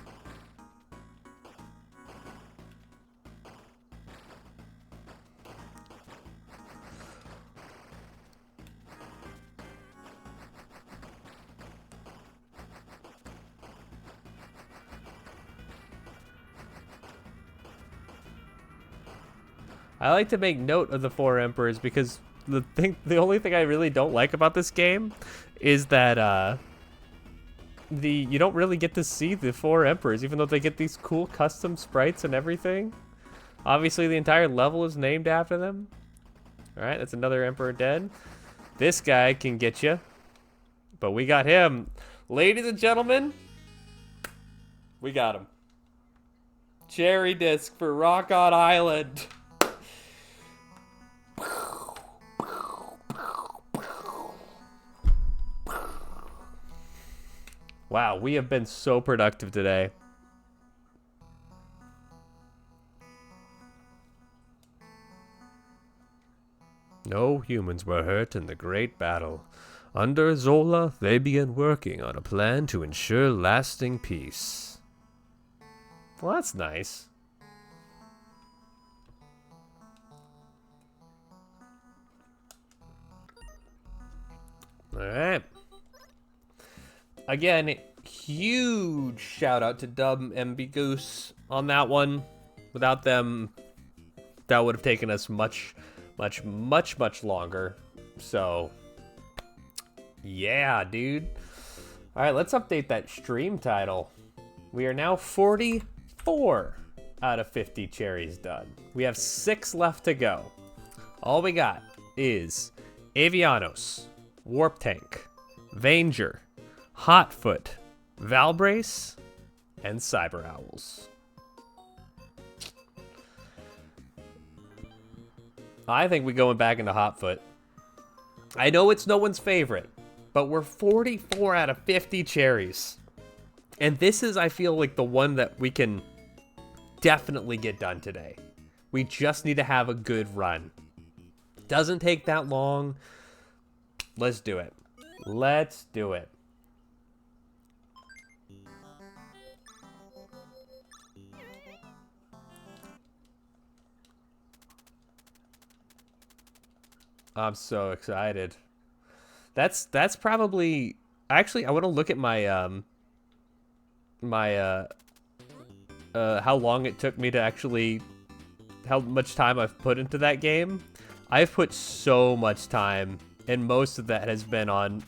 I like to make note of the 4 emperors because the only thing I really don't like about this game is that you don't really get to see the 4 emperors, even though they get these cool custom sprites and everything. Obviously, the entire level is named after them. All right, that's another emperor dead. This guy can get you, but we got him. Ladies and gentlemen, we got him. Cherry disc for Rock On Island. Wow, we have been so productive today. No humans were hurt in the great battle. Under Zola, they began working on a plan to ensure lasting peace. Well, that's nice. All right. Again, huge shout out to Dub and MB Goose on that one. Without them, that would have taken us much longer. So, yeah, dude. All right, let's update that stream title. We are now 44 out of 50 cherries done. We have 6 left to go. All we got is Avianos, Warp Tank, Vanger, Hotfoot, Valbrace, and Cyber Owls. I think we're going back into Hotfoot. I know it's no one's favorite, but we're 44 out of 50 cherries. And this is, I feel like, the one that we can definitely get done today. We just need to have a good run. Doesn't take that long. Let's do it. Let's do it. I'm so excited. That's probably actually I want to look at my how long it took me to actually how much time I've put into that game. I've put so much time, and most of that has been on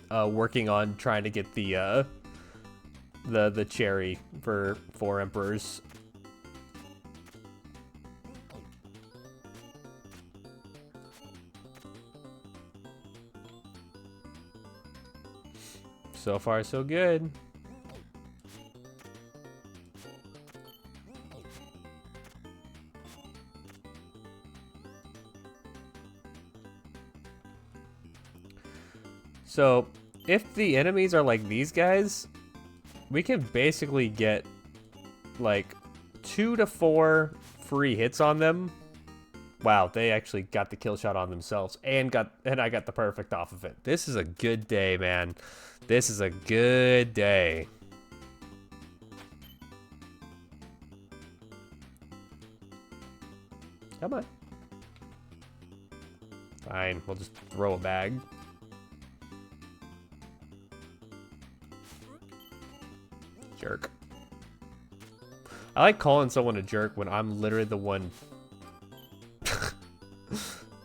working on trying to get the cherry for 4 emperors. So far, so good. So, if the enemies are like these guys, we can basically get like 2 to 4 free hits on them. Wow, they actually got the kill shot on themselves and I got the perfect off of it. This is a good day, man. This is a good day. Come on. Fine, we'll just throw a bag. Jerk. I like calling someone a jerk when I'm literally the one.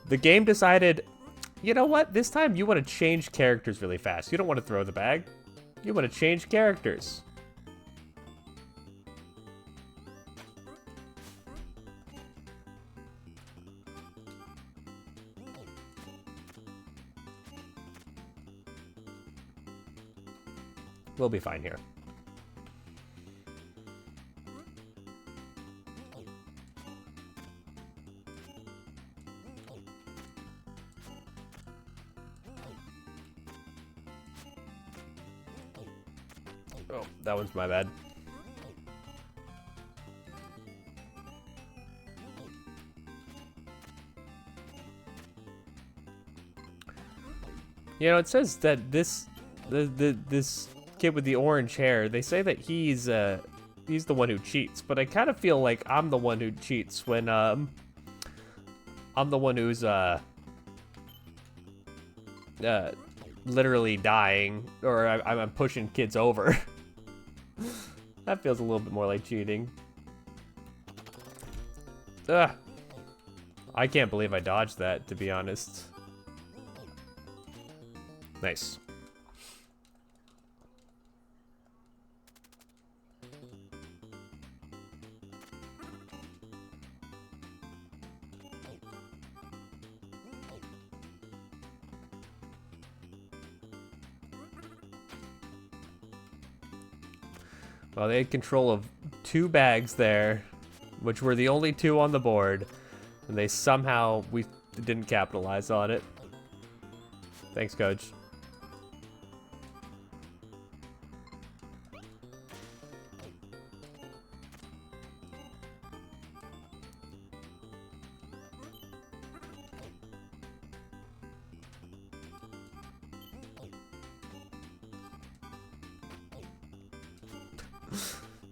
The game decided You know what? This time you want to change characters really fast. You don't want to throw the bag. You want to change characters. We'll be fine here. Oh, that one's my bad. You know, it says that this kid with the orange hair, they say that he's the one who cheats, but I kind of feel like I'm the one who cheats when I'm the one who's literally dying, or I'm pushing kids over. That feels a little bit more like cheating. Ugh. I can't believe I dodged that, to be honest. Nice. Well, they had control of 2 bags there, which were the only 2 on the board, and they somehow, we didn't capitalize on it. Thanks, coach.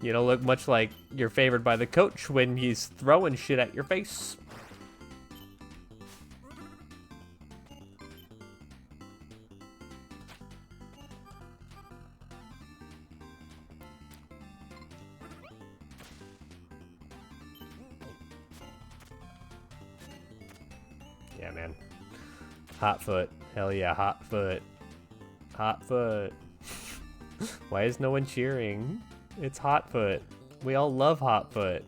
You don't look much like you're favored by the coach when he's throwing shit at your face. Yeah, man. Hot foot. Hell yeah, hot foot. Hot foot. Why is no one cheering? It's Hotfoot. We all love Hotfoot.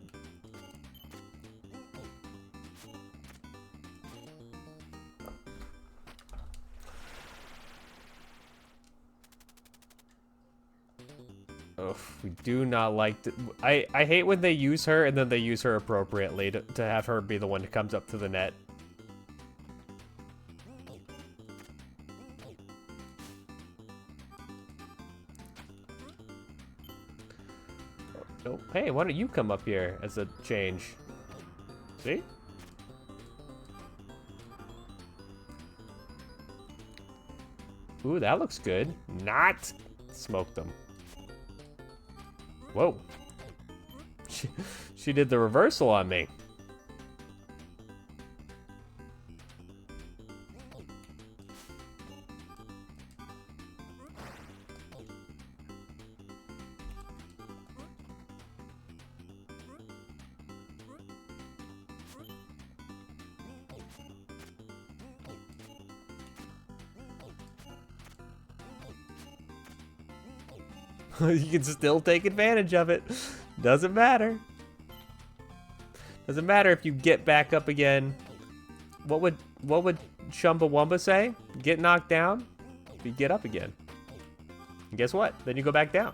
Ugh, we do not like to... I hate when they use her and then they use her appropriately to have her be the one who comes up to the net. Oh, hey, why don't you come up here as a change? See? Ooh, that looks good. Not! Smoked them. Whoa. She did the reversal on me. You can still take advantage of it. Doesn't matter. Doesn't matter if you get back up again. What would Chumbawamba say? Get knocked down, you get up again. And guess what? Then you go back down.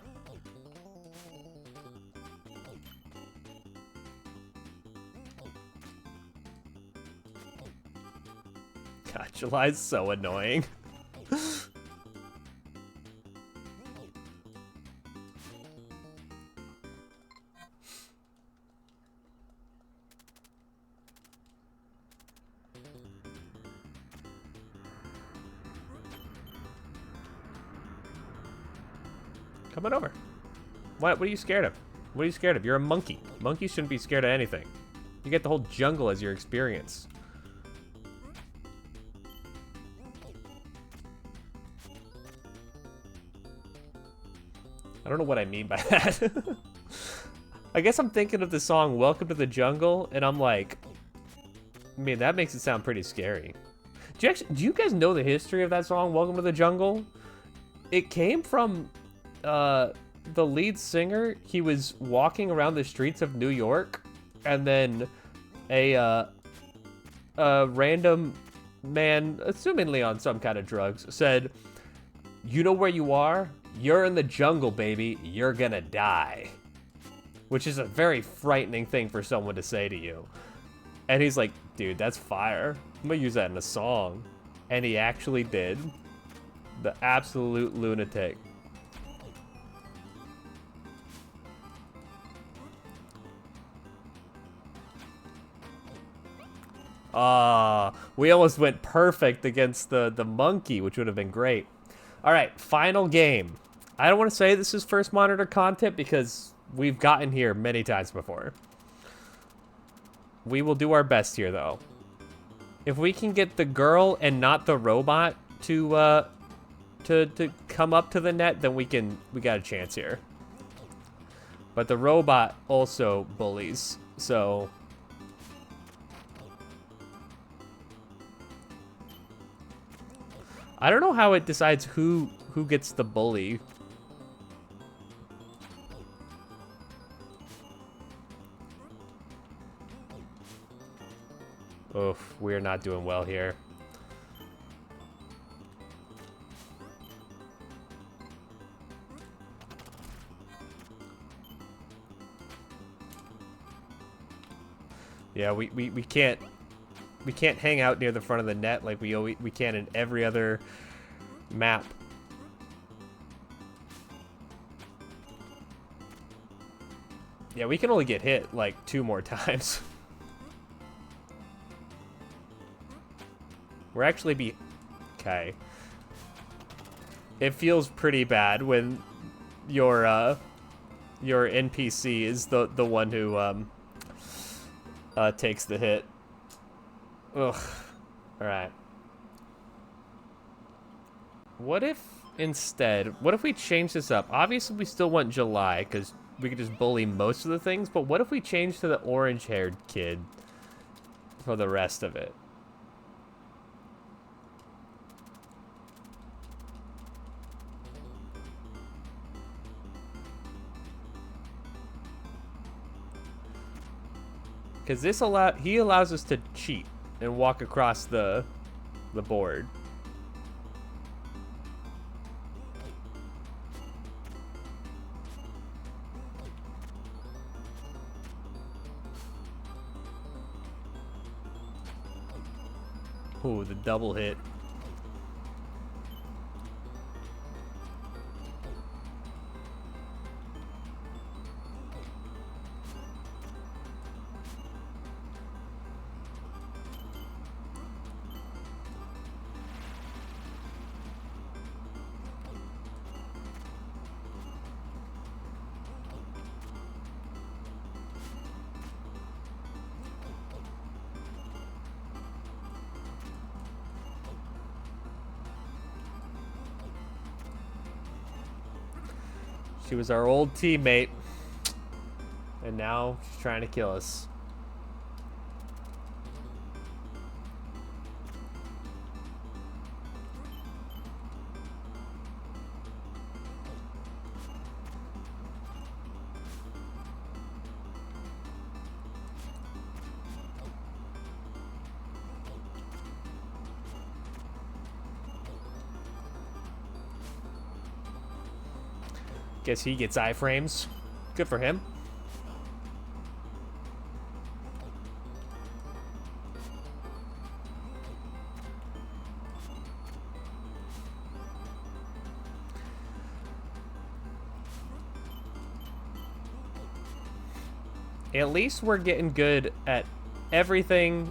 God, July's so annoying. Come on over. What are you scared of? What are you scared of? You're a monkey. Monkeys shouldn't be scared of anything. You get the whole jungle as your experience. I don't know what I mean by that. I guess I'm thinking of the song Welcome to the Jungle, and I'm like, I mean, that makes it sound pretty scary. Do you guys know the history of that song, Welcome to the Jungle? It came from the lead singer. He was walking around the streets of New York, and then a random man, assumingly on some kind of drugs, said, "You know where you are? You're in the jungle, baby. You're gonna die." Which is a very frightening thing for someone to say to you. And he's like, dude, that's fire. I'm gonna use that in a song. And he actually did. The absolute lunatic. We almost went perfect against the monkey, which would have been great. All right, final game. I don't want to say this is first monitor content because we've gotten here many times before. We will do our best here, though. If we can get the girl and not the robot to come up to the net, then we got a chance here. But the robot also bullies, so I don't know how it decides who gets the bully. Oof, we're not doing well here. Yeah, we can't hang out near the front of the net like we can in every other map. Yeah, we can only get hit like 2 more times. We're actually okay. It feels pretty bad when your NPC is the one who takes the hit. Ugh. All right. What if we change this up? Obviously, we still want July because we could just bully most of the things. But what if we change to the orange-haired kid for the rest of it? Because he allows us to cheat and walk across the board. Ooh, the double hit. She was our old teammate, and now she's trying to kill us. Guess he gets iframes. Good for him. At least we're getting good at everything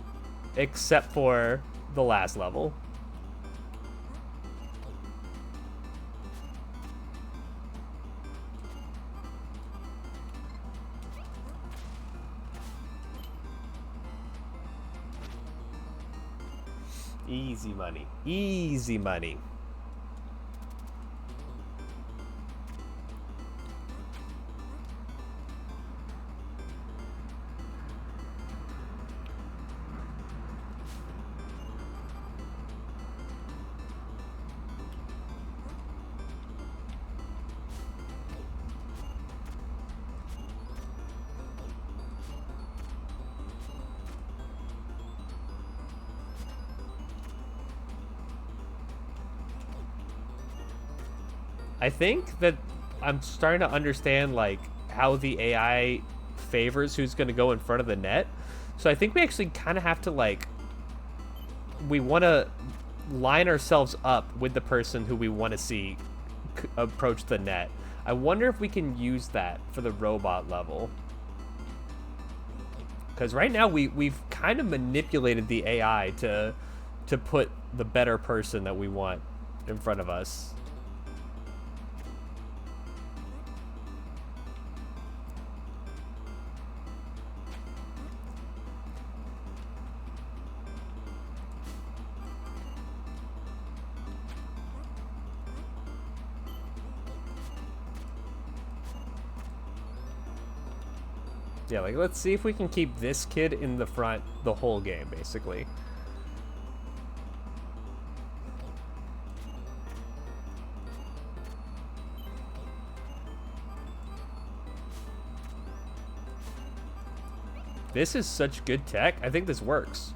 except for the last level. Easy money. Easy money. I think that I'm starting to understand, like, how the AI favors who's going to go in front of the net. So I think we actually kind of have to, like, we want to line ourselves up with the person who we want to see approach the net. I wonder if we can use that for the robot level. Because right now we've kind of manipulated the AI to put the better person that we want in front of us. Yeah, like, let's see if we can keep this kid in the front the whole game, basically. This is such good tech. I think this works.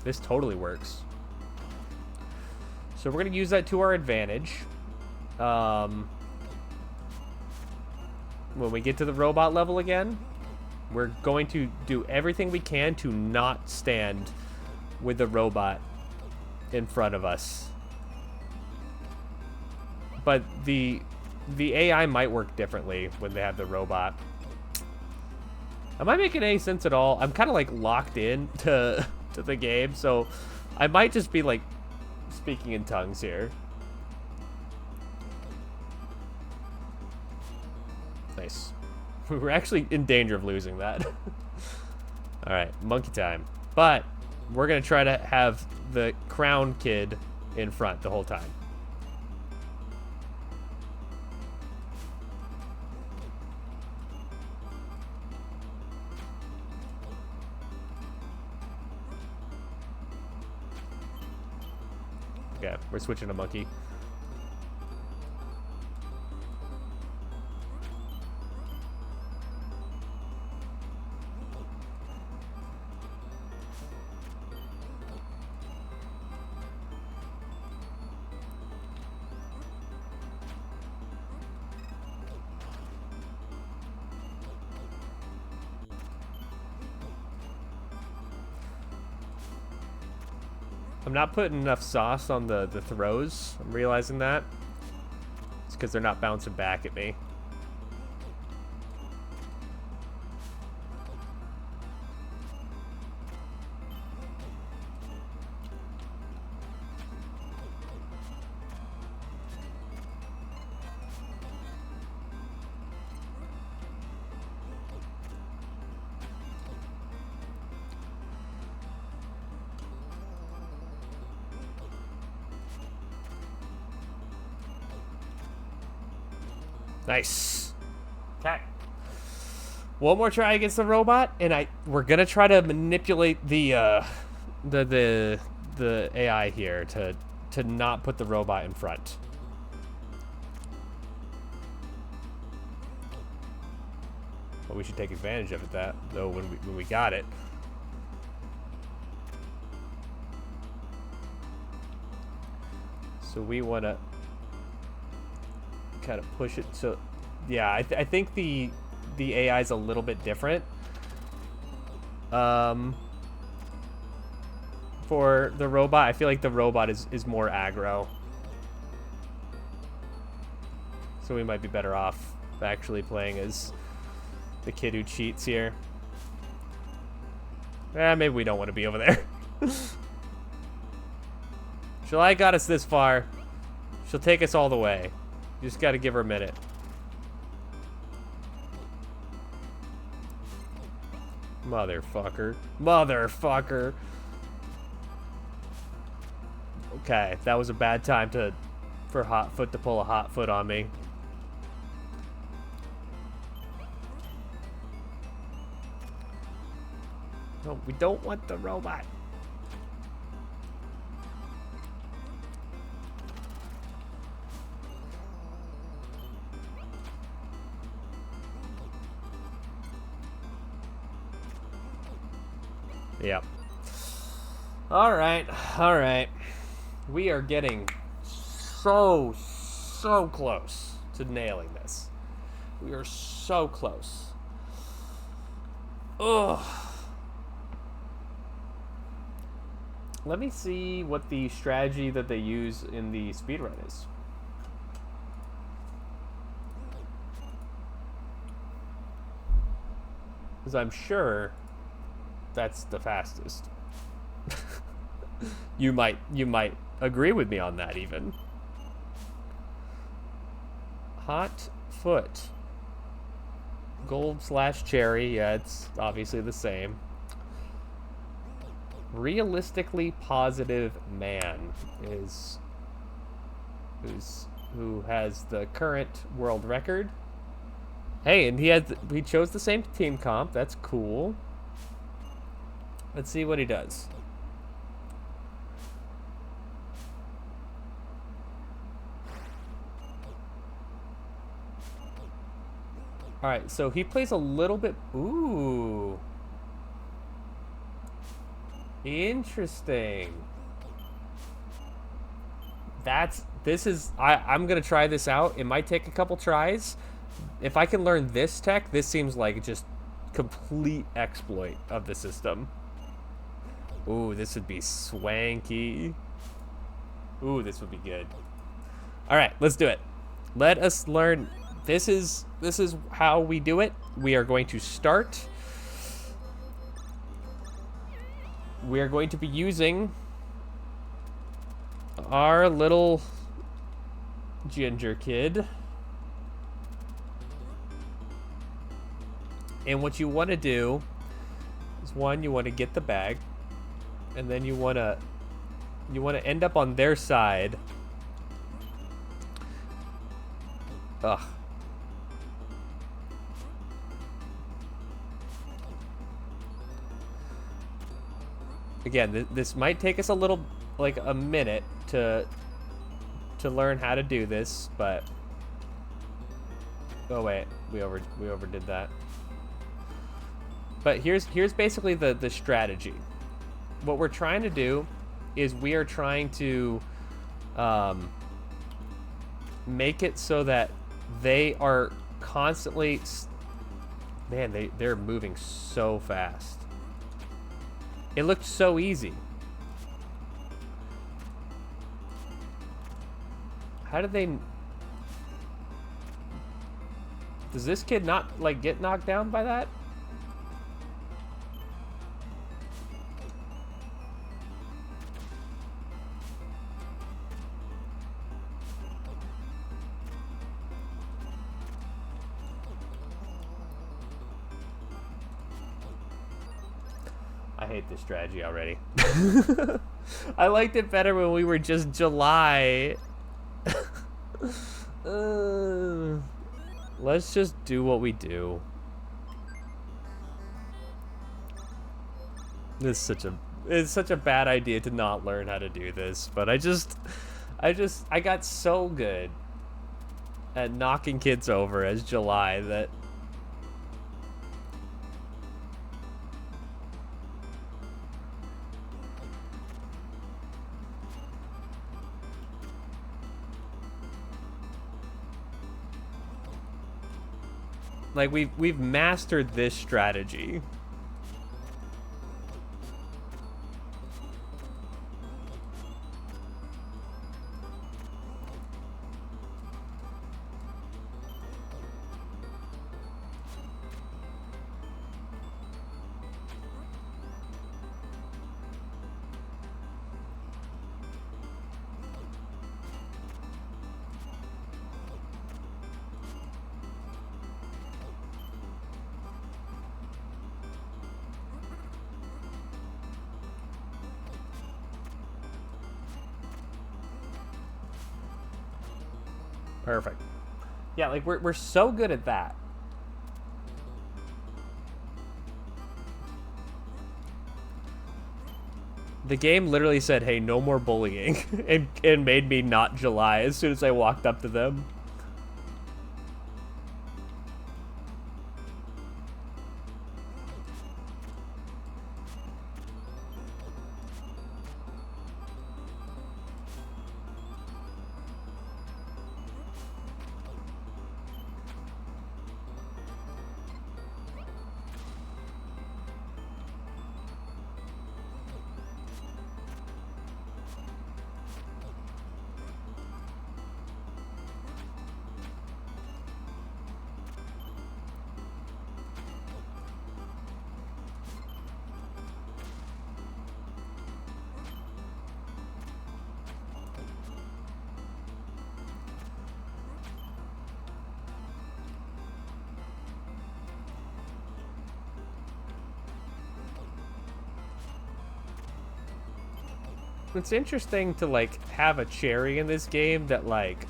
This totally works. So we're going to use that to our advantage. When we get to the robot level again, we're going to do everything we can to not stand with the robot in front of us. But the AI might work differently when they have the robot. Am I making any sense at all? I'm kind of like locked in to the game, so I might just be like speaking in tongues here. Nice. We're actually in danger of losing that. All right, monkey time. But we're gonna try to have the crown kid in front the whole time. Yeah, we're switching to monkey. I'm not putting enough sauce on the throws. I'm realizing that. It's because they're not bouncing back at me. Nice. Okay. One more try against the robot, and we're gonna try to manipulate the AI here to not put the robot in front. Well, we should take advantage of it though when we got it. So we want to kind of push it. So yeah, I think the AI is a little bit different for the robot. I feel like the robot is more aggro, so we might be better off actually playing as the kid who cheats here. Maybe we don't want to be over there. July got us this far. She'll take us all the way. You just got to give her a minute. Motherfucker. Motherfucker. Okay, that was a bad time for Hotfoot to pull a Hotfoot on me. No, we don't want the robot. Yep. All right. All right. We are getting so close to nailing this. We are so close. Ugh. Let me see what the strategy that they use in the speedrun is. Because I'm sure that's the fastest. You might agree with me on that even. Hot foot. Gold / cherry, yeah, it's obviously the same. Realistically positive man is who has the current world record. Hey, and he chose the same team comp. That's cool. Let's see what he does. All right, so he plays a little bit. Ooh. Interesting. I'm gonna try this out. It might take a couple tries. If I can learn this tech, this seems like just complete exploit of the system. Ooh, this would be swanky. Ooh, this would be good. All right, let's do it. Let us learn. This is how we do it. We are going to start. We are going to be using our little ginger kid. And what you want to do is, one, you want to get the bag, and then you want to end up on their side. Ugh. Again, this might take us a little, like a minute to learn how to do this, but oh wait, we overdid that. But here's basically the strategy. What we're trying to do is we are trying to make it so that they are constantly, man, they're moving so fast. It looked so easy. How did they... Does this kid not, like, get knocked down by that? I hate this strategy already. I liked it better when we were just July. Let's just do what we do. It's such a bad idea to not learn how to do this, but I got so good at knocking kids over as July that like we've mastered this strategy. Perfect. Yeah, like we're so good at that. The game literally said, "Hey, no more bullying," and made me not July as soon as I walked up to them. It's interesting to, like, have a cherry in this game that, like,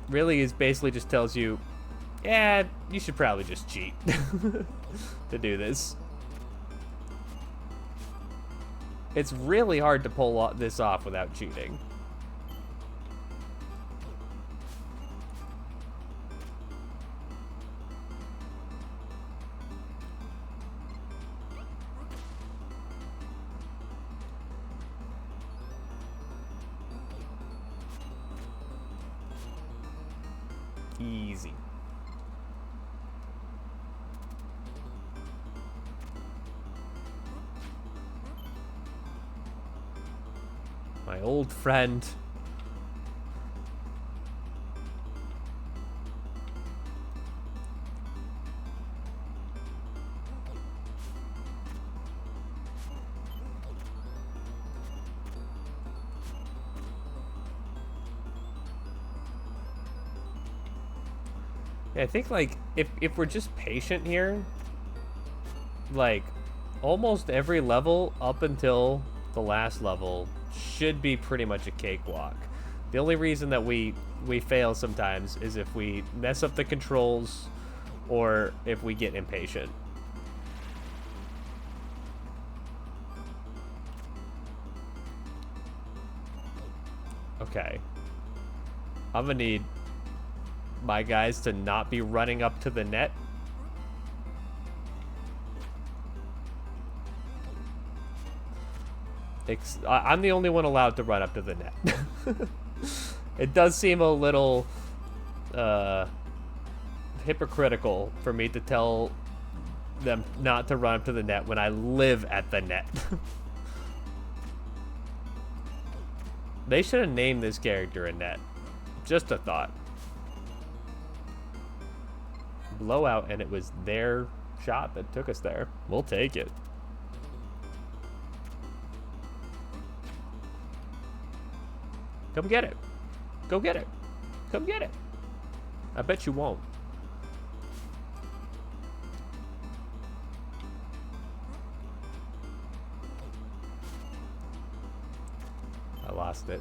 really is basically just tells you, yeah, you should probably just cheat to do this. It's really hard to pull this off without cheating. Easy. My old friend. Yeah, I think, like, if we're just patient here, like, almost every level up until the last level should be pretty much a cakewalk. The only reason that we fail sometimes is if we mess up the controls or if we get impatient. Okay. I'm gonna need my guys to not be running up to the net. I'm the only one allowed to run up to the net. It does seem a little hypocritical for me to tell them not to run up to the net when I live at the net. They should have named this character a net. Just a thought. Blowout, and it was their shot that took us there. We'll take it. Come get it. Go get it. Come get it. I bet you won't. I lost it.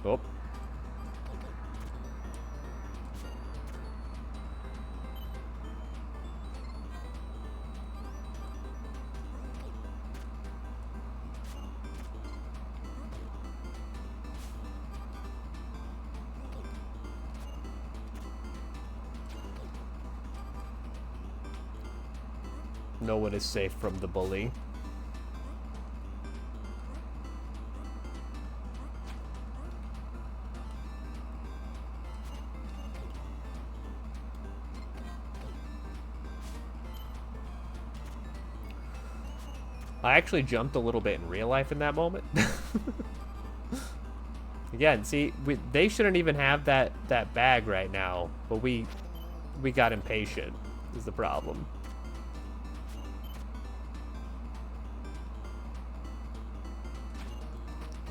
Oh. No one is safe from the bully. I actually jumped a little bit in real life in that moment. Again, see, they shouldn't even have that bag right now, but we got impatient is the problem.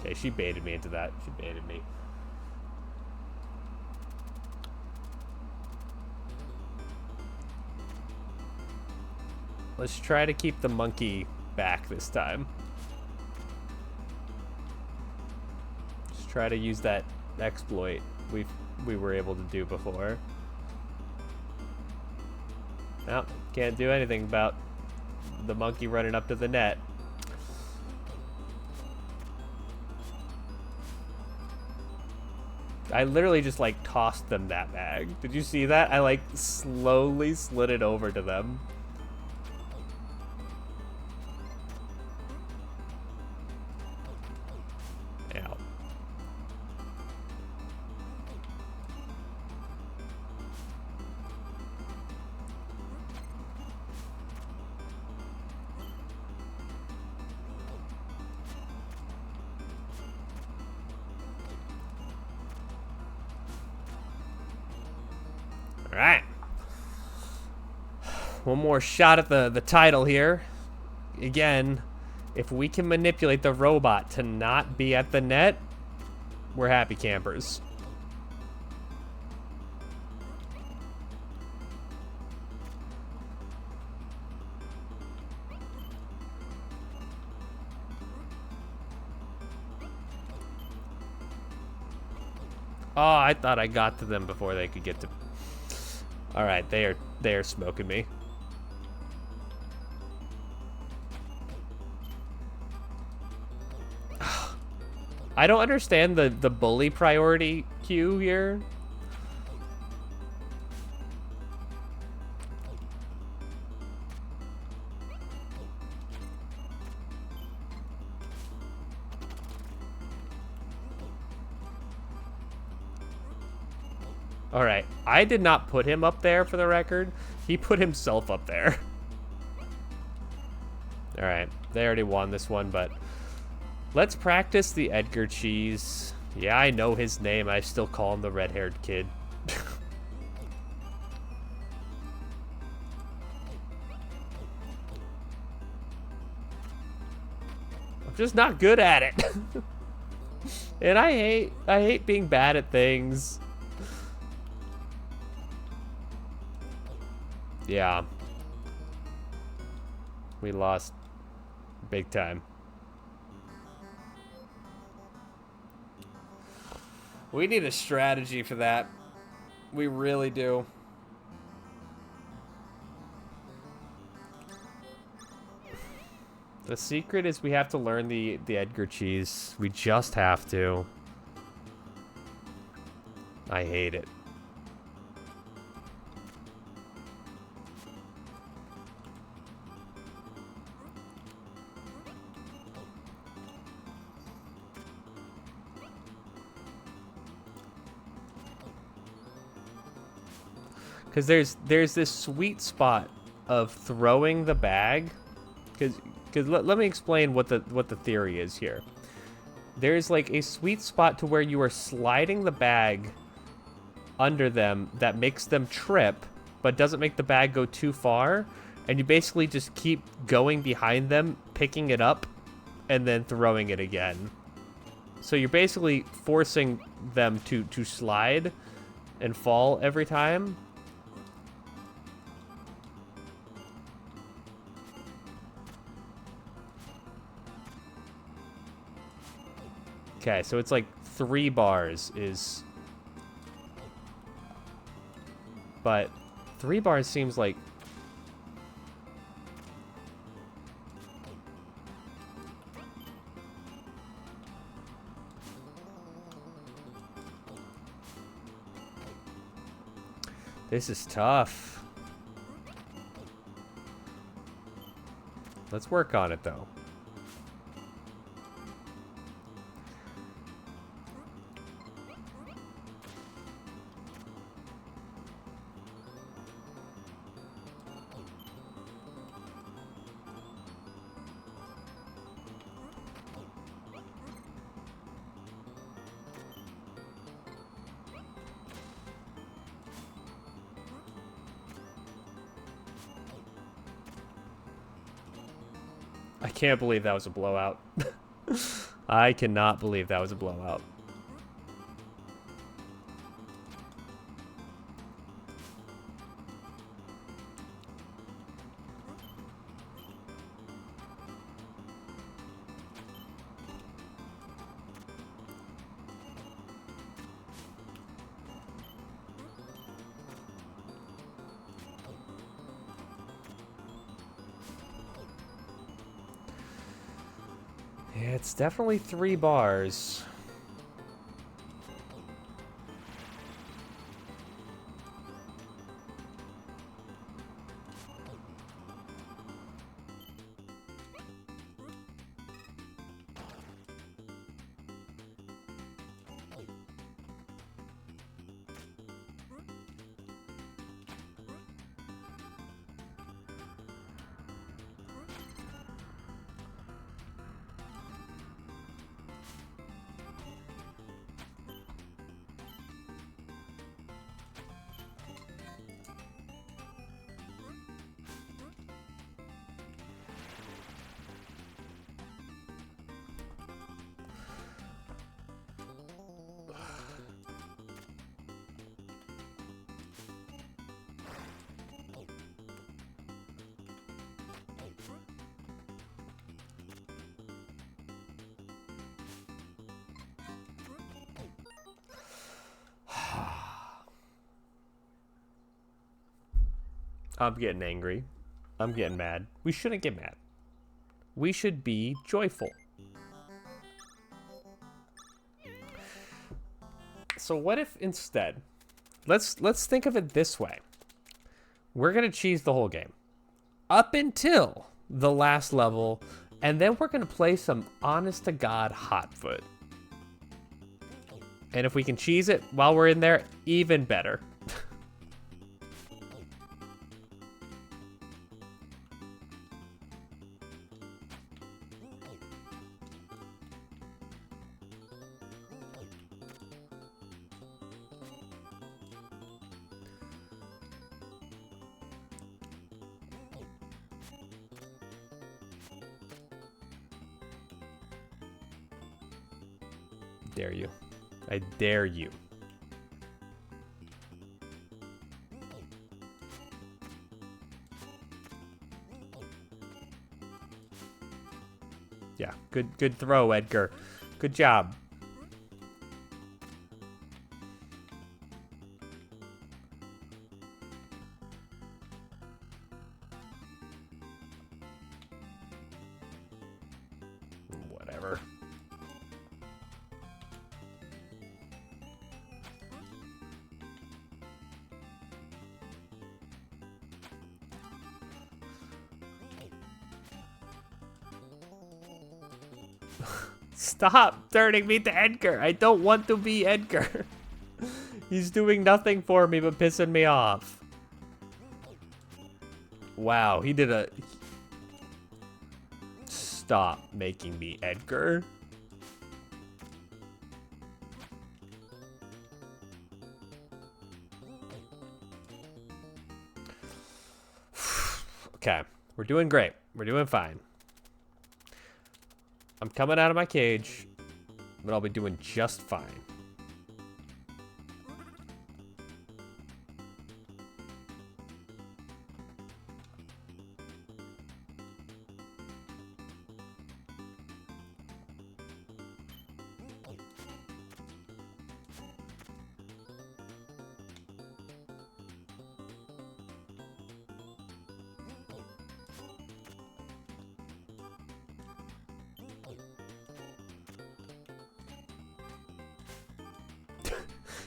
Okay, she baited me into that. She baited me. Let's try to keep the monkey back this time. Just try to use that exploit we were able to do before. Well, can't do anything about the monkey running up to the net. I literally just, like, tossed them that bag. Did you see that? I, like, slowly slid it over to them. Ow. All right. One more shot at the title here. Again, if we can manipulate the robot to not be at the net, we're happy campers. Oh, I thought I got to them before they could get to... All right, they are smoking me. I don't understand the bully priority queue here. All right, I did not put him up there for the record. He put himself up there. All right, they already won this one, but let's practice the Edgar cheese. Yeah, I know his name. I still call him the red-haired kid. I'm just not good at it. And I hate being bad at things. Yeah. We lost big time. We need a strategy for that. We really do. The secret is we have to learn the Edgar cheese. We just have to. I hate it. Because there's this sweet spot of throwing the bag. Because let me explain what the theory is here. There's like a sweet spot to where you are sliding the bag under them that makes them trip, but doesn't make the bag go too far. And you basically just keep going behind them, picking it up, and then throwing it again. So you're basically forcing them to slide and fall every time. Okay, so it's like 3 bars is... But 3 bars seems like... This is tough. Let's work on it, though. I can't believe that was a blowout. I cannot believe that was a blowout. Yeah, it's definitely 3 bars. I'm getting angry. I'm getting mad. We shouldn't get mad. We should be joyful. So what if instead, let's think of it this way. We're gonna cheese the whole game up until the last level, and then we're gonna play some honest to God Hotfoot. And if we can cheese it while we're in there, even better. Dare you. I dare you. Yeah, good throw, Edgar. Good job. Whatever. Stop turning me to Edgar. I don't want to be Edgar. He's doing nothing for me but pissing me off. Wow, he did a... Stop making me Edgar. Okay, we're doing great. We're doing fine. I'm coming out of my cage, but I'll be doing just fine.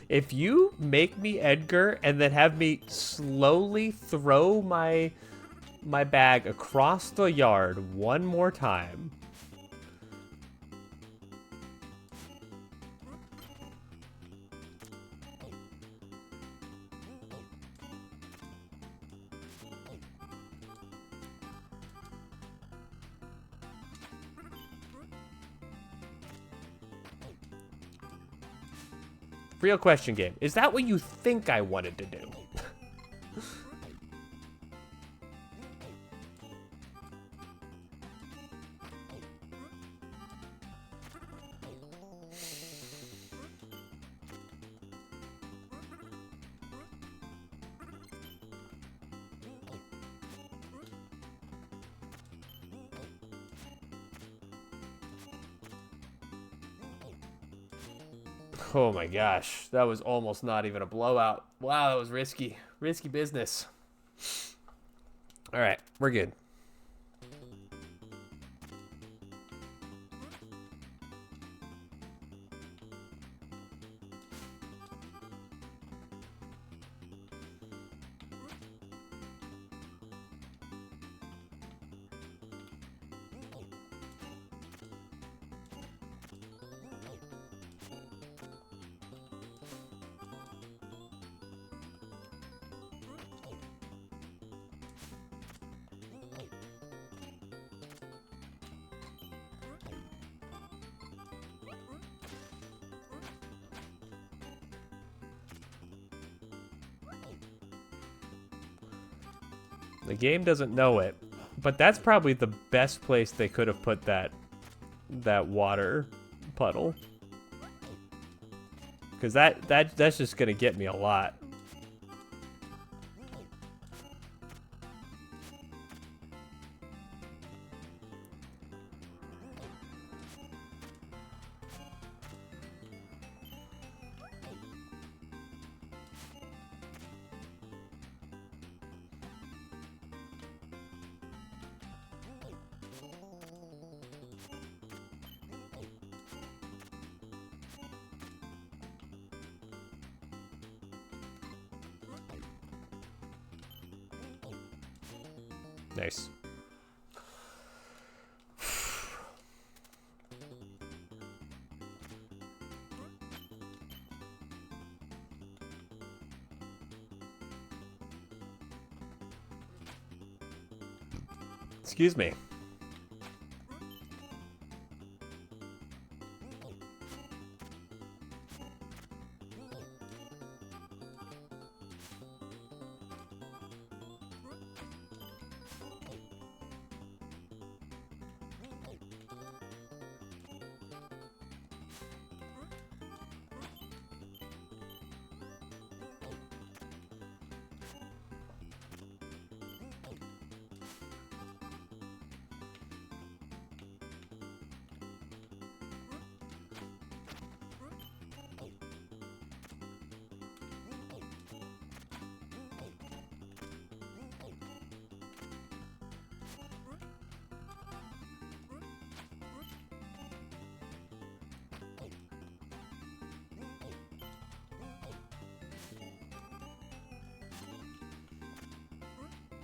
If you make me Edgar and then have me slowly throw my bag across the yard one more time. Real question, game. Is that what you think I wanted to do? Oh my gosh, that was almost not even a blowout. Wow, that was risky. Risky business. All right, we're good. The game doesn't know it, but that's probably the best place they could have put that water puddle. Because that's just gonna get me a lot. Nice. Excuse me.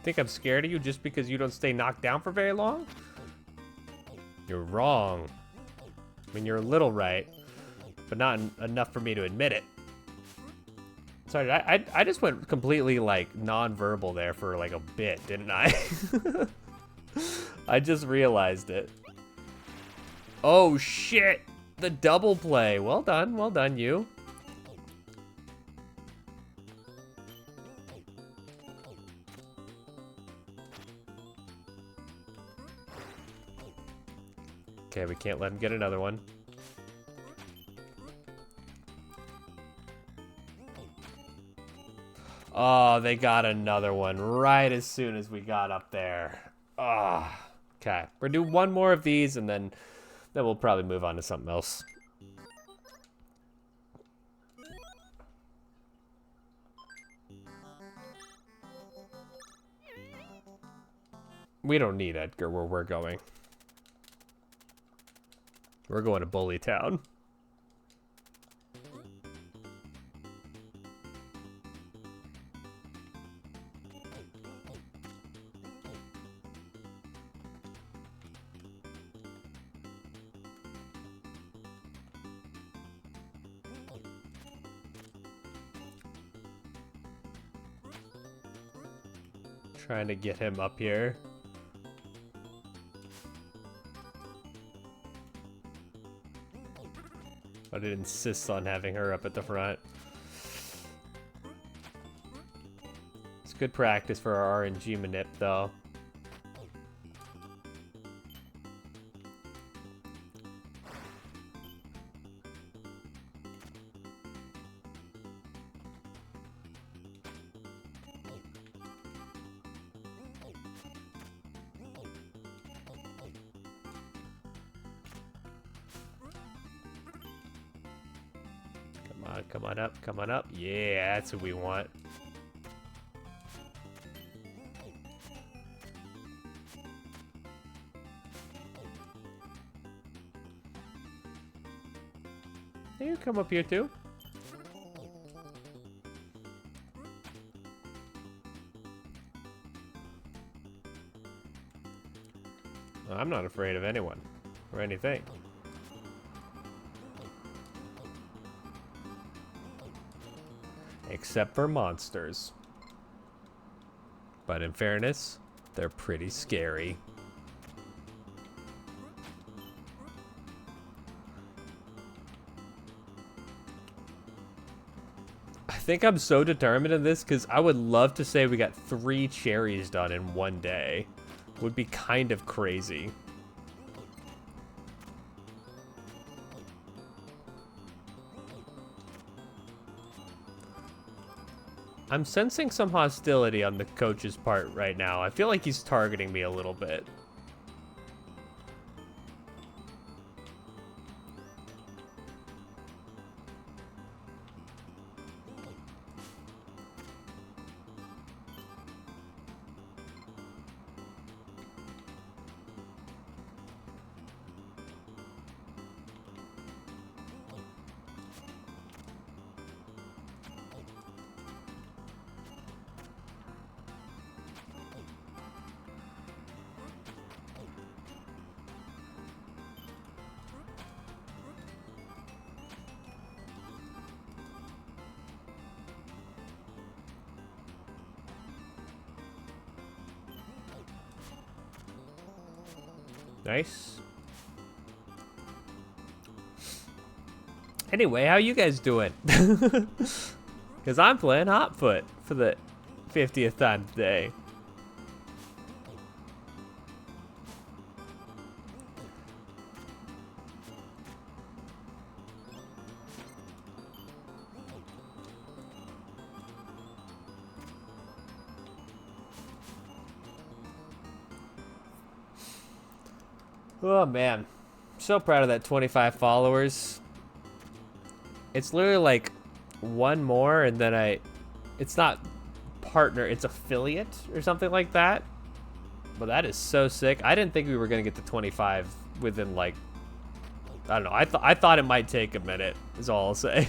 Think I'm scared of you just because you don't stay knocked down for very long? You're wrong. I mean, you're a little right, but not enough for me to admit it. Sorry, I just went completely, like, non-verbal there for, like, a bit, didn't I? I just realized it. Oh, shit! The double play. Well done, you. Okay, we can't let him get another one. Oh, they got another one right as soon as we got up there. Ah, oh, okay. We're gonna do one more of these, and then we'll probably move on to something else. We don't need Edgar where we're going. We're going to Bully Town. Trying to get him up here. But it insists on having her up at the front. It's good practice for our RNG manip, though. Come on up. Yeah, that's what we want. Hey, you come up here too. I'm not afraid of anyone or anything. Except for monsters. But in fairness, they're pretty scary. I think I'm so determined in this because I would love to say we got 3 cherries done in one day. Would be kind of crazy. I'm sensing some hostility on the coach's part right now. I feel like he's targeting me a little bit. Nice. Anyway, how you guys doing? Because I'm playing Hotfoot for the 50th time today. Oh man, so proud of that 25 followers. It's literally like one more and then it's not partner, it's affiliate or something like that. But that is so sick. I didn't think we were gonna get to 25 within like, I don't know. I thought it might take a minute is all I'll say.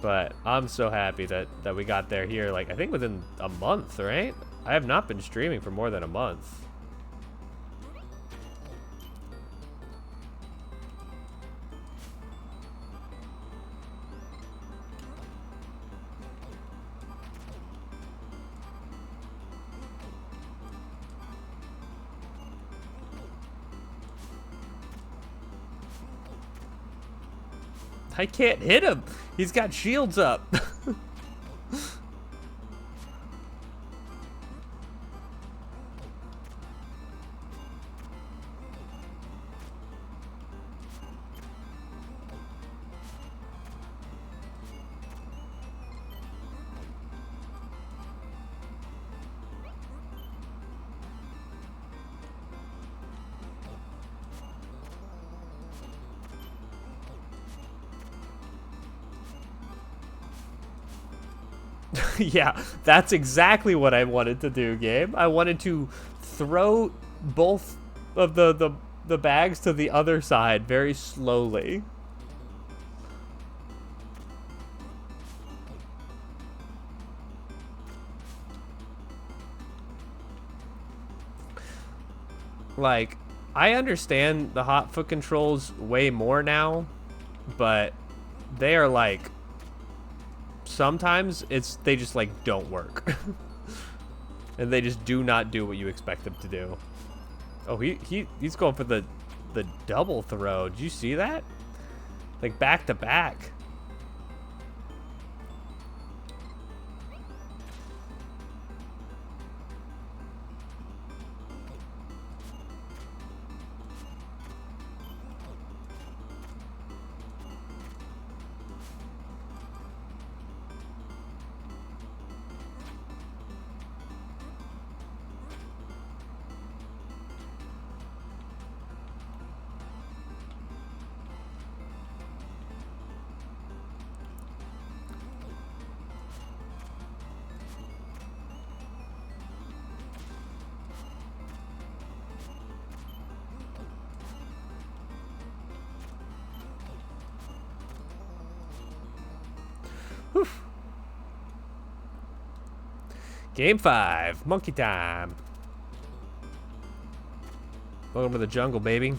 But I'm so happy that we got there here, like I think within a month, right? I have not been streaming for more than a month. I can't hit him. He's got shields up. Yeah, that's exactly what I wanted to do, game. I wanted to throw both of the bags to the other side very slowly. Like, I understand the hot foot controls way more now, but they are like, sometimes they just like don't work. And they just do not do what you expect them to do. Oh, he's going for the double throw. Did you see that? Like back to back. Whew. Game 5, monkey time. Welcome to the jungle, baby.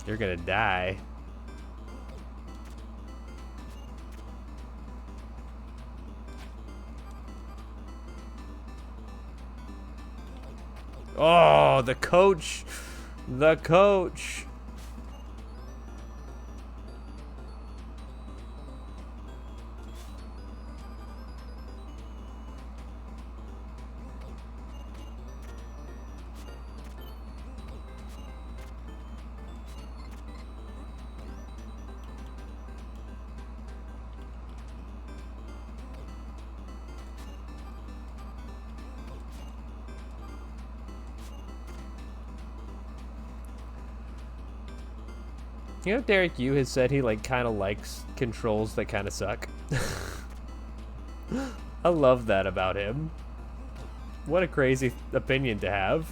You're gonna die. Oh, the coach. The coach. You know, Derek Yu has said he like kind of likes controls that kind of suck. I love that about him. What a crazy opinion to have.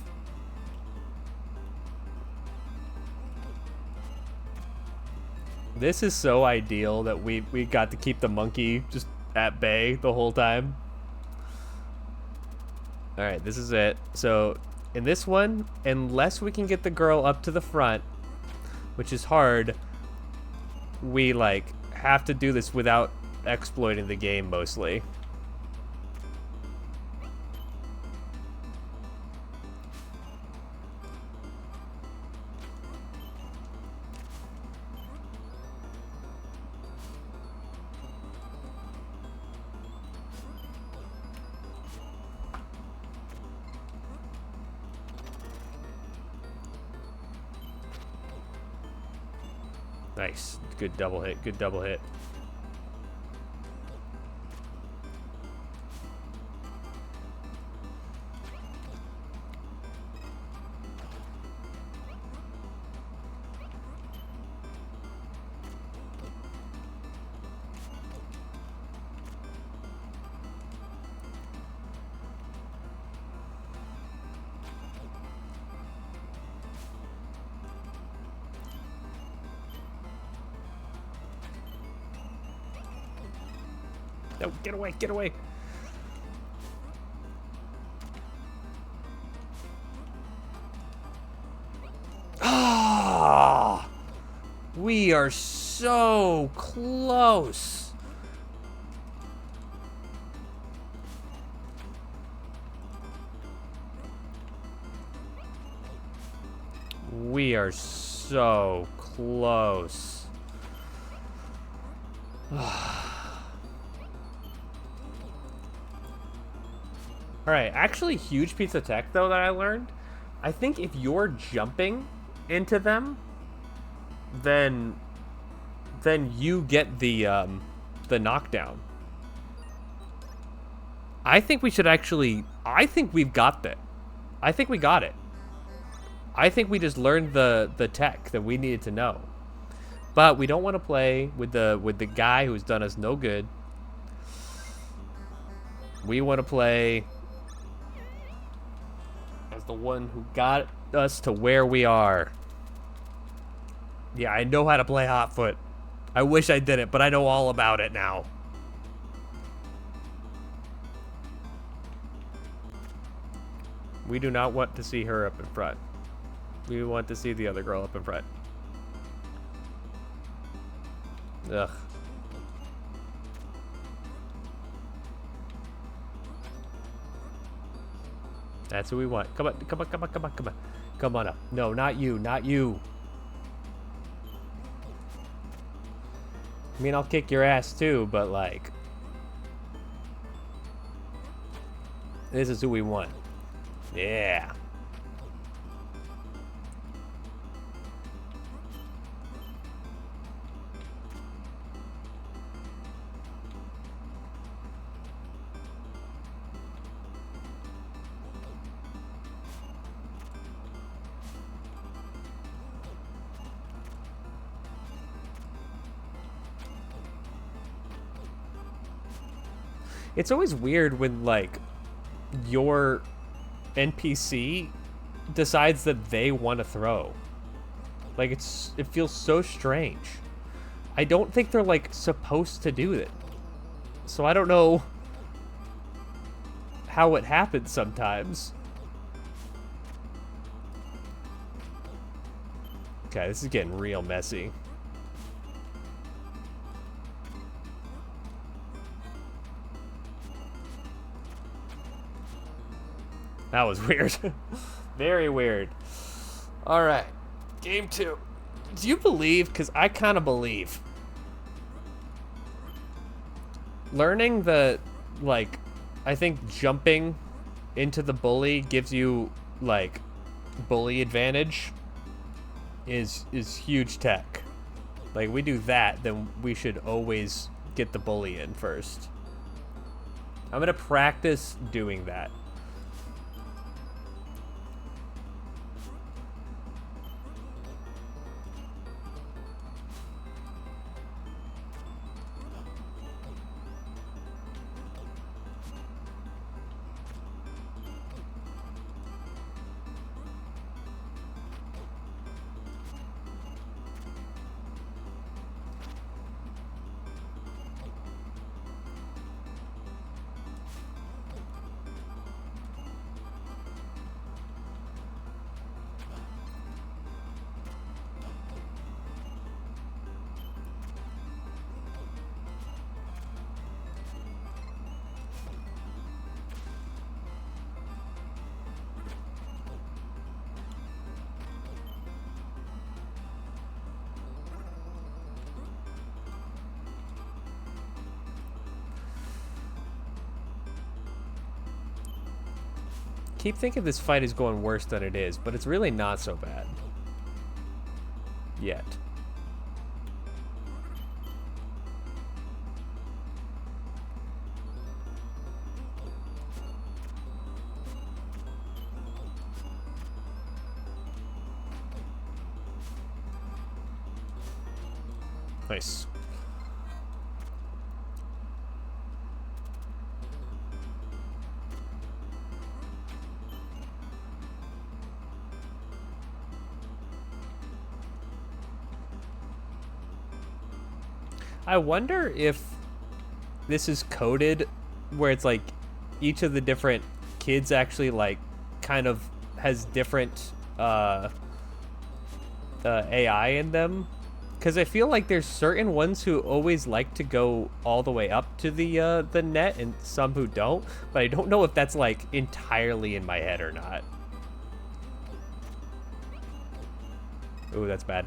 This is so ideal that we got to keep the monkey just at bay the whole time. All right, this is it. So in this one, unless we can get the girl up to the front, which is hard, we like have to do this without exploiting the game mostly. Nice. Good double hit. Good double hit. No, get away, get away. Ah, we are so close. We are so close. Alright, actually huge piece of tech, though, that I learned. I think if you're jumping into them, then you get the knockdown. I think we should actually... I think we've got that. I think we got it. I think we just learned the tech that we needed to know. But we don't want to play with the guy who's done us no good. We want to play as the one who got us to where we are. Yeah, I know how to play Hot Foot. I wish I didn't, but I know all about it now. We do not want to see her up in front. We want to see the other girl up in front. Ugh. That's who we want. Come on, come on, come on, come on, come on. Come on up. No, not you, not you. I mean, I'll kick your ass too, but like... This is who we want. Yeah. It's always weird when, like, your NPC decides that they want to throw. Like, it feels so strange. I don't think they're, like, supposed to do it. So I don't know how it happens sometimes. Okay, this is getting real messy. That was weird. Very weird. All right. Game 2. Do you believe? Because I kind of believe. Learning the, like, I think jumping into the bully gives you, like, bully advantage is huge tech. Like, we do that, then we should always get the bully in first. I'm going to practice doing that. Keep thinking this fight is going worse than it is, but it's really not so bad. Yet. Nice. I wonder if this is coded where it's like each of the different kids actually like kind of has different AI in them, because I feel like there's certain ones who always like to go all the way up to the net and some who don't, but I don't know if that's like entirely in my head or not. Ooh, that's bad.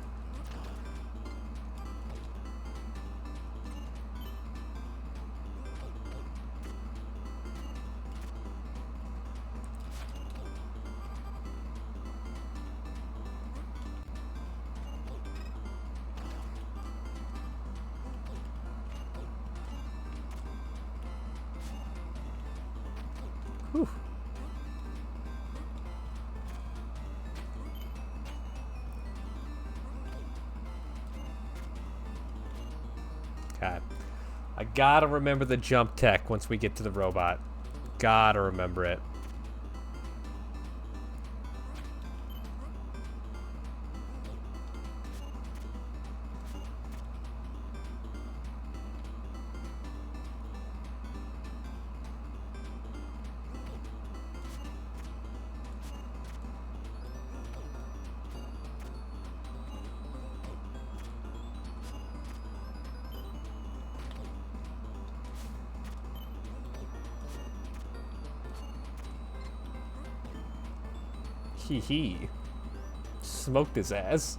Whew. God. I gotta remember the jump tech once we get to the robot. Gotta remember it. Hee hee. Smoked his ass.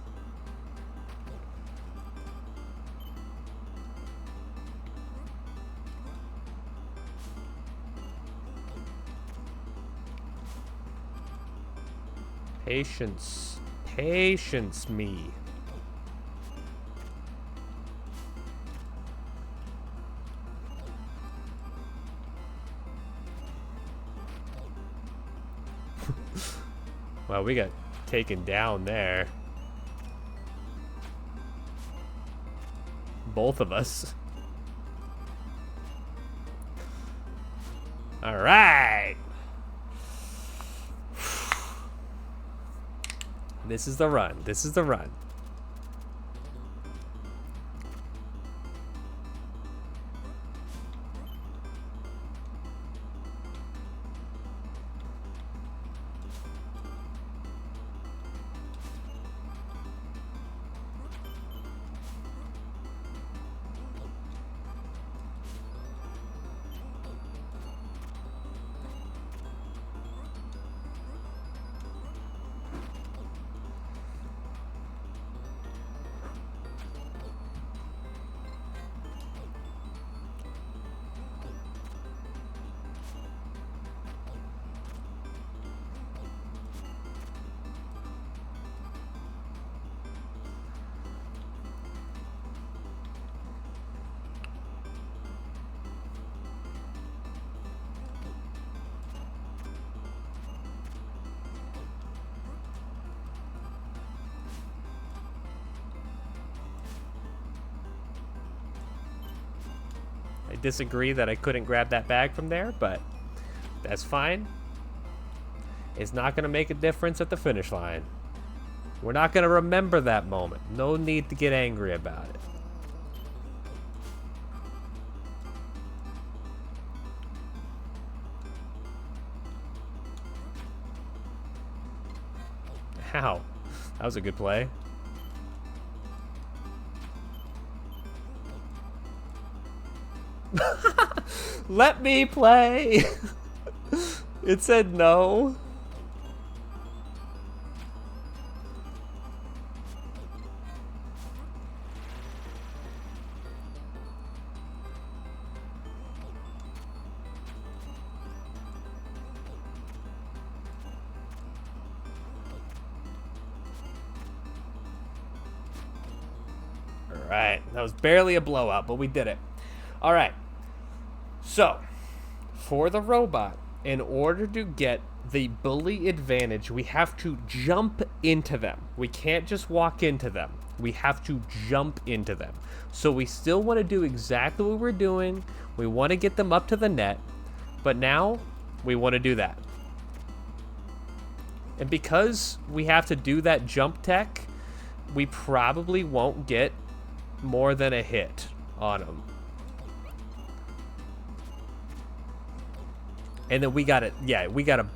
Patience. Patience me. Well, we got taken down there. Both of us. All right. This is the run. This is the run. I disagree that I couldn't grab that bag from there, but that's fine. It's not going to make a difference at the finish line. We're not going to remember that moment. No need to get angry about it. Ow. That was a good play. Let me play. It said no. All right, that was barely a blowout, but we did it. All right. So, for the robot, in order to get the bully advantage, we have to jump into them. We can't just walk into them. We have to jump into them. So we still want to do exactly what we're doing. We want to get them up to the net. But now we want to do that. And because we have to do that jump tech, we probably won't get more than a hit on them. And then we gotta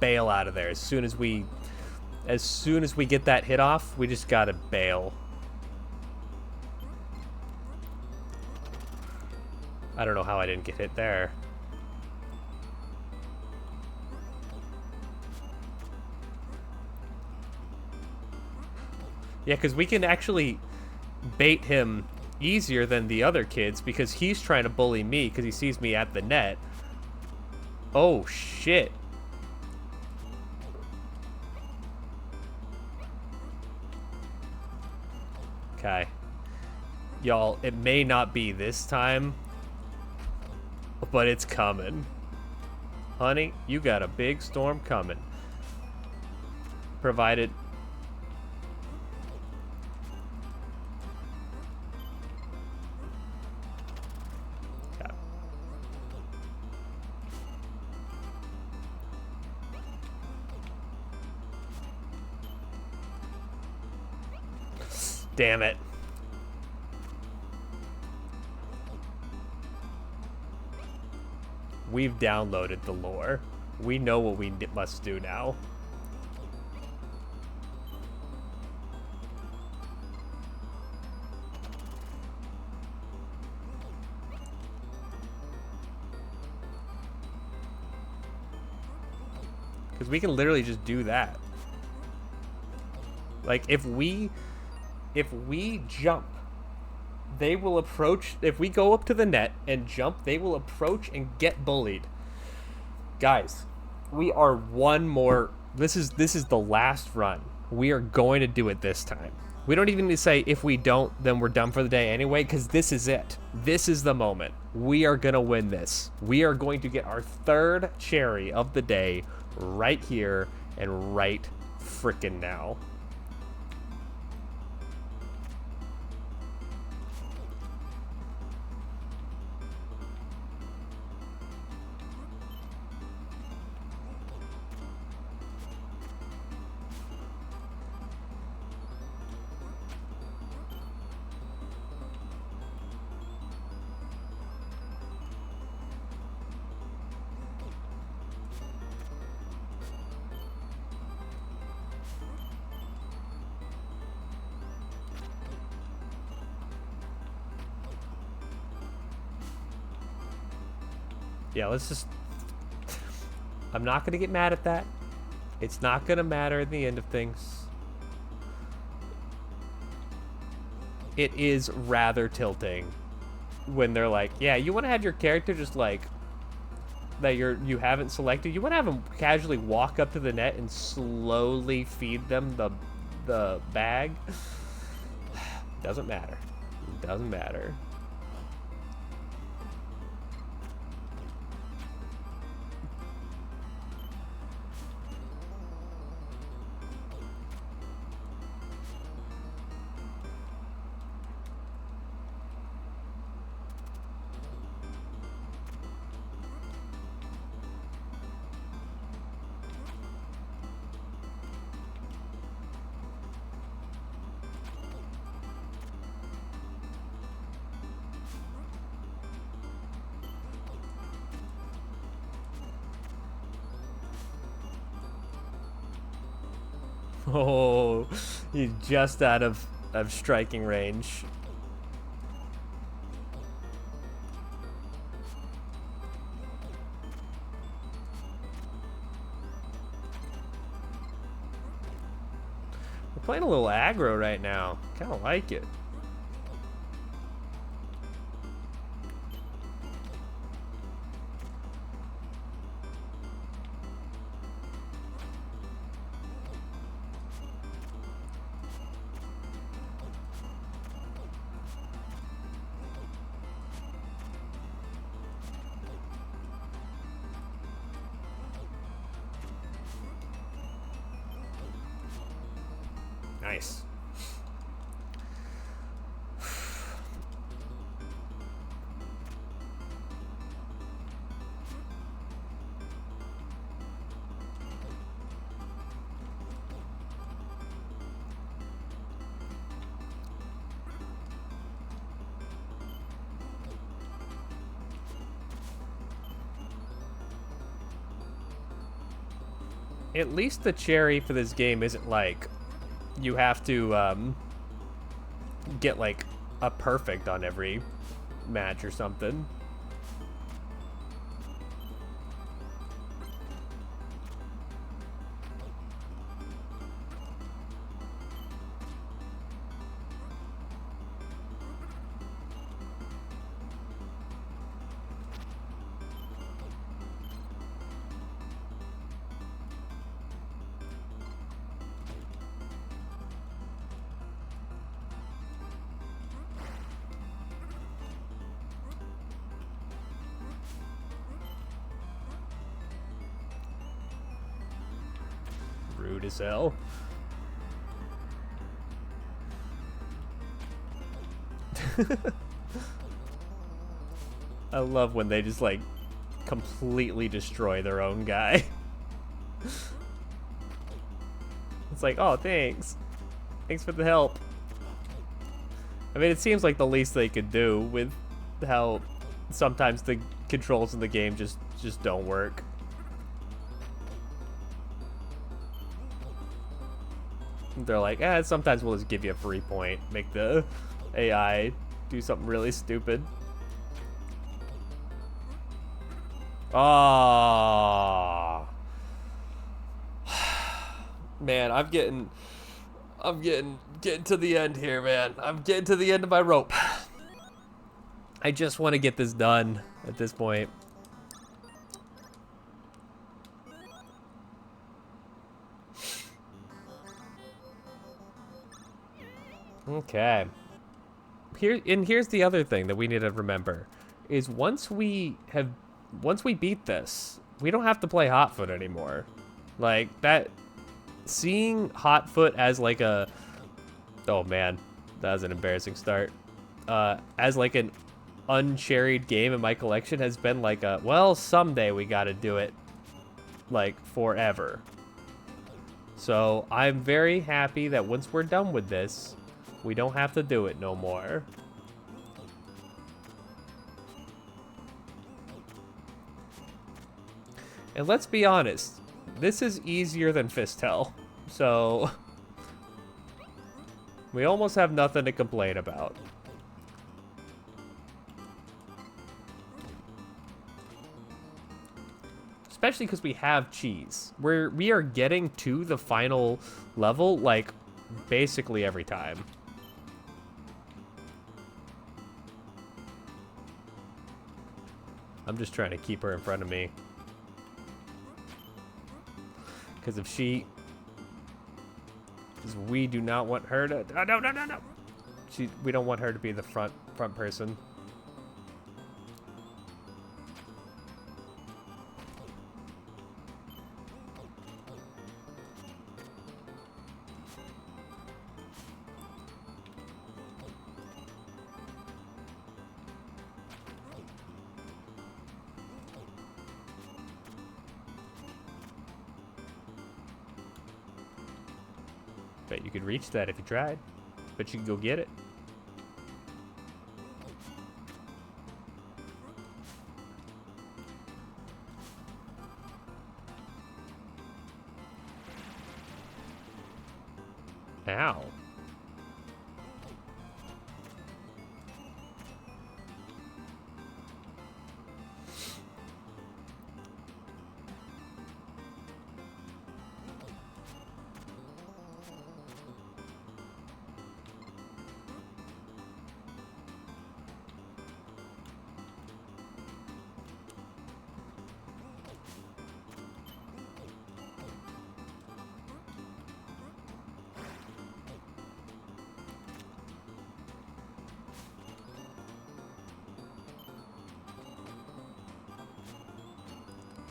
bail out of there as soon as we get that hit off. We just gotta bail. I don't know how I didn't get hit there. Yeah, because we can actually bait him easier than the other kids because he's trying to bully me because he sees me at the net. Oh, shit. Okay. Y'all, it may not be this time, but it's coming. Honey, you got a big storm coming. Provided... Damn it. We've downloaded the lore. We know what we must do now. Because we can literally just do that. Like, if we jump, they will approach. If we go up to the net and jump, they will approach and get bullied. Guys, we are one more. This is the last run. We are going to do it this time. We don't even need to say if we don't, then we're done for the day anyway, because this is it. This is the moment. We are going to win this. We are going to get our third cherry of the day right here and right frickin' now. Yeah, let's just... I'm not going to get mad at that. It's not going to matter at the end of things. It is rather tilting when they're like, yeah, you want to have your character just like... that you haven't selected. You want to have them casually walk up to the net and slowly feed them the bag. Doesn't matter. Doesn't matter. Oh, he's just out of striking range. We're playing a little aggro right now. Kind of like it. Nice. At least the cherry for this game isn't like you have to get like a perfect on every match or something. Rude as hell. I love when they just like completely destroy their own guy. It's like, oh, thanks. Thanks for the help. I mean, it seems like the least they could do with how sometimes the controls in the game just don't work. They're like, sometimes we'll just give you a free point. Make the AI do something really stupid. Oh. Man, I'm getting to the end here, man. I'm getting to the end of my rope. I just want to get this done at this point. Okay. Here's the other thing that we need to remember is once we beat this, we don't have to play Hotfoot anymore. Like that, seeing Hotfoot as like a, oh man, that was an embarrassing start. As like an uncherried game in my collection has been like a, well, someday we got to do it, like forever. So I'm very happy that once we're done with this, we don't have to do it no more. And let's be honest, this is easier than Fistel, so we almost have nothing to complain about. Especially because we have cheese. We are getting to the final level, like, basically every time. I'm just trying to keep her in front of me. Because if she... Because we do not want her to... Oh, no. We don't want her to be the front person. Bet you could reach that if you tried. Bet you could go get it. Ow.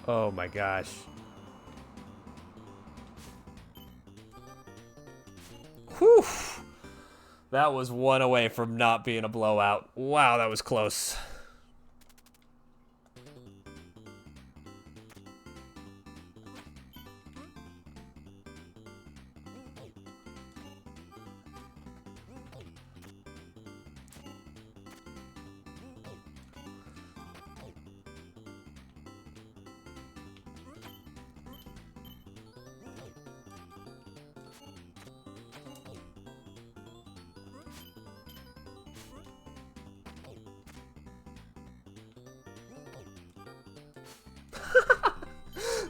Oh my gosh. Whew. That was one away from not being a blowout. Wow, that was close.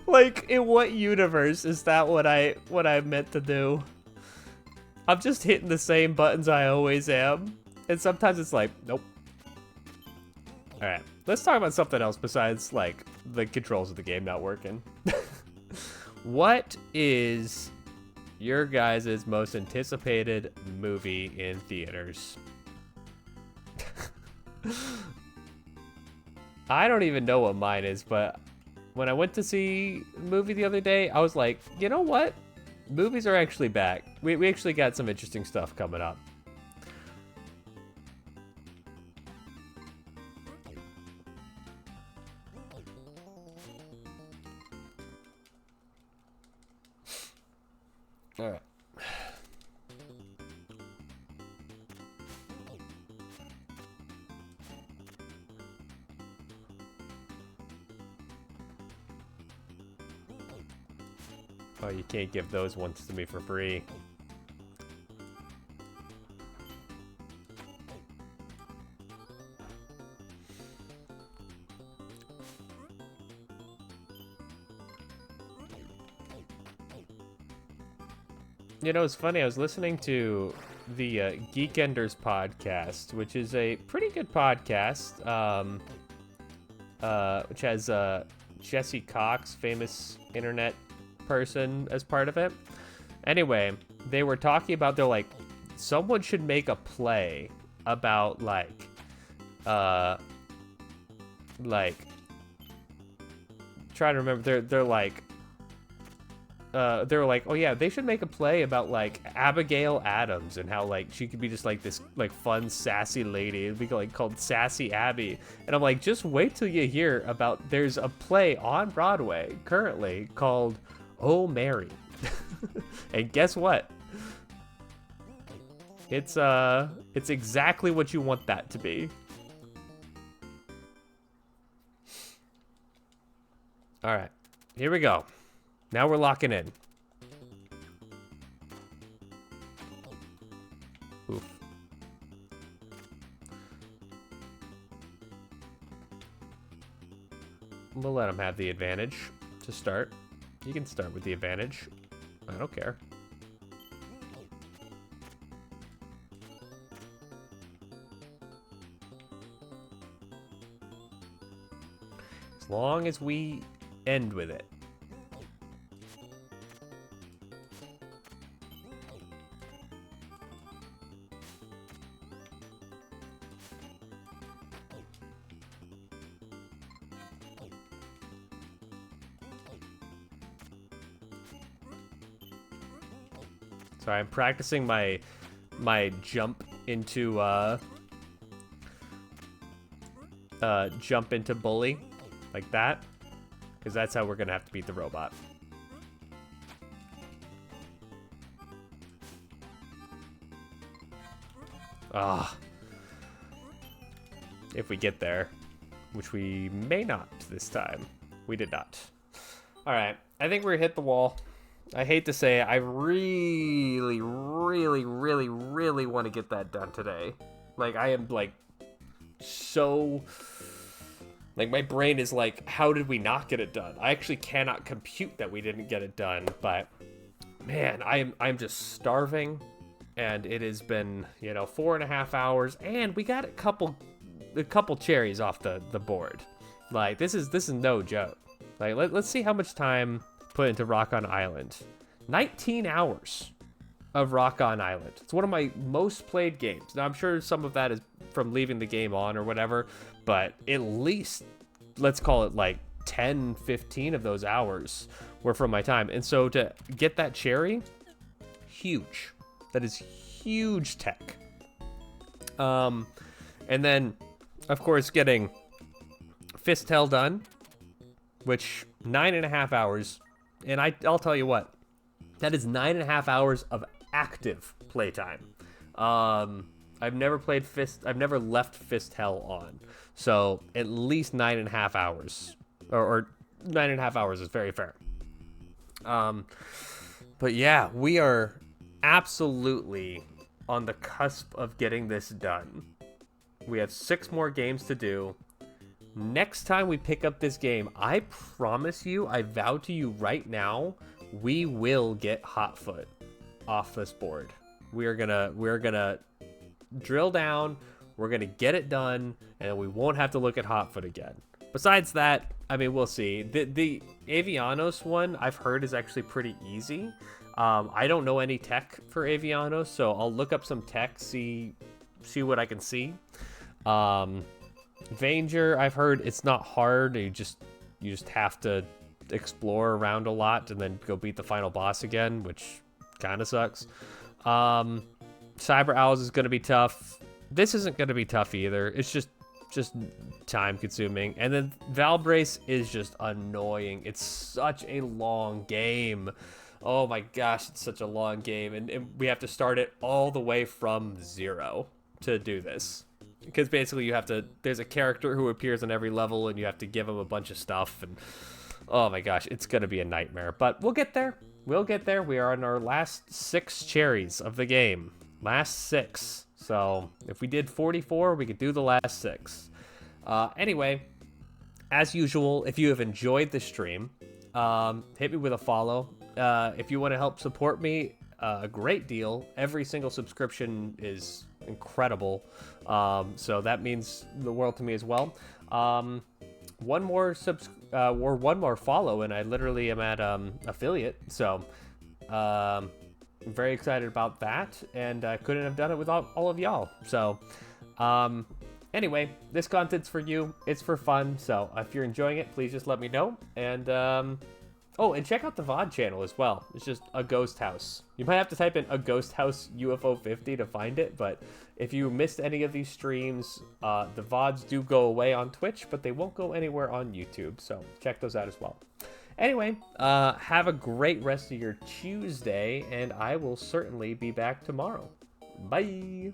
Like, in what universe is that what I meant to do? I'm just hitting the same buttons I always am. And sometimes it's like, nope. Alright, let's talk about something else besides, like, the controls of the game not working. What is your guys' most anticipated movie in theaters? I don't even know what mine is, but when I went to see a movie the other day, I was like, you know what? Movies are actually back. We actually got some interesting stuff coming up. All right. Oh, you can't give those ones to me for free. You know, it's funny. I was listening to the Geekenders podcast, which is a pretty good podcast, which has Jesse Cox, famous internet person, as part of it. Anyway, they were talking about, they're like, someone should make a play about like trying to remember, they're like they were like, oh yeah, they should make a play about like Abigail Adams and how like she could be just like this like fun sassy lady. It'd be like called Sassy Abby. And I'm like, just wait till you hear about, there's a play on Broadway currently called Oh Mary. And guess what? It's exactly what you want that to be. All right, here we go. Now we're locking in. Oof. We'll let him have the advantage to start. You can start with the advantage. I don't care. As long as we end with it. Sorry, I'm practicing my jump into bully, like that, because that's how we're gonna have to beat the robot. Ah, if we get there, which we may not this time. We did not. All right, I think we're hit the wall. I hate to say it, I really, really, really, really want to get that done today. Like, I am, like, so... Like, my brain is like, how did we not get it done? I actually cannot compute that we didn't get it done, but... Man, I'm just starving, and it has been, you know, 4.5 hours, and we got a couple cherries off the board. Like, this is no joke. Like, let's see how much time... put into Rock on Island. 19 hours of Rock on Island. It's one of my most played games. Now, I'm sure some of that is from leaving the game on or whatever, but at least, let's call it like 10, 15 of those hours were from my time. And so to get that cherry, huge. That is huge tech. And then, of course, getting Fist Hell done, which 9.5 hours. And I'll tell you what, that is 9.5 hours of active playtime. I've never played I've never left Fist Hell on. So at least 9.5 hours. Or 9.5 hours is very fair. But yeah, we are absolutely on the cusp of getting this done. We have 6 more games to do. Next time we pick up this game, I promise you, I vow to you right now, we will get Hotfoot off this board. We're gonna drill down, we're gonna get it done, and we won't have to look at Hotfoot again. Besides that, I mean, we'll see. The Avianos one I've heard is actually pretty easy. I don't know any tech for Avianos, so I'll look up some tech, see what I can see. Vanger, I've heard it's not hard. You just have to explore around a lot and then go beat the final boss again, which kind of sucks. Cyber Owls is going to be tough. This isn't going to be tough either. It's just time consuming. And then Valbrace is just annoying. It's such a long game. Oh my gosh, it's such a long game. And we have to start it all the way from 0 to do this. Because basically you have to, there's a character who appears on every level and you have to give him a bunch of stuff. And oh my gosh, it's going to be a nightmare. But we'll get there. We'll get there. We are on our last 6 cherries of the game. Last 6. So if we did 44, we could do the last 6. Anyway, as usual, if you have enjoyed the stream, hit me with a follow. If you want to help support me, a great deal. Every single subscription is incredible. So that means the world to me as well. One more follow, and I literally am at affiliate. So I'm very excited about that, and I couldn't have done it without all of y'all. So anyway, this content's for you. It's for fun. So if you're enjoying it, please just let me know. And oh, and check out the VOD channel as well. It's just a ghost house. You might have to type in a ghost house UFO 50 to find it, but if you missed any of these streams, the VODs do go away on Twitch, but they won't go anywhere on YouTube, so check those out as well. Anyway, have a great rest of your Tuesday, and I will certainly be back tomorrow. Bye!